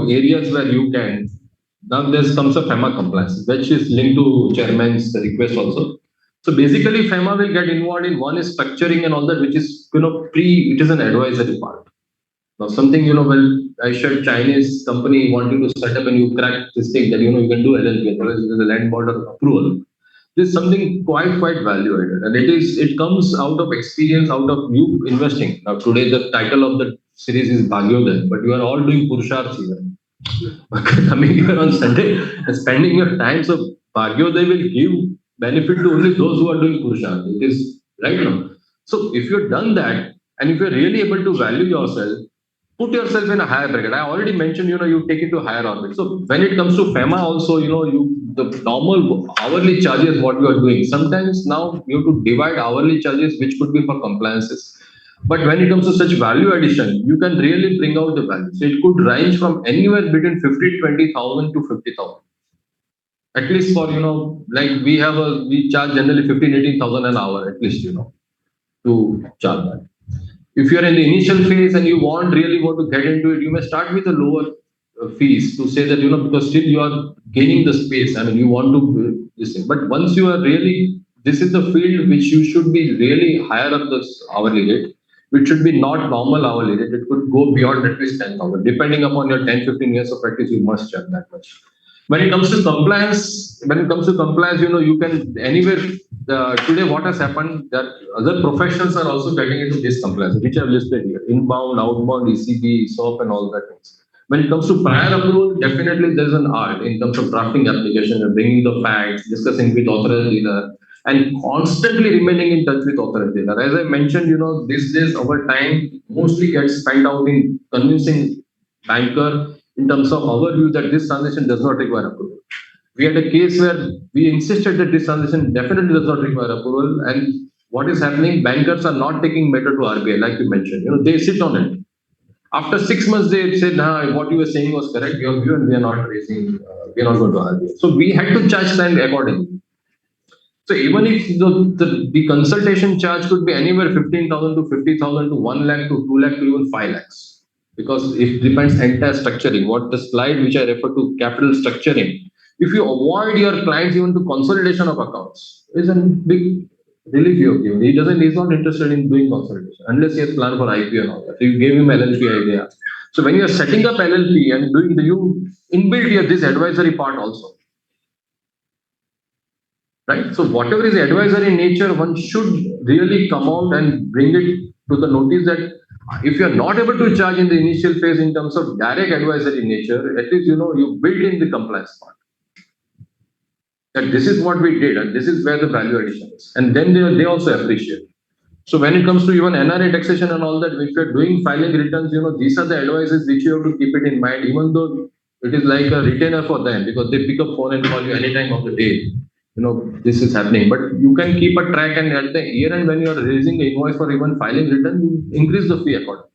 areas where you can, now there comes a FEMA compliance, which is linked to chairman's request also. So basically, FEMA will get involved in one is structuring and all that, which is it is an advisory part. Now something I shared Chinese company wanting to set up and you crack this thing that you can do LLP, otherwise there's a land border approval. This is something quite value added, and it comes out of experience, out of you investing. Now today the title of the series is Bhagyoday, but you are all doing Purusharth here. Coming here on Sunday and spending your time, so Bhagyoday will give benefit to only those who are doing Purusharth. It is right now. So if you've done that, and if you're really able to value yourself, put yourself in a higher bracket. I already mentioned, you take it to higher orbit. So when it comes to FEMA also, the normal hourly charges what you are doing. Sometimes now you have to divide hourly charges, which could be for compliances. But when it comes to such value addition, you can really bring out the value. So it could range from anywhere between 20,000 to 50,000. At least for, like we charge generally 15, 18,000 an hour, at least, to charge that. If you are in the initial phase and you really want to get into it, you may start with a lower fees to say that, because still you are gaining the space. I mean, you want to this thing. But once you are really, this is the field which you should be really higher up the hourly rate, which should be not normal hourly rate. It could go beyond at least 10,000. Depending upon your 10, 15 years of practice, you must charge that much. When it comes to compliance, you can anywhere. Today, what has happened that other professions are also getting into this compliance, which I've listed here: inbound, outbound, ECB, SOP, and all that things. When it comes to prior approval, definitely there's an art in terms of drafting application and bringing the facts, discussing with authorized dealer, and constantly remaining in touch with authorized dealer. As I mentioned, these days our time mostly gets spent out in convincing banker in terms of our view that this transaction does not require approval. We had a case where we insisted that this transaction definitely does not require approval, and what is happening? Bankers are not taking matter to RBI, like you mentioned. They sit on it. After 6 months, they said, "Nah, what you were saying was correct. Your view, and we are not raising. We are not going to RBI." So we had to charge them accordingly. So even if the consultation charge could be anywhere 15,000 to 50,000 to 1 lakh to 2 lakh to even 5 lakhs, because it depends entire structuring. What the slide which I refer to, capital structuring. If you avoid your clients even to consolidation of accounts, is a big relief you have given. He's not interested in doing consolidation unless he has planned for IPO and all that. So you gave him LLP idea. So when you are setting up LLP and doing you inbuilt here this advisory part also. Right? So whatever is advisory in nature, one should really come out and bring it to the notice that if you are not able to charge in the initial phase in terms of direct advisory nature, at least you build in the compliance part. That this is what we did and this is where the value addition is. And then they also appreciate. So when it comes to even NRA taxation and all that, if you're doing filing returns, these are the advices which you have to keep it in mind, even though it is like a retainer for them because they pick up phone and call you any time of the day. This is happening, but you can keep a track and at the year end when you are raising the invoice for even filing return, you increase the fee accordingly.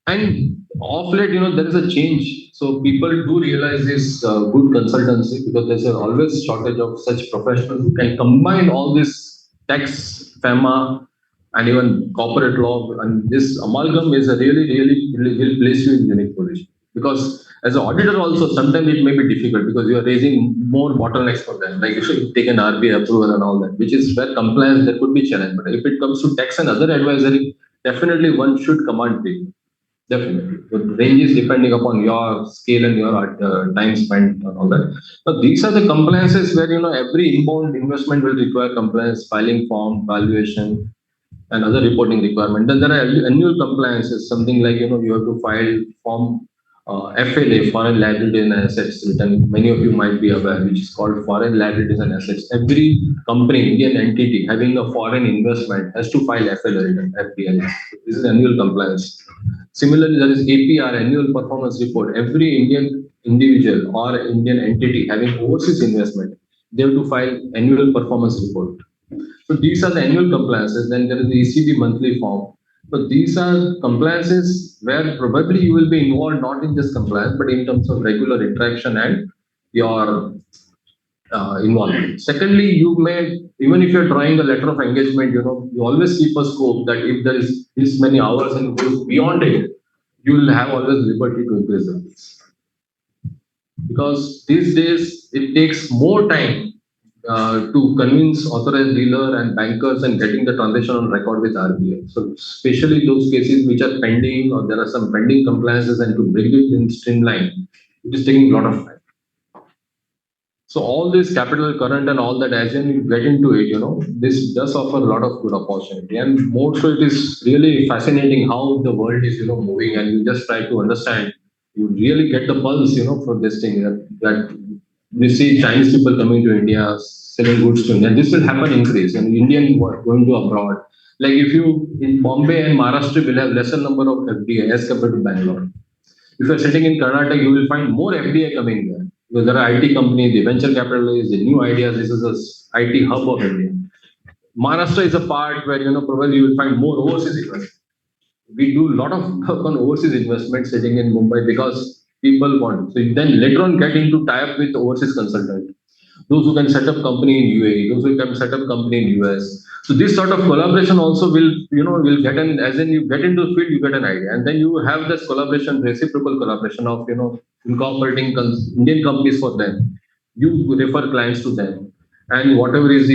And off late, there is a change. So people do realize this good consultancy because there's always shortage of such professionals who can combine all this tax, FEMA, and even corporate law. And this amalgam is a really will place you in unique position. Because as an auditor also, sometimes it may be difficult because you are raising more bottlenecks for them. Like you should take an RBI approval and all that, which is where compliance there could be challenge. But if it comes to tax and other advisory, definitely one should command people. Definitely. The ranges depending upon your scale and your time spent and all that. But these are the compliances where every inbound investment will require compliance, filing form, valuation, and other reporting requirement. Then there are annual compliances, something like you have to file form FLA, foreign liabilities and assets return. Many of you might be aware, which is called foreign liabilities and assets. Every company, Indian entity having a foreign investment has to file FLA return, FPL. This is annual compliance. Similarly, there is APR, annual performance report. Every Indian individual or Indian entity having overseas investment, they have to file annual performance report. So these are the annual compliances. Then there is the ECB monthly form. So these are compliances where probably you will be involved not in just compliance, but in terms of regular interaction and your involvement. Secondly, you may, even if you're drawing a letter of engagement, you always keep a scope that if there is this many hours and goes beyond it, you will have always liberty to increase the fees. Because these days it takes more time to convince authorized dealer and bankers and getting the transaction on record with RBI. So especially those cases which are pending or there are some pending compliances and to bring it in streamline, it is taking a lot of time. So all this capital current and all that, as you get into it, this does offer a lot of good opportunity. And more so, it is really fascinating how the world is, moving, and you just try to understand. You really get the pulse, for this thing that we see Chinese people coming to India, selling goods to India. This will happen increase, and Indian going to abroad. Like if you in Bombay and Maharashtra will have lesser number of FDI as compared to Bangalore. If you're sitting in Karnataka, you will find more FDI coming there because there are IT companies, the venture capitalists, the new ideas. This is a IT hub of India. Maharashtra is a part where probably you will find more overseas investment. We do a lot of work on overseas investment sitting in Mumbai because people want. So then later on get into tie up with overseas consultant. Those who can set up company in UAE, those who can set up company in US. So this sort of collaboration also will get an, as in you get into the field, you get an idea, and then you have this collaboration, reciprocal collaboration of incorporating Indian companies for them. You refer clients to them, and whatever is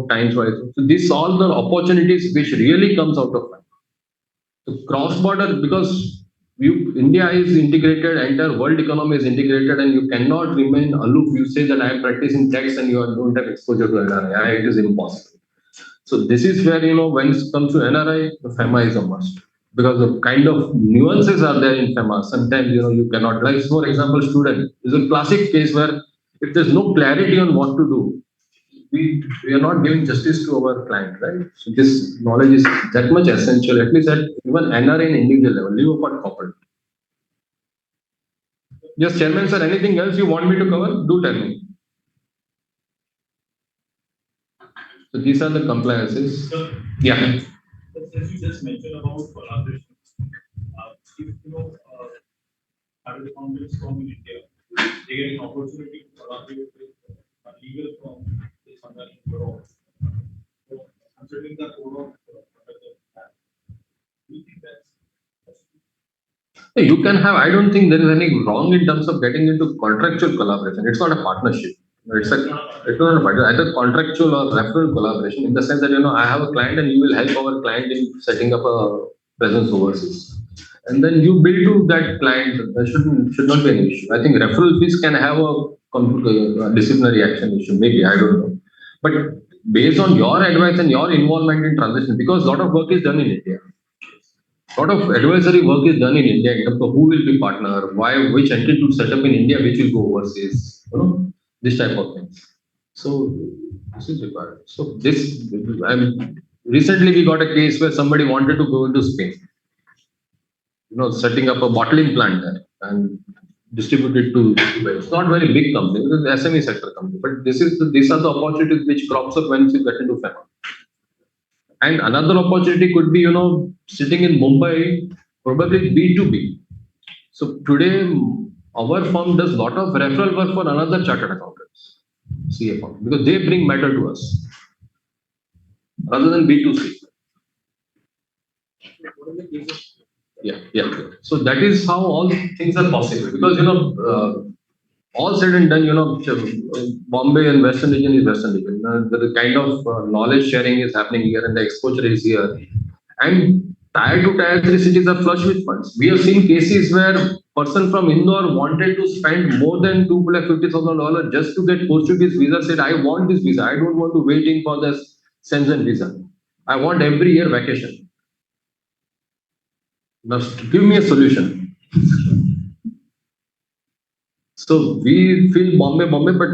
times wise. So these all the opportunities which really comes out of that. So cross-border, because India is integrated, entire world economy is integrated, and you cannot remain aloof. You say that I am practicing tax and don't have exposure to NRI. It is impossible. So this is where when it comes to NRI, the FEMA is a must because the kind of nuances are there in FEMA. Sometimes you cannot. Like for example, student is a classic case where if there's no clarity on what to do, we are not giving justice to our client, right? So this knowledge is that much essential, at least at even NRI in individual level, leave apart corporate. Yes, Chairman, sir, anything else you want me to cover? Do tell me. So these are the compliances. Sir, Yeah. as you just mentioned about collaboration, if chartered accountants from India, they get an opportunity to collaborate with a legal firm somewhere in Europe. So considering the code of do you think that's You can have, I don't think there is any wrong in terms of getting into contractual collaboration. It's not a partnership. It's not a partnership, either contractual or referral collaboration in the sense that, I have a client and you will help our client in setting up a presence overseas. And then you build to that client, there should not be an issue. I think referral fees can have a disciplinary action issue, maybe, I don't know. But based on your advice and your involvement in transition, because a lot of work is done in India. A lot of advisory work is done in India in terms of who will be partner, why, which entity to set up in India, which will go overseas, this type of things. So this is required. So recently we got a case where somebody wanted to go into Spain, setting up a bottling plant there and distribute it to Dubai. It's not very big company, it is an SME sector company, but these are the opportunities which crops up when you get into FEMA. And another opportunity could be, sitting in Mumbai, probably B2B. So today, our firm does a lot of referral work for another chartered accountants, CA firm, because they bring matter to us rather than B2C. Yeah. So that is how all things are possible because, all said and done, Bombay and Western region is Western region. The kind of knowledge sharing is happening here and the exposure is here. And tier 2, tier 3 cities are flush with funds. We have seen cases where person from Indore wanted to spend more than $250,000 just to get Portuguese visa, said, I want this visa. I don't want to waiting for this Shenzhen visa. I want every year vacation. Now give me a solution. So we feel Bombay, but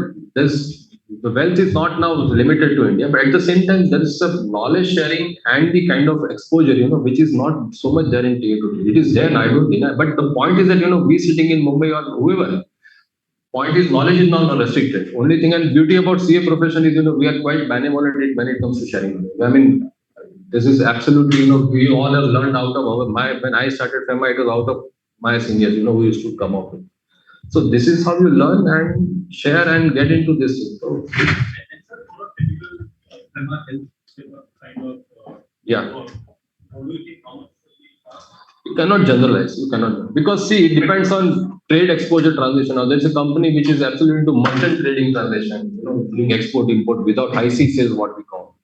the wealth is not now limited to India, but at the same time, there is a knowledge sharing and the kind of exposure, which is not so much there in tier 2. It is there, I don't deny. But the point is that, we sitting in Mumbai or whoever, point is knowledge is not restricted. Only thing and beauty about CA profession is, we are quite benevolent when it comes to sharing. I mean, this is absolutely, we all have learned out of when I started FEMA, it was out of my seniors, who used to come up with. So this is how you learn and share and get into this. So, yeah. You cannot generalize. You cannot, because see, it depends on trade exposure transition. Now there's a company which is absolutely into merchant trading transaction, doing export import without high C sales, what we call.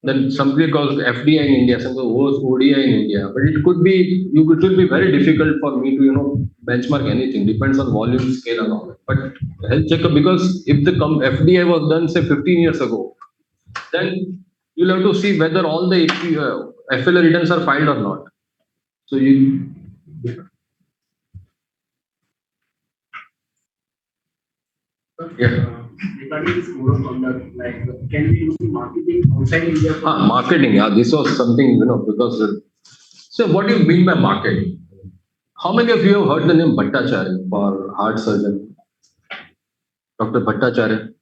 Then somebody calls FDI in India, somebody goes ODI in India. But it could be it will be very difficult for me to benchmark anything. Depends on volume, scale, and all that. But health checkup, because if the FDI was done say 15 years ago, then you'll have to see whether all the FLA returns are filed or not. So you. Yeah. Regarding this code of conduct, like, can we use marketing outside India? Marketing, yeah, this was something, because. So, what do you mean by marketing? How many of you have heard the name Bhattacharya for heart surgeon? Dr. Bhattacharya?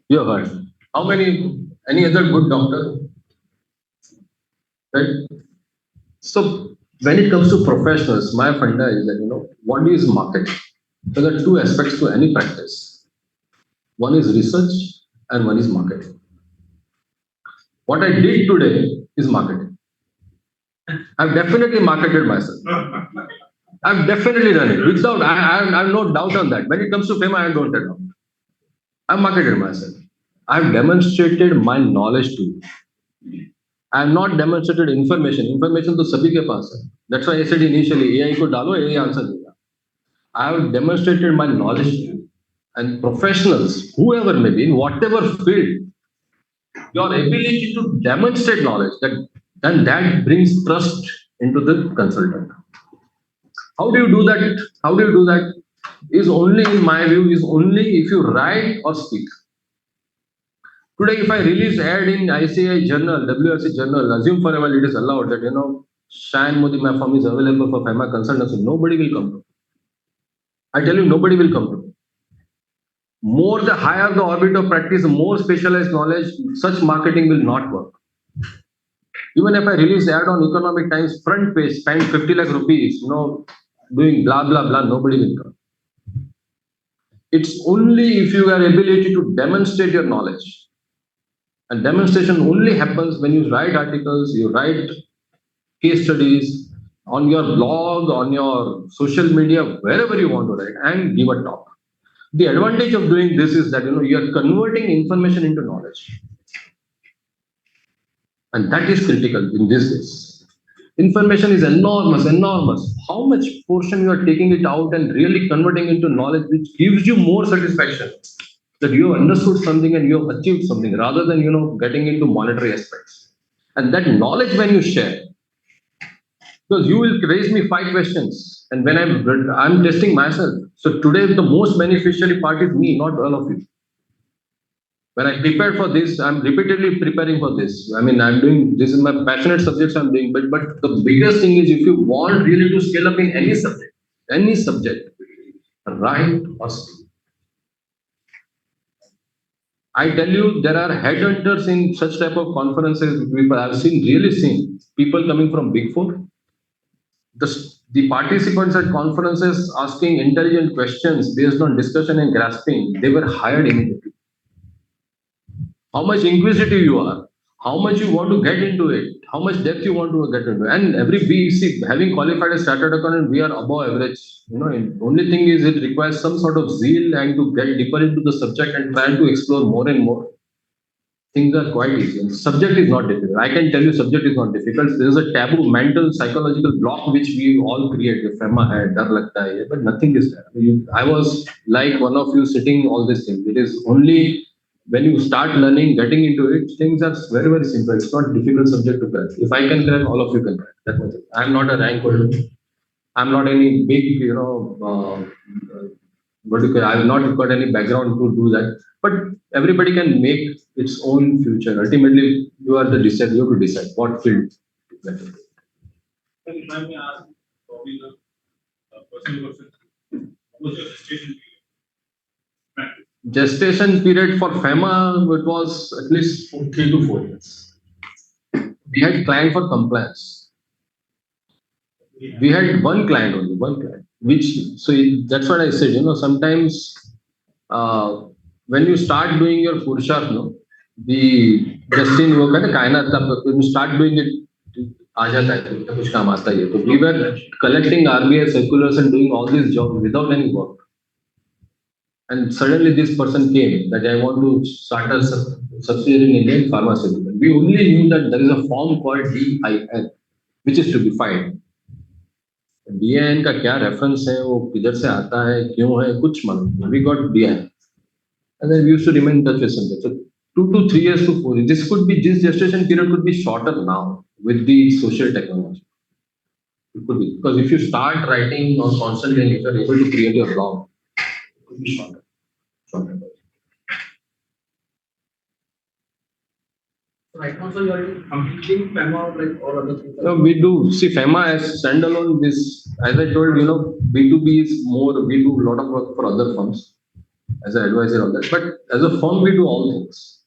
You have heard. How many? Any other good doctor? Right? So, when it comes to professionals, my funda is that, what is marketing? So, there are two aspects to any practice. One is research and one is marketing. What I did today is marketing. I've definitely marketed myself. I've definitely done it. Without, I have no doubt on that. When it comes to FEMA, I don't doubt. I've marketed myself. I've demonstrated my knowledge to you. I have not demonstrated information. Information to sabhi ke paas hai. That's why I said initially, AI ko dalo, AI answer dega. I have demonstrated my knowledge to you. And professionals, whoever may be, in whatever field, your ability to demonstrate knowledge, then that brings trust into the consultant. How do you do that? How do you do that? Is only, in my view, is only if you write or speak. Today, if I release ad in ICI journal, WRC journal, assume for a while it is allowed that, Shah and Modi my firm is available for FEMA consultancy, nobody will come to. I tell you, nobody will come to. More the higher the orbit of practice, more specialized knowledge, such marketing will not work. Even if I release ad on Economic Times front page, spend 50 lakh rupees, doing blah, blah, blah, nobody will come. It's only if you are ability to demonstrate your knowledge. And demonstration only happens when you write articles, you write case studies on your blog, on your social media, wherever you want to write, and give a talk. The advantage of doing this is that you are converting information into knowledge. And that is critical in these days. Information is enormous, enormous. How much portion you are taking it out and really converting into knowledge, which gives you more satisfaction that you have understood something and you have achieved something, rather than getting into monetary aspects. And that knowledge, when you share, because you will raise me 5 questions, and when I'm testing myself. So today the most beneficiary part is me, not all of you. When I prepared for this, I'm repeatedly preparing for this. I mean, I'm doing this is my passionate subjects I'm doing, but the biggest thing is, if you want really to scale up in any subject, write or speak. I tell you, there are headhunters in such type of conferences. I've really seen people coming from Big Four. The participants at conferences asking intelligent questions based on discussion and grasping, they were hired immediately. How much inquisitive you are, how much you want to get into it, how much depth you want to get into it. And having qualified as chartered accountant, we are above average. The only thing is it requires some sort of zeal and to get deeper into the subject and try to explore more and more. Things are quite easy. And subject is not difficult. I can tell you, subject is not difficult. There is a taboo, mental, psychological block which we all create. If FEMA had, dar lagta hai, but nothing is there. I was like one of you sitting all these things. It is only when you start learning, getting into it, things are very, very simple. It's not difficult subject to crack. If I can crack, all of you can crack. That's what it is. I'm not a rank holder. I'm not any big, I've not got any background to do that. But everybody can make its own future. Ultimately, you are the decider. You have to decide what field to get into. If I may ask, probably the personal question, what was your gestation period? Gestation period for FEMA, it was at least 3 to 4 years. We had client for compliance. We had one client only, that's what I said, sometimes when you start doing your Purusharth, the destiny वो कहते कायनात का when you start doing it आ जाता है तो कुछ काम आता ही है. So we were collecting RBI circulars and doing all these jobs without any work. And suddenly this person came that I want to start a subsidiary in Indian pharmaceutical. We only knew that there is a form called DIN, which is to be filed. DIN का क्या reference है, वो किधर से आता है, क्यों है, कुछ मालूम नहीं. We got DIN, and then we used to remain in touch with Sanjay. So 2 to 3 years to 4 years. This gestation period could be shorter now with the social technology. It could be because if you start writing or constantly and if you are able to create your blog, it could be shorter. Shorter. Right now, so you are completing FEMA like all other things. No, we do. See, FEMA as standalone, this, as I told, B2B is more, we do a lot of work for other firms as an advisor on that. But as a firm, we do all things.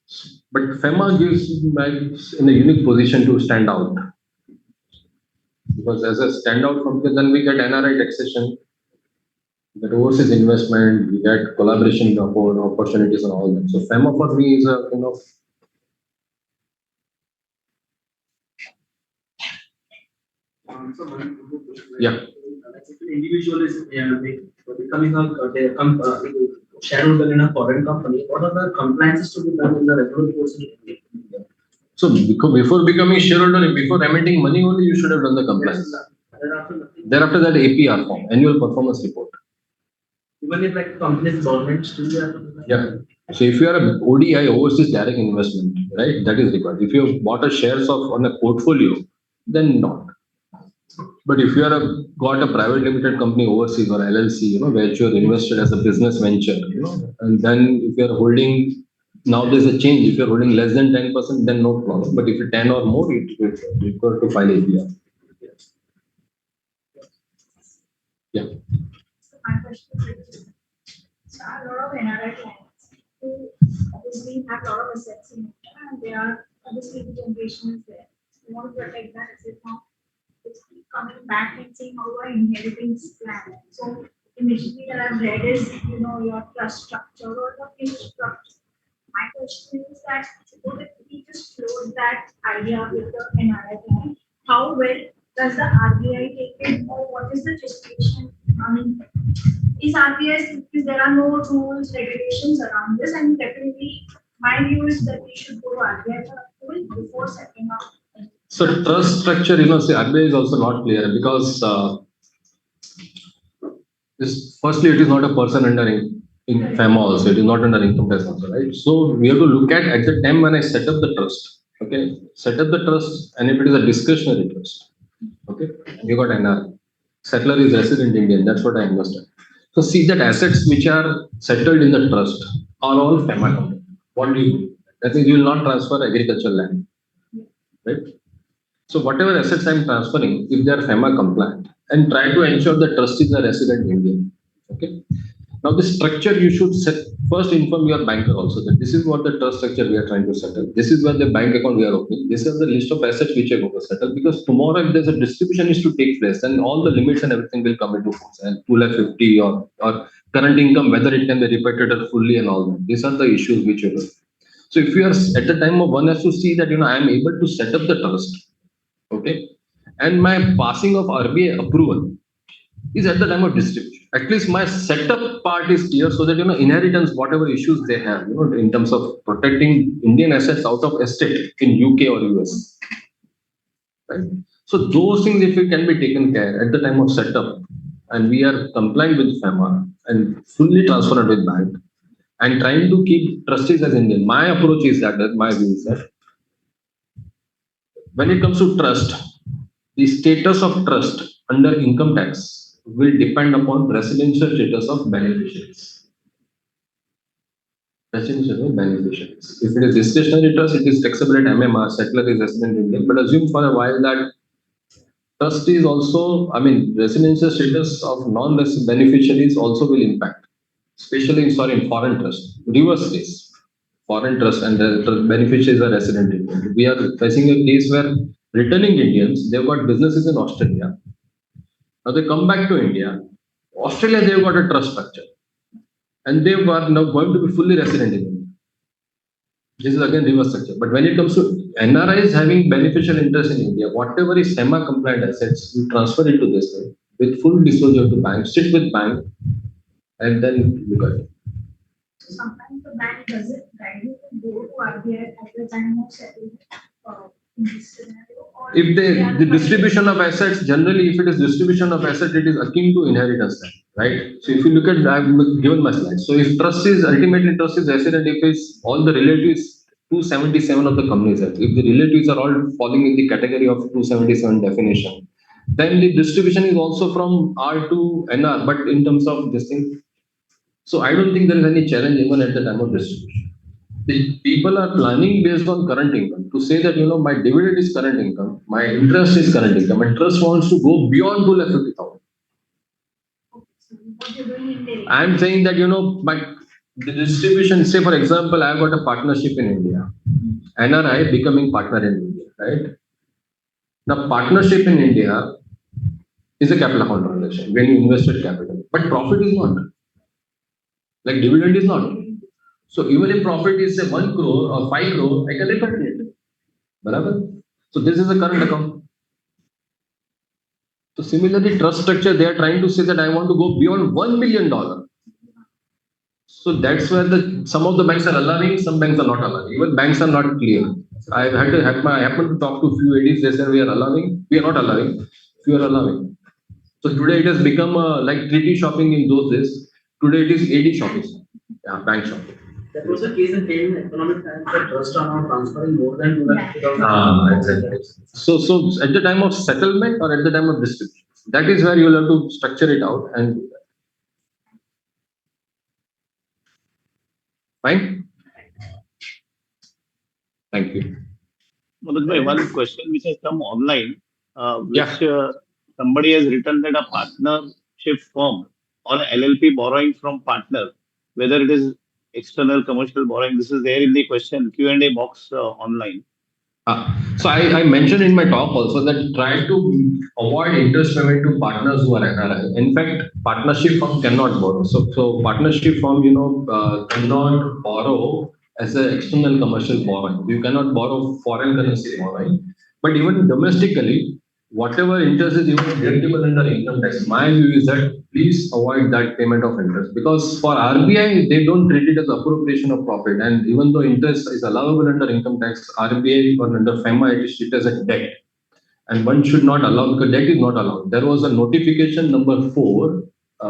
But FEMA gives me in a unique position to stand out. Because as a standout firm, because then we get NRI taxation, we get overseas investment, we get collaboration opportunities and all that. So FEMA for me is a So, yeah. Like if an individual is becoming a shareholder in a foreign company, what are the compliances to be done in the regular course in India? So before becoming shareholder, before emitting money only, you should have done the compliance. Thereafter that APR form, annual performance report. Even if like company is government, still you have to do that? Yeah. So if you are a ODI, overseas direct investment, right, that is required. If you have bought a shares of on a portfolio, then not. But if you are got a private limited company overseas or LLC, where you are invested as a business venture, and then if you are holding, now there's a change. If you're holding less than 10%, then no problem. But if you're 10 or more, it's required to file APR. Yeah. So my question is, so a lot of NRI clients who obviously have a lot of assets in India and they are obviously the generation is there. They want to protect that asset now. It's coming back and saying how do I inheritance plan. So initially that I've read is, your trust structure or the fee structure. My question is that suppose if we just float that idea with the NRI client, how well does the RBI take it or what is the gestation? I mean, is RBI, because there are no rules, regulations around this, and definitely my view is that we should go to RBI for approval before setting up. So trust structure, see, RBI is also not clear because firstly, it is not a person under in FEMA also. It is not under income tax also, right? So we have to look at the time when I set up the trust. Okay, set up the trust, and if it is a discretionary trust, okay, you got NR. Settler is resident Indian. That's what I understand. So see that assets which are settled in the trust are all FEMA company. What do you do? That means you will not transfer agricultural land, right? So whatever assets I'm transferring, if they are FEMA compliant, and try to ensure the trustees are resident Indian. Okay. Now the structure you should first inform your banker also that this is what the trust structure we are trying to settle. This is where the bank account we are opening. This is the list of assets which are going to settle because tomorrow if there's a distribution is to take place, then all the limits and everything will come into force and 250 or current income, whether it can be repatriated fully and all that. These are the issues which are. So if you are at the time of one has to see that I am able to set up the trust. Okay. And my passing of RBI approval is at the time of distribution. At least my setup part is clear so that inheritance, whatever issues they have, in terms of protecting Indian assets out of estate in UK or US. Right? So those things, if it can be taken care at the time of setup, and we are compliant with FEMA and fully transparent with bank, and trying to keep trustees as Indian. My approach is that my view is that when it comes to trust, the status of trust under income tax will depend upon residential status of beneficiaries. Residential beneficiaries. If it is discretionary trust, it is taxable at MMR, settler is resident Indian. But assume for a while that trust is also, residential status of non-resident beneficiaries also will impact, especially in foreign trust. Reverse case. Foreign trust and the beneficiaries are resident Indian. We are facing a case where returning Indians, they've got businesses in Australia. Now they come back to India. Australia, they've got a trust structure. And they are now going to be fully resident in India. This is again reverse structure. But when it comes to NRIs having beneficial interest in India, whatever is SEMA compliant assets, you transfer it to this way with full disclosure to bank, sit with bank, and then look at it. So sometimes the bank doesn't guide you to go to RBI at the time of settlement in this scenario. Or If they are the guided. distribution of assets, generally, if it is distribution of asset, it is akin to inheritance tax, right? So if you look at, I've given my slide. So if trust is ultimately trust is asset, and if it's all the relatives, 277 of the Companies Act, if the relatives are all falling in the category of 277 definition, then the distribution is also from R to NR, but in terms of this thing. So I don't think there is any challenge even at the time of distribution. The people are planning based on current income to say that, my dividend is current income, my interest is current income, and trust wants to go beyond 2,50,000. So what you're doing in the I'm saying that, the distribution, say for example, I've got a partnership in India, NRI becoming partner in India, right? Now, partnership in India is a capital account transaction when you invested capital, but profit is not, like dividend is not. So even if profit is say 1 crore or 5 crore, I can repatriate it. Barabar? So this is a current account. So similarly, trust structure, they are trying to say that I want to go beyond $1 million. So that's where some of the banks are allowing, some banks are not allowing. Even banks are not clear. I happened to talk to a few ADs, they said we are allowing, we are not allowing, we are allowing. So today it has become like treaty shopping in those days. Today it is AD shopping, yeah, bank shopping. That was the case in economic times, the trust are now transferring more than 2,50,000. Exactly. So at the time of settlement or at the time of distribution, that is where you will have to structure it out and do that. Fine? Thank you. Manoj, one question which has come online, which Yeah. somebody has written that a partnership firm or a LLP borrowing from partner, whether it is external commercial borrowing, this is there in the question Q&A box online. So I mentioned in my talk also that try to avoid interest payment to partners who are NRI. In fact, partnership firm cannot borrow. So partnership firm, cannot borrow as an external commercial borrowing. You cannot borrow foreign currency borrowing. But even domestically, whatever interest is even deductible under income tax, my view is that please avoid that payment of interest, because for RBI they don't treat it as appropriation of profit, and even though interest is allowable under income tax, RBI or under FEMA it is treated as a debt, and one should not allow, because debt is not allowed. There was a notification number 4,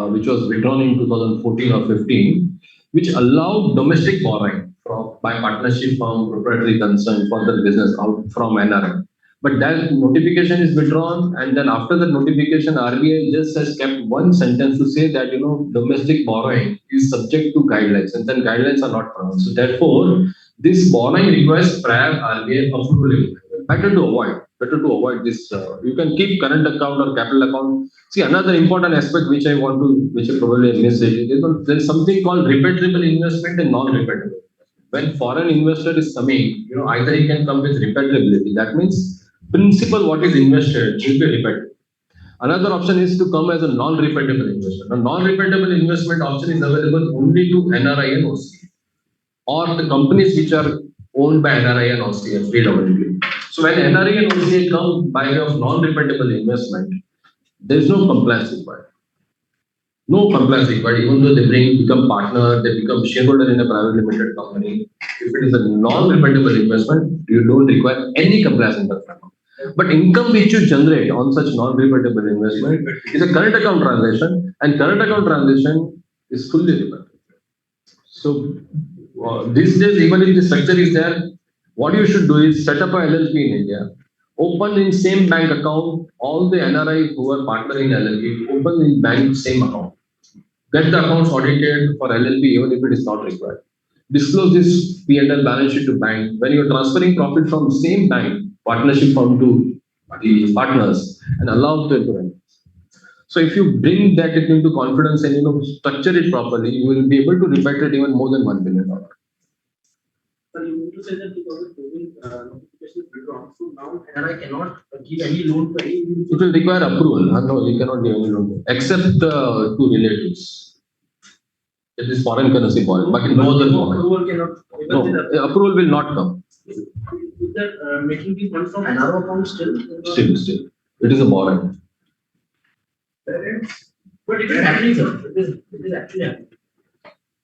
which was withdrawn in 2014 or 15, which allowed domestic borrowing by partnership firm, proprietary concern for the business out from NRI. But that notification is withdrawn, and then after the notification, RBI just has kept one sentence to say that domestic borrowing is subject to guidelines, and then guidelines are not followed. So therefore, this borrowing requires prior RBI approval. Better to avoid. Better to avoid this. You can keep current account or capital account. See, another important aspect which I probably missed it. There is something called repatriable investment and non-repatriable. When foreign investor is coming, either he can come with repatriability. That means principal what is invested will be repatriable. Another option is to come as a non-repatriable investor. Now, non-repatriable investment option is available only to NRI and OC, or the companies which are owned by NRI and OCA predominantly. So when NRI and OCA come by way of non-repatriable investment, there is no compliance required. No compliance required, even though they become partner, they become shareholder in a private limited company. If it is a non-repatriable investment, you don't require any compliance in the account. But income which you generate on such non-repatriable investment is a current account transaction, and current account transaction is fully repatriable. So these days, even if the structure is there, what you should do is set up a LLP in India, open in same bank account, all the NRI who are partner in LLP, open in bank same account. Get the accounts audited for LLP even if it is not required. Disclose this P&L balance sheet to bank. When you are transferring profit from same bank, partnership firm to the partners, and allow them to run. So if you bring that into confidence and structure it properly, you will be able to repatriate even more than $1 billion. But you need to say that because of COVID notification is withdrawn, so now NRI cannot give any loan to any individual. It will require approval. No, you cannot give any loan except to relatives. It is foreign currency borrowing, but no other approval cannot. No, approval will not come. Is that making the fund from NRO account still? Still. It is a borrowing. But it is happening, sir. It is actually happening.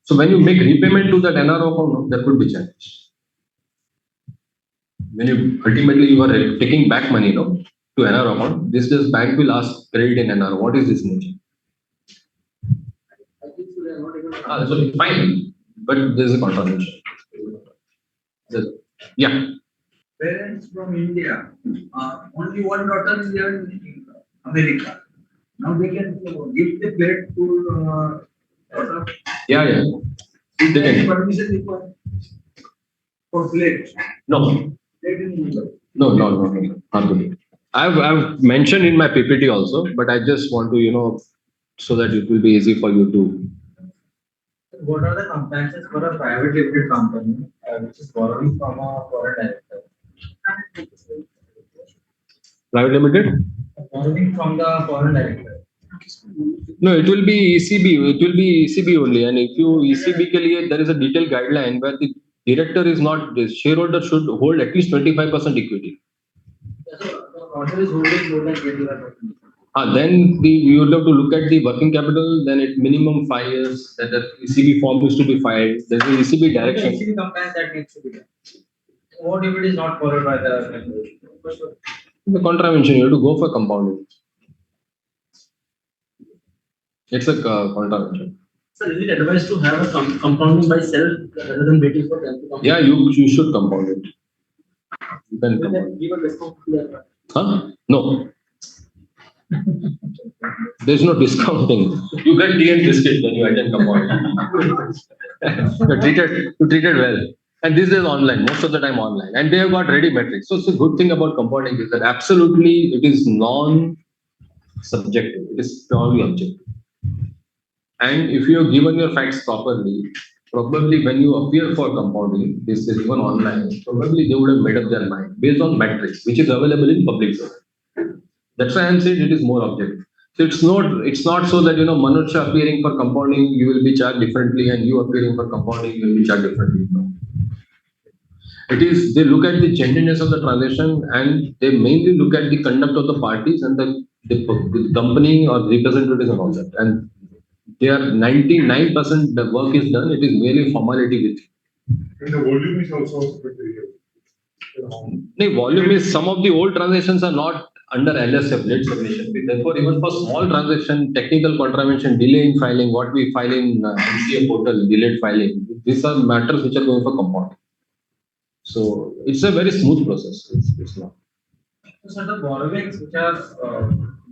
So when you make repayment to that NRO account, that could be challenged. When you ultimately you are taking back money, to NRO account, this bank will ask credit in NRO. What is this nature? I think so they are not even. So fine, but there is a contravention. Yeah. Parents from India, only one daughter is here in America. Now they can give the plate to daughter. Yeah. Is there any permission required for plate? No. Plate in Mumbai. No, not good. I've mentioned in my PPT also, but I just want to, so that it will be easy for you to. What are the compliances for a private limited company which is borrowing from a foreign director? Private limited? Borrowing from the foreign director. No, it will be ECB. It will be ECB only. And if you ECB ke liye, there is a detailed guideline where the director is not, the shareholder should hold at least 25% equity. So the order is holding more than 25%. Then you will have to look at the working capital, then at minimum 5 years, that the ECB form is to be filed. There's an ECB direction. The ECB compliance that needs to be done. What if it is not followed by the members? The contravention, you have to go for compounding. It's a contravention. So is it advised to have a compounding by self rather than waiting for them to come? Yeah, you should compound it. You can compound. Give a discount to that. Huh? No. There's no discounting. You get tea and biscuit when you attend compounding. You're treated well. And this is online, most of the time online. And they have got ready metrics. So it's a good thing about compounding is that absolutely it is non-subjective. It is purely objective. And if you have given your facts properly, probably when you appear for compounding, this is even online, probably they would have made up their mind based on metrics, which is available in public domain. That's why I'm saying it is more objective. So it's not so that Manoj Shah appearing for compounding, you will be charged differently, and you appearing for compounding, you will be charged differently. No. It is they look at the genuineness of the transaction, and they mainly look at the conduct of the parties and the company or representatives and all that. And they are 99% the work is done, it is merely formality with. And the volume is also material. The volume is some of the old transactions are not under LSF, late submission fee. Therefore, even for small transaction, technical contravention, delay in filing, what we file in MCA portal, delayed filing, these are matters which are going for compounding. So it's a very smooth process. It's not. So the borrowings which are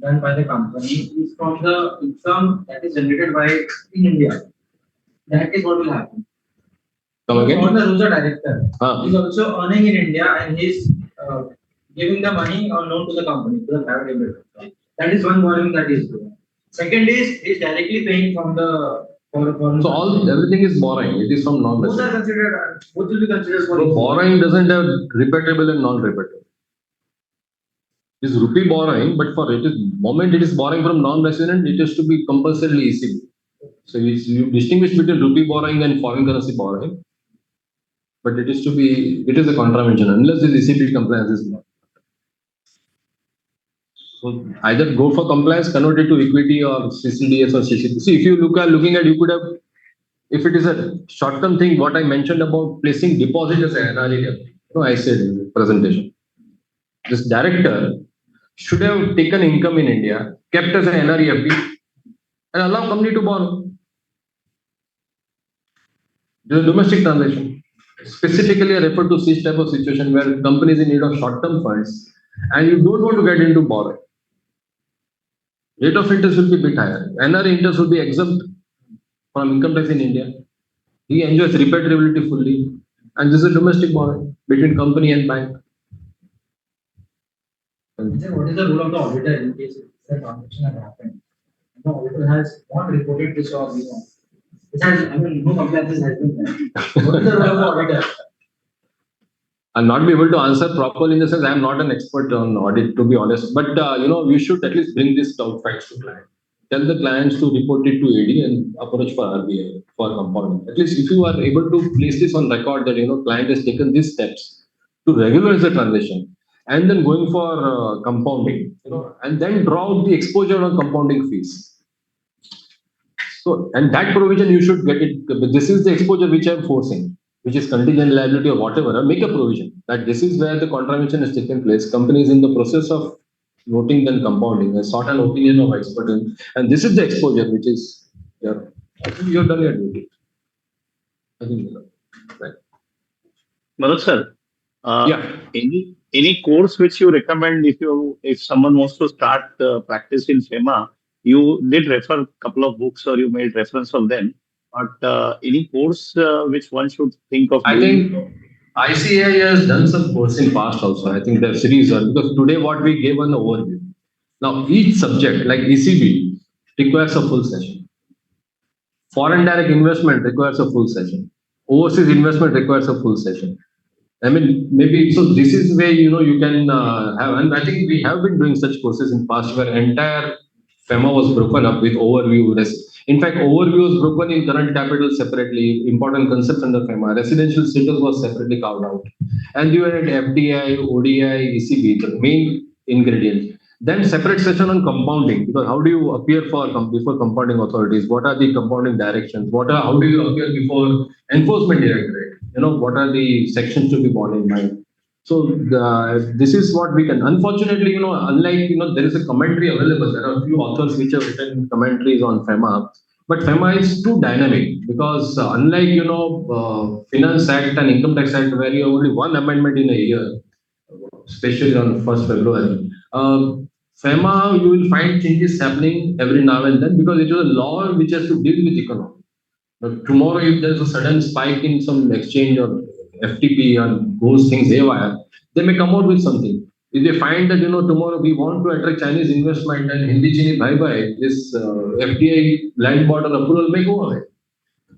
done by the company is from the income that is generated by in India. That is what will happen. Come again? On the Ruja director, he's also earning in India and he's giving the money or loan to the company, to the private limited. That is one borrowing that he is doing. Second is he's directly paying from the foreign. So everything is borrowing. It is from non. Both are considered. Both will be considered. So borrowing doesn't have repeatable and non-repeatable. It is rupee borrowing, but for it is moment it is borrowing from non-resident, it is to be compulsorily ECB. So you distinguish between rupee borrowing and foreign currency borrowing, but it is a contravention unless this ECB compliance is not. So either go for compliance, convert it to equity or CCDS or CCD. See, if you looking at, you could have, if it is a short-term thing, what I mentioned about placing deposit as an NRE, I said in the presentation. This director should have taken income in India, kept as an NREFD, and allow company to borrow. This is a domestic transaction. Specifically, I refer to this type of situation where company is in need of short-term funds and you don't want to get into borrowing. Rate of interest will be a bit higher. NRE interest will be exempt from income tax in India. He enjoys repatriability fully, and this is a domestic borrowing between company and bank. What is the role of the auditor in case the transaction has happened? The auditor has not reported this or it has, no compliance has been done. What is the role of the auditor? I'll not be able to answer properly in the sense I am not an expert on audit, to be honest. But you should at least bring this out facts to client. Tell the clients to report it to AD and approach for RBI for compounding. At least if you are able to place this on record that client has taken these steps to regularize the transaction and then going for compounding, and then draw out the exposure on compounding fees. So, and that provision you should get it. This is the exposure which I am forcing, which is contingent liability or whatever. Make a provision that this is where the contravention has taken place. Company is in the process of noting then compounding. I sought an opinion of expert, and this is the exposure which is. Yeah, I think you have done your duty. I think right. Manoj sir, Yeah. any course which you recommend if someone wants to start practice in FEMA, you did refer a couple of books or you made reference of them, but any course which one should think of I doing? think ICAI has done some course in past also. I think the series are because today what we gave an overview. Now each subject like ECB requires a full session. Foreign direct investment requires a full session. Overseas investment requires a full session. I mean, maybe so. This is where you can have, and I think we have been doing such courses in past where entire FEMA was broken up with overview. In fact, overview was broken in current capital separately. Important concepts under FEMA. Residential status was separately carved out, and you had FDI, ODI, ECB, the main ingredients. Then separate session on compounding because how do you appear before compounding authorities? What are the compounding directions? How do you appear before enforcement directorate? What are the sections to be borne in mind? So this is what we can. Unfortunately, unlike there is a commentary available. There are a few authors which have written commentaries on FEMA, but FEMA is too dynamic because unlike Finance Act and Income Tax Act, where you have only one amendment in a year, especially on 1st February. FEMA, you will find changes happening every now and then because it is a law which has to deal with economy. But tomorrow, if there's a sudden spike in some exchange or FTP and those things haywire, they may come out with something. If they find that tomorrow we want to attract Chinese investment and Hindi Chini bye bye, this FDI land border approval may go away.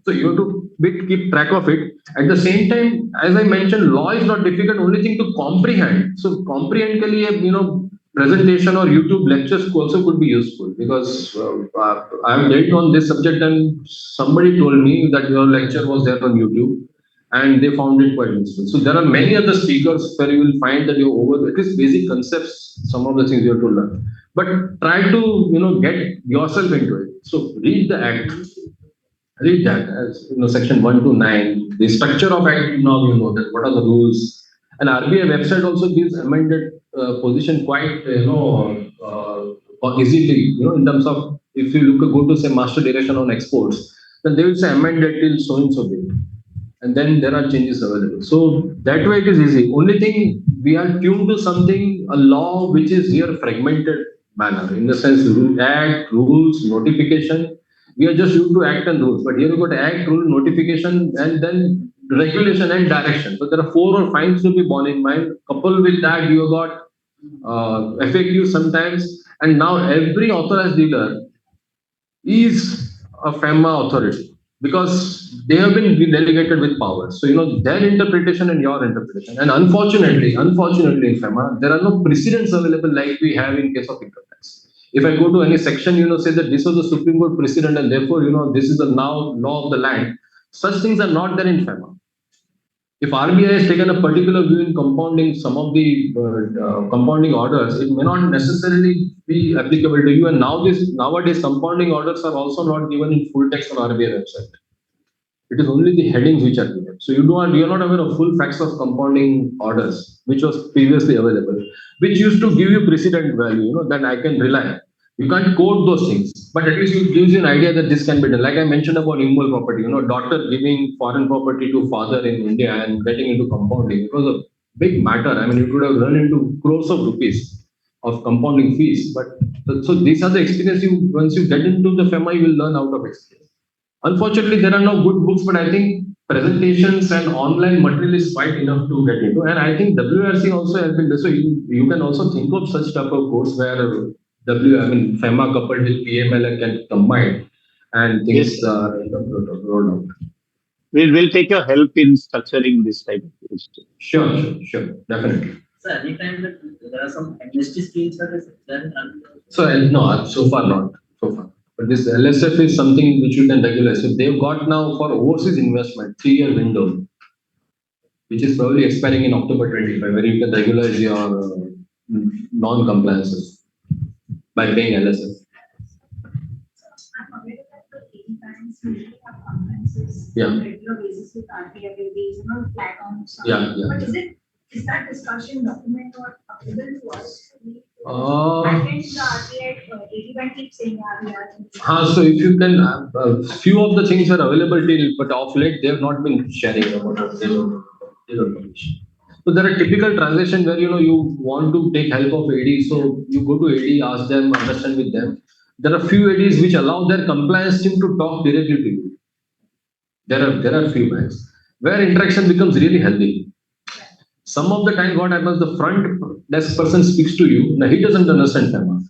So you have to keep track of it. At the same time, as I mentioned, law is not difficult. Only thing to comprehend. So comprehend के लिए presentation or YouTube lectures also could be useful because I have dealt on this subject and somebody told me that your lecture was there on YouTube and they found it quite useful. So there are many other speakers where you will find that it is basic concepts, some of the things you have to learn. But try to get yourself into it. So read that as section 1 to 9. The structure of act now that what are the rules. And RBI website also gives amended position quite easily. In terms of if you go to say master direction on exports, then they will say amended till so and so date. And then there are changes available. So that way it is easy. Only thing we are tuned to something, a law which is here fragmented manner, in the sense act, rules, notification. We are just used to act and rules, but here you got act, rule, notification, and then regulation and direction. So there are 4 or 5 to be borne in mind. Coupled with that, you got FAQ sometimes, and now every authorized dealer is a FEMA authority because they have been delegated with power. So their interpretation and your interpretation. And unfortunately in FEMA, there are no precedents available like we have in case of income tax. If I go to any section, say that this was the Supreme Court precedent and therefore, this is the now law of the land. Such things are not there in FEMA. If RBI has taken a particular view in compounding some of the compounding orders, it may not necessarily be applicable to you. And nowadays, compounding orders are also not given in full text on RBI website. It is only the headings which are given. So you are not aware of full facts of compounding orders, which was previously available, which used to give you precedent value, that I can rely. You can't quote those things, but at least it gives you an idea that this can be done. Like I mentioned about immovable property, daughter giving foreign property to father in India and getting into compounding. It was a big matter. I mean, it would have run into crores of rupees of compounding fees. But so these are the experience once you get into the FEMA, you will learn out of experience. Unfortunately, there are no good books, but I think presentations and online material is quite enough to get into. And I think WRC also has been so you can also think of such type of course where FEMA coupled with PML can combine and things rolled out. We'll take your help in structuring this type of course. Sure, definitely. So anytime that there are some amnesty schemes that is done. So no, so far not. But this LSF is something which you can regularize. So they've got now for overseas investment 3-year window, which is probably expiring in October 25, where you can regularize your non-compliances by paying LSF. I'm aware that the usually have conferences Yeah. on a regular basis with RTI, days, flag on stuff. Yeah, yeah. But is that discussion document or available to us? Uh, Attend the RTI, 81 keeps saying, yeah, we are. so if you can, few of the things are available till, but of late they have not been sharing about their information. So there are typical transaction where you want to take help of AD, so you go to AD, ask them, understand with them. There are few ADs which allow their compliance team to talk directly to you. There are few banks where interaction becomes really healthy. Some of the time, what happens, the front desk person speaks to you. Now he doesn't understand FEMA.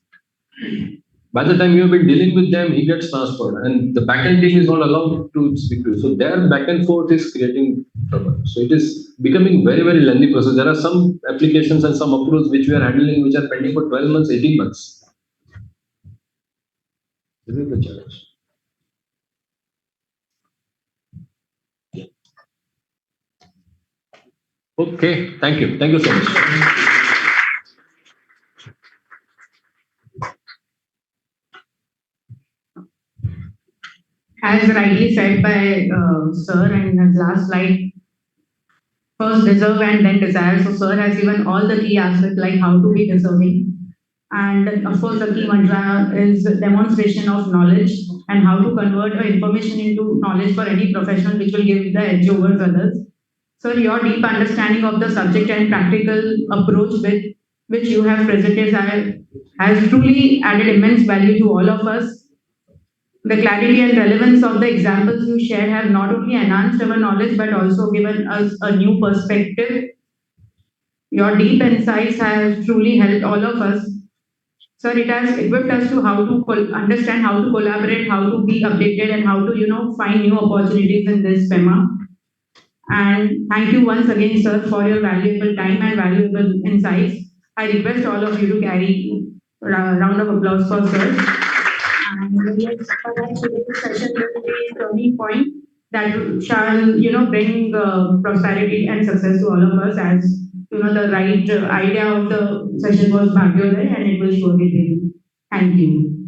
By the time you have been dealing with them, he gets transferred, and the backend team is not allowed to speak to you. So their back and forth is creating trouble. So it is becoming very, very lengthy process. There are some applications and some approvals which we are handling which are pending for 12 months, 18 months. This is the challenge. Okay, thank you. Thank you so much. As rightly said by Sir in his last slide, first deserve and then desire. So Sir has given all the key aspects like how to be deserving. And of course, the key mantra is demonstration of knowledge and how to convert information into knowledge for any professional, which will give the edge over others. Sir, your deep understanding of the subject and practical approach with which you have presented has truly added immense value to all of us. The clarity and relevance of the examples you shared have not only enhanced our knowledge but also given us a new perspective. Your deep insights have truly helped all of us. Sir, it has equipped us to how to understand how to collaborate, how to be updated, and how to find new opportunities in this FEMA. And thank you once again, sir, for your valuable time and valuable insights. I request all of you to carry a round of applause for sir. And yes, perhaps today's session will be a turning point that shall, bring prosperity and success to all of us. As the right idea of the session was Bhagyoday, and it will surely be. Thank you.